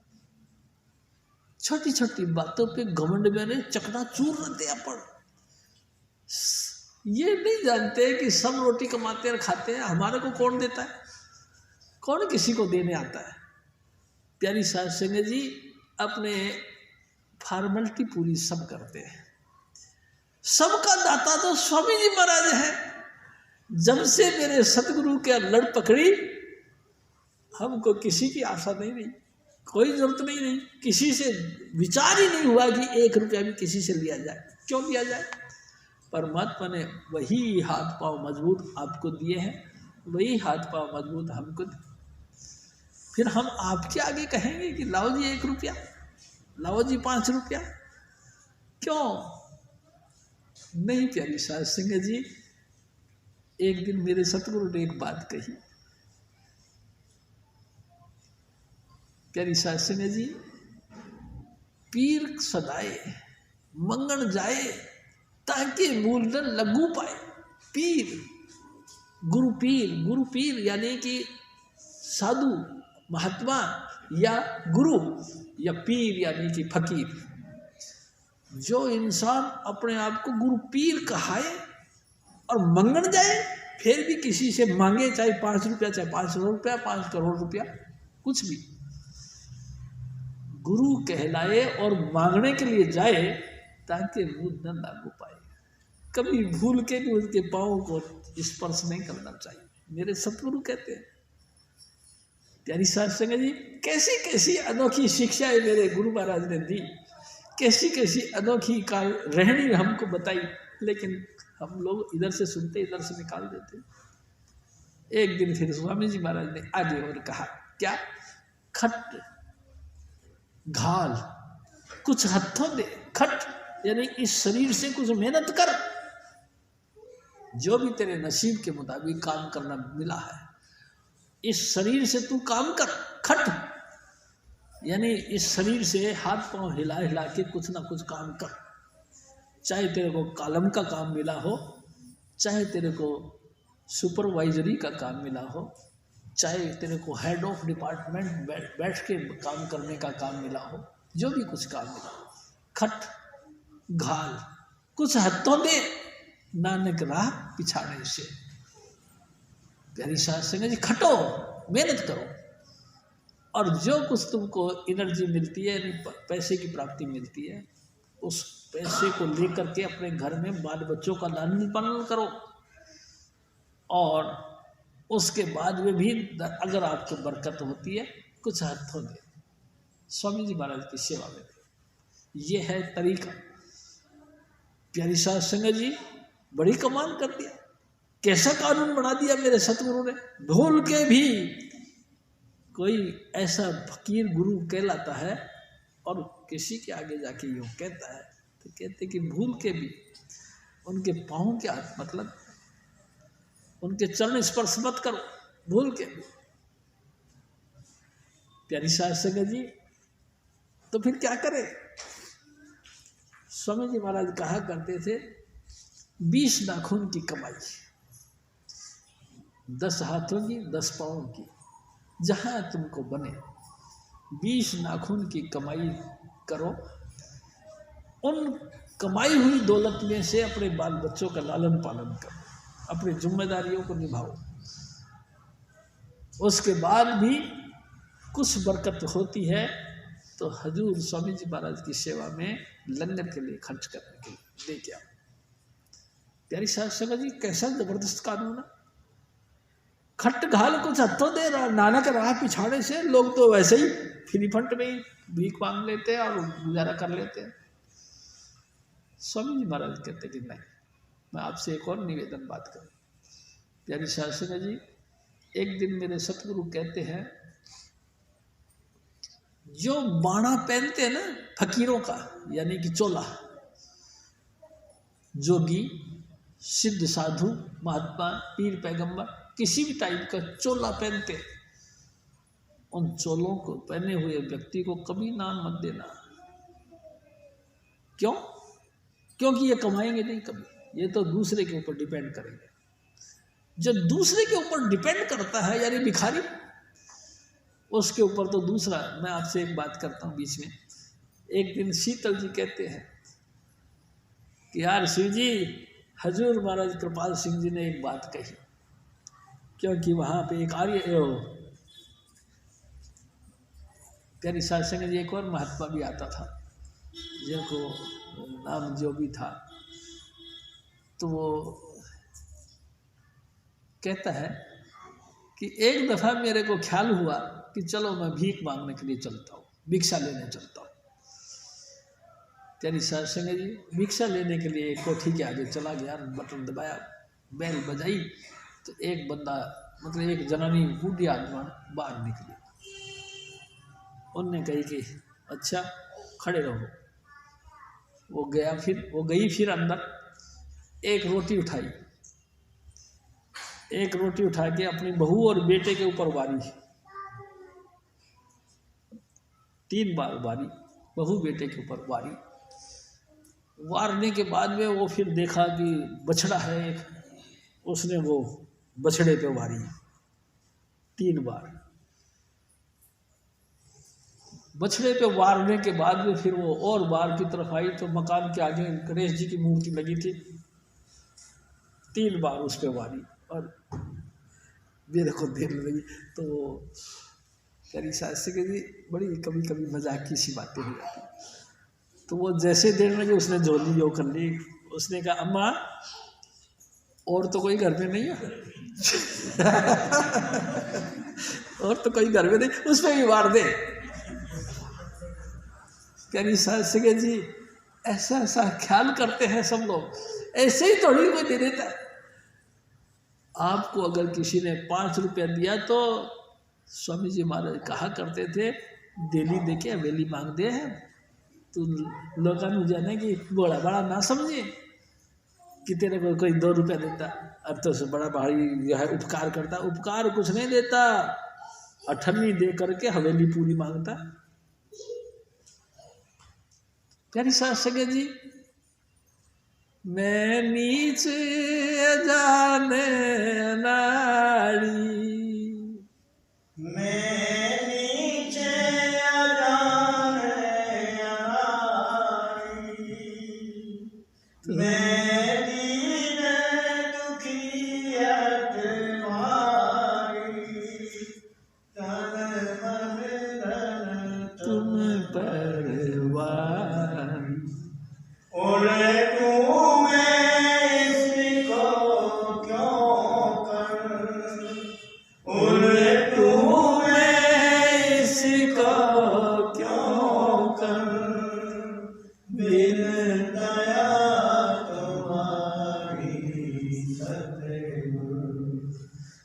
छोटी छोटी बातों पे घमंड में चकनाचूर रहते अपन, ये नहीं जानते कि सब रोटी कमाते और खाते हैं, हमारे को कौन देता है, कौन किसी को देने आता है। प्यारी साध संगत जी अपने फॉर्मेलिटी पूरी सब करते हैं, सबका दाता तो स्वामी जी महाराज है। जब से मेरे सतगुरु के लड़ पकड़ी हमको किसी की आशा नहीं रही, कोई जरूरत नहीं, किसी से विचार ही नहीं हुआ कि 1 रुपया भी किसी से लिया जाए। क्यों लिया जाए? परमात्मा ने वही हाथ पांव मजबूत आपको दिए हैं, वही हाथ पांव मजबूत हमको दिए। फिर हम आपके आगे कहेंगे कि लाओ जी 1 रुपया, लाओ जी 5 रुपया, क्यों नहीं? प्यारी साध संगत जी, एक दिन मेरे सतगुरु ने एक बात कही। प्यारी साध संगत जी, पीर सदाए मंगन जाए ताकि मूलधन लगू पाए। पीर, गुरु पीर यानी कि साधु महात्मा या गुरु, या पीर यानी कि फकीर। जो इंसान अपने आप को गुरु पीर कहाए और मंगन जाए, फिर भी किसी से मांगे, चाहे 5 रुपया, चाहे 500 रुपया, 5 करोड़ रुपया, कुछ भी, गुरु कहलाए और मांगने के लिए जाए ताकि मूलधन लागू पाए। कभी भूल के भी उनके पाँव को स्पर्श नहीं करना चाहिए, मेरे सतगुरु कहते हैं। प्यारी साध संगत जी, कैसी कैसी अनोखी शिक्षाएं मेरे गुरु महाराज ने दी, कैसी कैसी अनोखी रहनी हमको बताई, लेकिन हम लोग इधर से सुनते इधर से निकाल देते। एक दिन फिर स्वामी जी महाराज ने आगे और कहा, क्या? खट घाल कुछ हथों दे। खट यानी इस शरीर से कुछ मेहनत कर, जो भी तेरे नसीब के मुताबिक काम करना मिला है, इस शरीर से तू काम कर। खट यानी इस शरीर से हाथ पांव हिला हिला के कुछ ना कुछ काम कर। चाहे तेरे को कॉलम का काम मिला हो, चाहे तेरे को सुपरवाइजरी का काम मिला हो, चाहे तेरे को हेड ऑफ डिपार्टमेंट बैठ के काम करने का काम मिला हो, जो भी कुछ काम मिला हो, खट घाल कुछ हथों दे, नानक राह पिछाड़े से। प्यारी साध संगत जी, खटो, मेहनत करो, और जो कुछ तुमको एनर्जी मिलती है, यानी पैसे की प्राप्ति मिलती है, उस पैसे को लेकर के अपने घर में बाल बच्चों का लालन पालन करो, और उसके बाद में भी अगर आपको बरकत होती है, कुछ हथों दे, स्वामी जी महाराज की सेवा में दे। ये है तरीका। प्यारी साध संगत जी, बड़ी कमाल कर दिया, कैसा कानून बना दिया मेरे सतगुरु ने। भूल के भी कोई ऐसा फकीर गुरु कहलाता है और किसी के आगे जाके यूँ कहता है, तो कहते कि भूल के भी उनके पाँव के हाथ, मतलब उनके चरण स्पर्श मत करो, भूल के भी। प्यारी साध संगत जी, तो फिर क्या करें? स्वामी जी महाराज कहा करते थे, 20 नाखून की कमाई, 10 हाथों की, 10 पाँव की, जहाँ तुमको बने 20 नाखून की कमाई करो। उन कमाई हुई दौलत में से अपने बाल बच्चों का लालन पालन करो, अपनी जिम्मेदारियों को निभाओ। उसके बाद भी कुछ बरकत होती है तो हजूर स्वामी जी महाराज की सेवा में लंगर के लिए खर्च करने के लिए लेके आओ। प्यारी साध संगत जी, कैसा जबरदस्त कानून है। खट घाल कुछ हथों दे, नानक राह पिछाड़े से। लोग तो वैसे ही फ्री फंड में ही भीख मांग लेते हैं और गुजारा कर लेते हैं। स्वामी जी महाराज कहते कि नहीं, मैं आपसे एक और निवेदन बात करूं। प्यारी साध संगत जी, एक दिन मेरे सतगुरु कहते हैं, जो बाणा पहनते हैं ना फकीरों का, यानी कि चोला, जोगी, सिद्ध साधु, महात्मा, पीर, पैगंबर, किसी भी टाइप का चोला पहनते, उन चोलों को पहने हुए व्यक्ति को कभी नाम मत देना। क्यों? क्योंकि ये कमाएंगे नहीं कभी, ये तो दूसरे के ऊपर डिपेंड करेंगे। जो दूसरे के ऊपर डिपेंड करता है, यानी भिखारी, उसके ऊपर तो दूसरा। मैं आपसे एक बात करता हूँ बीच में। एक दिन शीतल जी कहते हैं कि यार शिव जी, हजूर महाराज कृपाल सिंह जी ने एक बात कही, क्योंकि वहाँ पे एक आर्य प्यारी साध संगत जी, एक और महात्मा भी आता था, जिनको नाम जो भी था, तो वो कहता है कि एक दफ़ा मेरे को ख्याल हुआ कि चलो मैं भीख मांगने के लिए चलता हूँ, भिक्षा लेने चलता हूँ। प्यारी साध संगत जी, भिक्षा लेने के लिए कोठी के आगे चला गया, बटन दबाया, बैल बजाई, तो एक बंदा मतलब एक जनानी बूढ़ी आदमी बाहर निकली। उनने कही कि अच्छा खड़े रहो। वो गई फिर अंदर, एक रोटी उठाई, एक रोटी उठा के अपनी बहू और बेटे के ऊपर वारी, 3 बार वारी, बहू बेटे के ऊपर वारी। वारने के बाद में वो फिर देखा कि बछड़ा है एक, उसने वो बछड़े पे वारी 3 बार। बछड़े पे वारने के बाद में फिर वो और बार की तरफ आई तो मकान के आगे गणेश जी की मूर्ति लगी थी, 3 बार उस पे वारी और मेरे को देर लगी। तो प्यारी साध संगत जी, बड़ी कभी कभी मजाक की सी बातें हो जाती। तो वो जैसे देर लगी उसने झोली यो कर ली, उसने कहा अम्मा और तो कोई घर में नहीं है और तो कोई घर में नहीं, उसमें भी वार दे। प्यारी साध संगत जी, ऐसा ख्याल करते हैं सब लोग, ऐसे ही थोड़ी कोई दे देता है। आपको अगर किसी ने 5 रुपया दिया तो स्वामी जी महाराज कहा करते थे, देली दे के हवेली मांग दे है। तो लोगों जाने कि बड़ा बड़ा ना समझे कि तेरे को कोई 2 रुपया देता अब तो बड़ा भारी जो है उपकार करता। उपकार कुछ नहीं देता, अठन्नी दे करके हवेली पूरी मांगता। प्यारी साध संगत जी, मैं नीचे जाने नारी, मैं नीचे जाने नारी, मैं दीन दुखियत मारी, तन मन धन तुम परवारी। ओले तू मैं इसको क्यों कर, ओले तू मैं इसको क्यों कर, बिन दया तुम्हारी सतगुरु,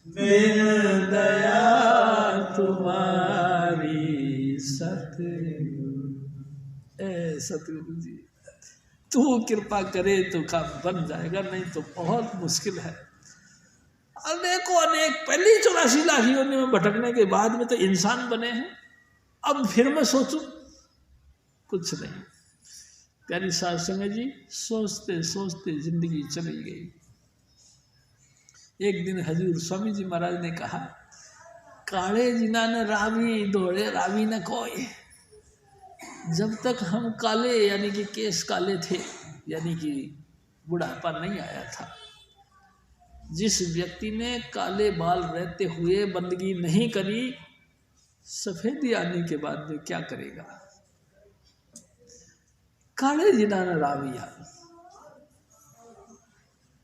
बिन दया तुम्हारी सतगुरु। ए सतगुरु जी, तू कृपा करे तो काम बन जाएगा, नहीं तो बहुत मुश्किल है। अनेक पहली 84 लाख योनि में भटकने के बाद में तो इंसान बने हैं, अब फिर मैं सोचूं कुछ नहीं। प्यारी साध संगत जी, सोचते सोचते जिंदगी चली गई। एक दिन हजूर स्वामी जी महाराज ने कहा, काले जिना ने रावी दौड़े रावी न कोई। जब तक हम काले यानी कि केस काले थे, यानी कि बुढ़ापा नहीं आया था, जिस व्यक्ति ने काले बाल रहते हुए बंदगी नहीं करी, सफेदी आने के बाद में क्या करेगा। काले जिना ने राविया,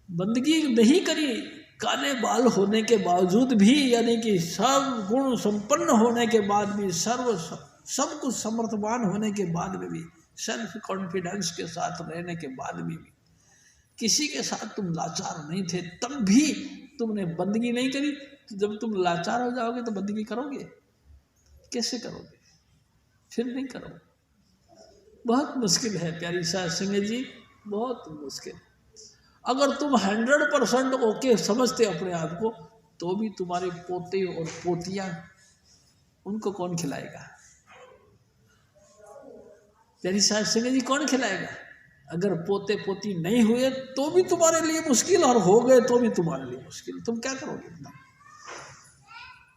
बंदगी नहीं करी, काले बाल होने के बावजूद भी, यानी कि सब गुण संपन्न होने के बाद भी, सब कुछ समर्थवान होने के बाद में भी, सेल्फ कॉन्फिडेंस के साथ रहने के बाद में भी, किसी के साथ तुम लाचार नहीं थे, तब भी तुमने बंदगी नहीं करी। तो जब तुम लाचार हो जाओगे तो बंदगी करोगे कैसे? करोगे फिर नहीं करोगे। बहुत मुश्किल है प्यारी साध संगत जी, बहुत मुश्किल। अगर तुम 100% ओके समझते अपने आप को, तो भी तुम्हारे पोते और पोतियां, उनको कौन खिलाएगा? प्यारी साध संगत जी, कौन खिलाएगा? अगर पोते पोती नहीं हुए तो भी तुम्हारे लिए मुश्किल, और हो गए तो भी तुम्हारे लिए मुश्किल। तुम क्या करोगे?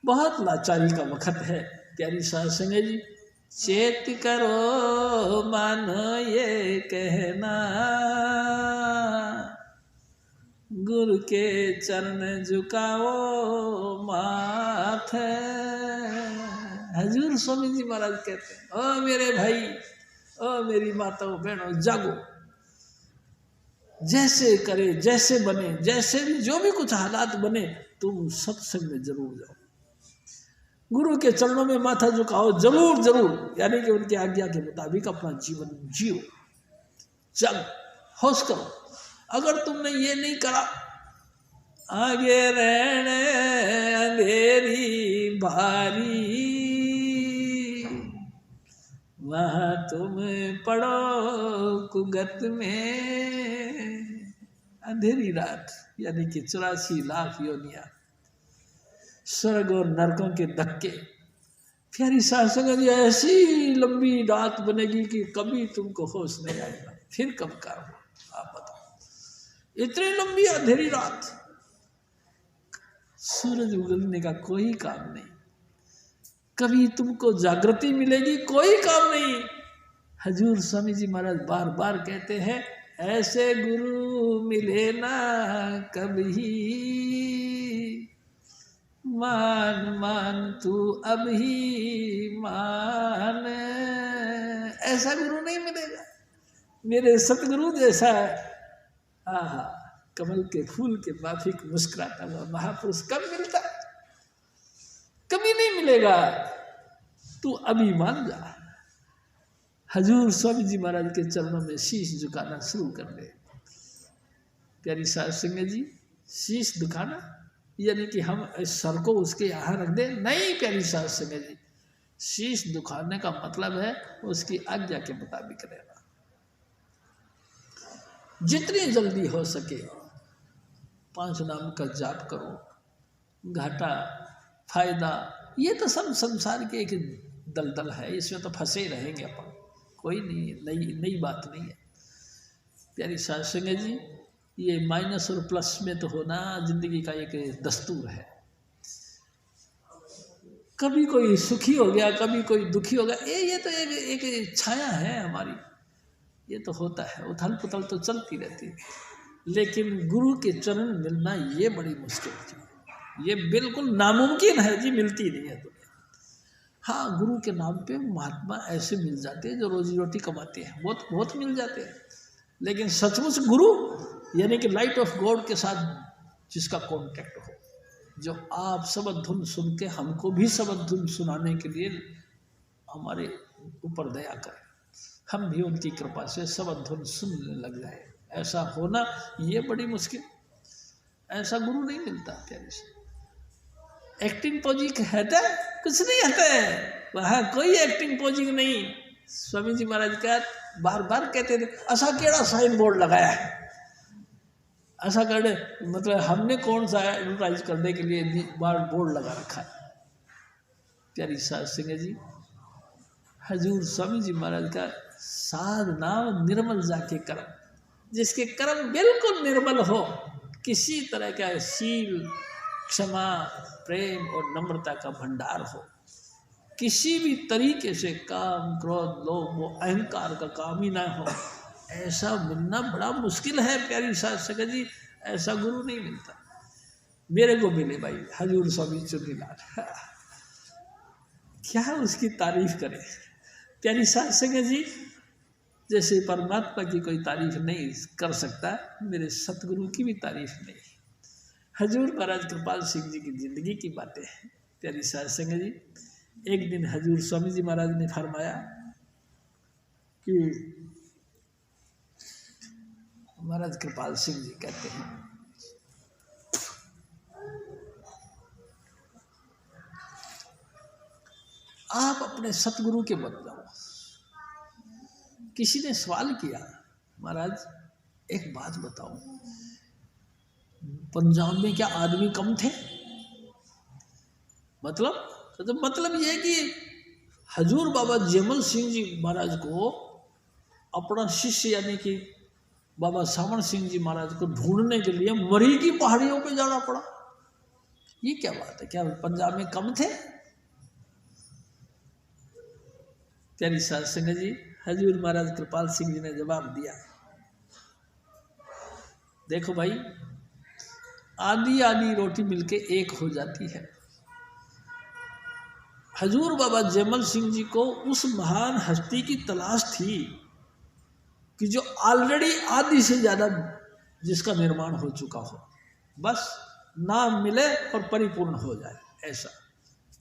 बहुत लाचारी का वक्त है प्यारी साध संगत जी। चेत करो मन ये कहना, गुरु के चरण झुकाओ माथे। हजूर स्वामी जी महाराज कहते हैं, ओ मेरे भाई, ओ मेरी माताओं बहनों, जागो। जैसे करे, जैसे बने, जैसे भी जो भी कुछ हालात बने, तुम सत्संग में जरूर जाओ। गुरु के चरणों में माथा झुकाओ, जरूर जरूर, यानी कि उनकी आज्ञा के मुताबिक अपना जीवन जियो, जग होश करो। अगर तुमने ये नहीं करा, आगे रहने अंधेरी भारी, वहाँ तुम पड़ो कुगत में। अंधेरी रात यानी कि 84 लाख योनियां, स्वर्ग और नरकों के धक्के। प्यारी सासंग जी, ऐसी लंबी रात बनेगी कि कभी तुमको होश नहीं आएगा, फिर कब करो आप बताओ। इतनी लंबी अंधेरी रात, सूरज उगलने का कोई काम नहीं, कभी तुमको जागृति मिलेगी, कोई काम नहीं। हजूर स्वामी जी महाराज बार बार कहते हैं, ऐसे गुरु मिले ना कभी, मान मान तू अब ही मान। ऐसा गुरु नहीं मिलेगा मेरे सतगुरु जैसा। आहा, कमल के फूल के माफिक मुस्कुराता हुआ महापुरुष कब मिलता है? कभी नहीं मिलेगा। तू अभी मान जा। हजूर स्वामी जी महाराज के चरणों में शीश झुकाना शुरू कर दे। प्यारी साध संगत जी, शीश झुकाना यानी कि हम सर को उसके यहाँ रख दे, नहीं प्यारी साध संगत जी, शीश झुकाने का मतलब है उसकी आज्ञा के मुताबिक रहना। जितनी जल्दी हो सके 5 नाम का जाप करो। घाटा फायदा ये तो सब संसार के एक दलदल है, इसमें तो फंसे रहेंगे अपन, कोई नहीं, नई बात नहीं है। प्यारी साध संगत जी, ये माइनस और प्लस में तो होना जिंदगी का एक दस्तूर है। कभी कोई सुखी हो गया, कभी कोई दुखी हो गया, ये तो एक छाया है हमारी, ये तो होता है, उथल पुथल तो चलती रहती है। लेकिन गुरु के चरण मिलना ये बड़ी मुश्किल चीज़ है, ये बिल्कुल नामुमकिन है जी, मिलती नहीं है दुनिया। हाँ, गुरु के नाम पे महात्मा ऐसे मिल जाते हैं जो रोजी रोटी कमाते हैं, बहुत मिल जाते हैं। लेकिन सचमुच गुरु यानी कि लाइट ऑफ गॉड के साथ जिसका कॉन्टेक्ट हो, जो आप सबद धुन सुन के हमको भी सबद धुन सुनाने के लिए हमारे ऊपर दया करें, हम भी उनकी कृपा से सबद धुन सुनने लग जाए, ऐसा होना ये बड़ी मुश्किल। ऐसा गुरु नहीं मिलता प्यारे से। एक्टिंग पोजिंग है तो कुछ नहीं आता है, वहाँ कोई एक्टिंग पोजिंग नहीं। स्वामी जी महाराज का बार बार कहते थे, ऐसा केड़ा साइन बोर्ड लगाया है, ऐसा करने मतलब हमने कौन सा एडवर्टाइज करने के लिए बोर्ड लगा रखा है। प्यारी साध संगत जी, हजूर स्वामी जी महाराज का साध नाम निर्मल जाके कर्म, जिसके कर्म बिल्कुल निर्मल हो, किसी तरह का शील, क्षमा, प्रेम और नम्रता का भंडार हो, किसी भी तरीके से काम, क्रोध, लोभ, अहंकार का काम ही ना हो, ऐसा मिलना बड़ा मुश्किल है। प्यारी साध संगत जी, ऐसा गुरु नहीं मिलता। मेरे को मिले भाई हजूर स्वामी चुन्नीलाल, क्या उसकी तारीफ करें। प्यारी साध संगत जी, जैसे परमात्मा की कोई तारीफ नहीं कर सकता, मेरे सतगुरु की भी तारीफ नहीं। हजूर महाराज कृपाल सिंह जी की जिंदगी की बातें हैं। प्यारी साध संगत जी, एक दिन हजूर स्वामी जी महाराज ने फरमाया कि महाराज कृपाल सिंह जी कहते हैं, आप अपने सतगुरु के बन जाओ। किसी ने सवाल किया, महाराज एक बात बताओ, पंजाब में क्या आदमी कम थे? मतलब ये कि हजूर बाबा जयमल सिंह जी महाराज को अपना शिष्य यानी कि बाबा सावण सिंह जी महाराज को ढूंढने के लिए मरी की पहाड़ियों पे जाना पड़ा। ये क्या बात है, क्या पंजाब में कम थे? प्यारी साध संगत जी, हजूर महाराज कृपाल सिंह जी ने जवाब दिया, देखो भाई, आधी आधी रोटी मिलके एक हो जाती है। हजूर बाबा जयमल सिंह जी को उस महान हस्ती की तलाश थी कि जो ऑलरेडी आधी से ज़्यादा जिसका निर्माण हो चुका हो, बस नाम मिले और परिपूर्ण हो जाए, ऐसा।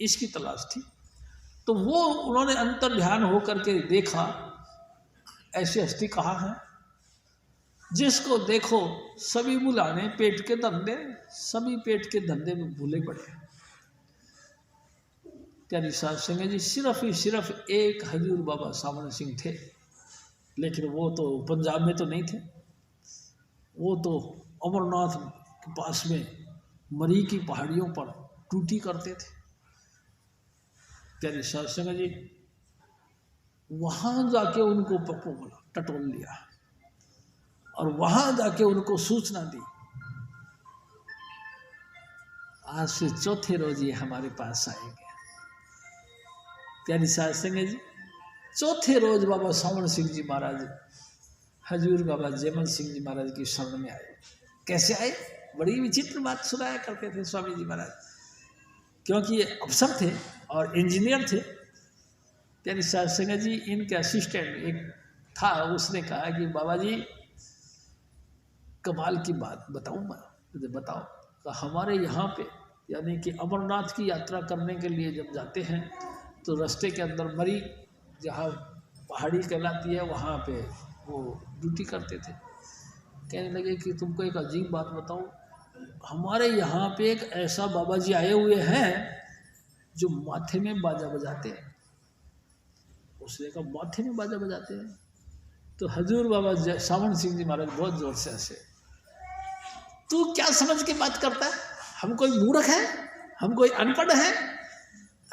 इसकी तलाश थी। तो वो उन्होंने अंतर ध्यान होकर के देखा, ऐसी हस्ती कहाँ है जिसको देखो सभी बुलाने पेट के धंधे, सभी पेट के धंधे में भूले पड़े। प्यारी साध संगत जी, सिर्फ ही सिर्फ एक हजूर बाबा सावण सिंह थे, लेकिन वो तो पंजाब में तो नहीं थे, वो तो अमरनाथ के पास में मरी की पहाड़ियों पर ड्यूटी करते थे। प्यारी साध संगत जी, वहाँ जाके उनको पप्पू बोला, टटोल लिया और वहाँ जाके उनको सूचना दी, आज से चौथे रोज ये हमारे पास आएंगे। प्यारी साध संगत जी, चौथे रोज बाबा सावण सिंह जी महाराज हजूर बाबा जयमल सिंह जी महाराज की शरण में आए। कैसे आए? बड़ी विचित्र बात सुनाया करते थे स्वामी जी महाराज, क्योंकि ये अफसर थे और इंजीनियर थे। प्यारी साध संगत जी, इनके असिस्टेंट एक था, उसने कहा कि बाबा जी कमाल की बात बताऊं मैं, मुझे बताओ। तो हमारे यहाँ पे यानी कि अमरनाथ की यात्रा करने के लिए जब जाते हैं तो रास्ते के अंदर मरी, जहाँ पहाड़ी कहलाती है, वहाँ पे वो ड्यूटी करते थे। कहने लगे कि तुमको एक अजीब बात बताऊं, हमारे यहाँ पे एक ऐसा बाबा जी आए हुए हैं जो माथे में बाजा बजाते हैं। उसने कहा माथे में बाजा बजाते हैं? तो हजूर बाबा सावण सिंह जी महाराज बहुत जोर से हंसे। तू क्या समझ के बात करता है? हम कोई मूर्ख है? हम कोई अनपढ़ है?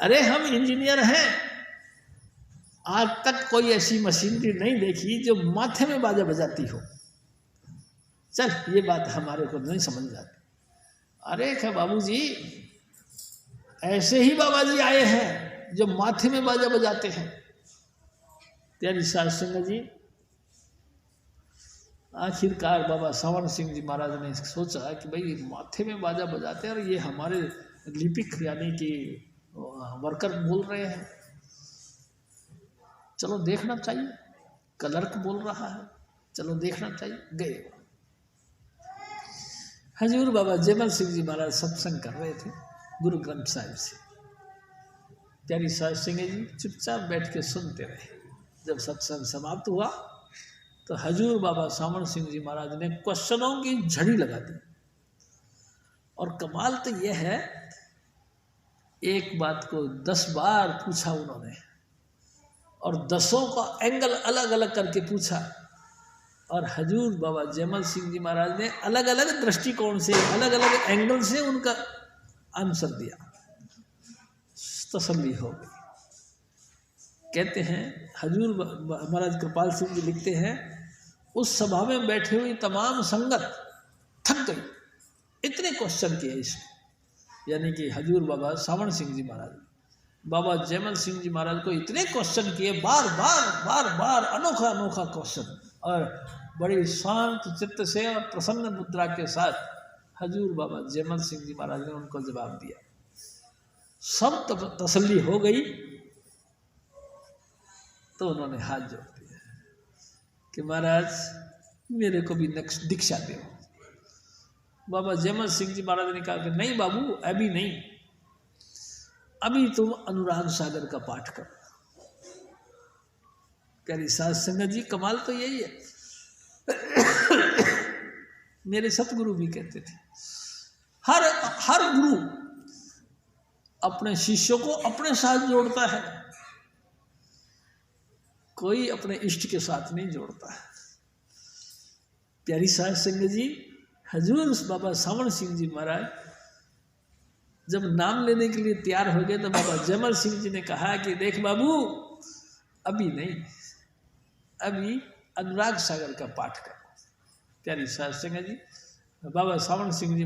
अरे हम इंजीनियर हैं, आज तक कोई ऐसी मशीनरी नहीं देखी जो माथे में बाजा बजाती हो। चल, ये बात हमारे को नहीं समझ जाती। अरे क्या बाबूजी, ऐसे ही बाबा जी आए हैं जो माथे में बाजा बजाते हैं। प्यारी साध संगत जी, आखिरकार बाबा सावण सिंह जी महाराज ने सोचा कि भाई माथे में बाजा बजाते हैं और ये हमारे लिपिक यानी कि वर्कर बोल रहे हैं, चलो देखना चाहिए, क्लर्क बोल रहा है, चलो देखना चाहिए। गए, हजूर बाबा जयमल सिंह जी महाराज सत्संग कर रहे थे गुरु ग्रंथ साहिब से। प्यारी साध संगत जी चुपचाप बैठ के सुनते रहे। जब सत्संग समाप्त हुआ तो हजूर बाबा सावण सिंह जी महाराज ने क्वेश्चनों की झड़ी लगा दी। और कमाल तो यह है, एक बात को 10 बार पूछा उन्होंने और 10 का एंगल अलग अलग करके पूछा, और हजूर बाबा जयमल सिंह जी महाराज ने अलग अलग दृष्टिकोण से, अलग अलग एंगल से उनका आंसर दिया। तसल्ली हो गई। कहते हैं हजूर महाराज कृपाल सिंह जी लिखते हैं, उस सभा में बैठे हुई तमाम संगत थक गई, इतने क्वेश्चन किए इसने, यानी कि हजूर बाबा सावण सिंह जी महाराज बाबा जयमल सिंह जी महाराज को इतने क्वेश्चन किए, बार बार अनोखा अनोखा क्वेश्चन, और बड़ी शांत चित्त से और प्रसन्न मुद्रा के साथ हजूर बाबा जयमल सिंह जी महाराज ने उनको जवाब दिया। सब तसल्ली हो गई तो उन्होंने हाथ जोड़ दिया कि महाराज मेरे को भी दीक्षा दो। बाबा जयमल सिंह जी महाराज ने कहा कि नहीं बाबू, अभी नहीं, अभी तुम अनुराग सागर का पाठ करो। प्यारी साध संगत जी, कमाल तो यही है। मेरे सतगुरु भी कहते थे, हर गुरु अपने शिष्यों को अपने साथ जोड़ता है, कोई अपने इष्ट के साथ नहीं जोड़ता है। प्यारी साध संगत जी, हजूर बाबा सावण सिंह जी महाराज जब नाम लेने के लिए तैयार हो गए तो बाबा जयमल सिंह जी ने कहा कि देख बाबू, अभी नहीं, अभी अनुराग सागर का पाठ करो। प्यारी साध संगत जी, बाबा सावण सिंह जी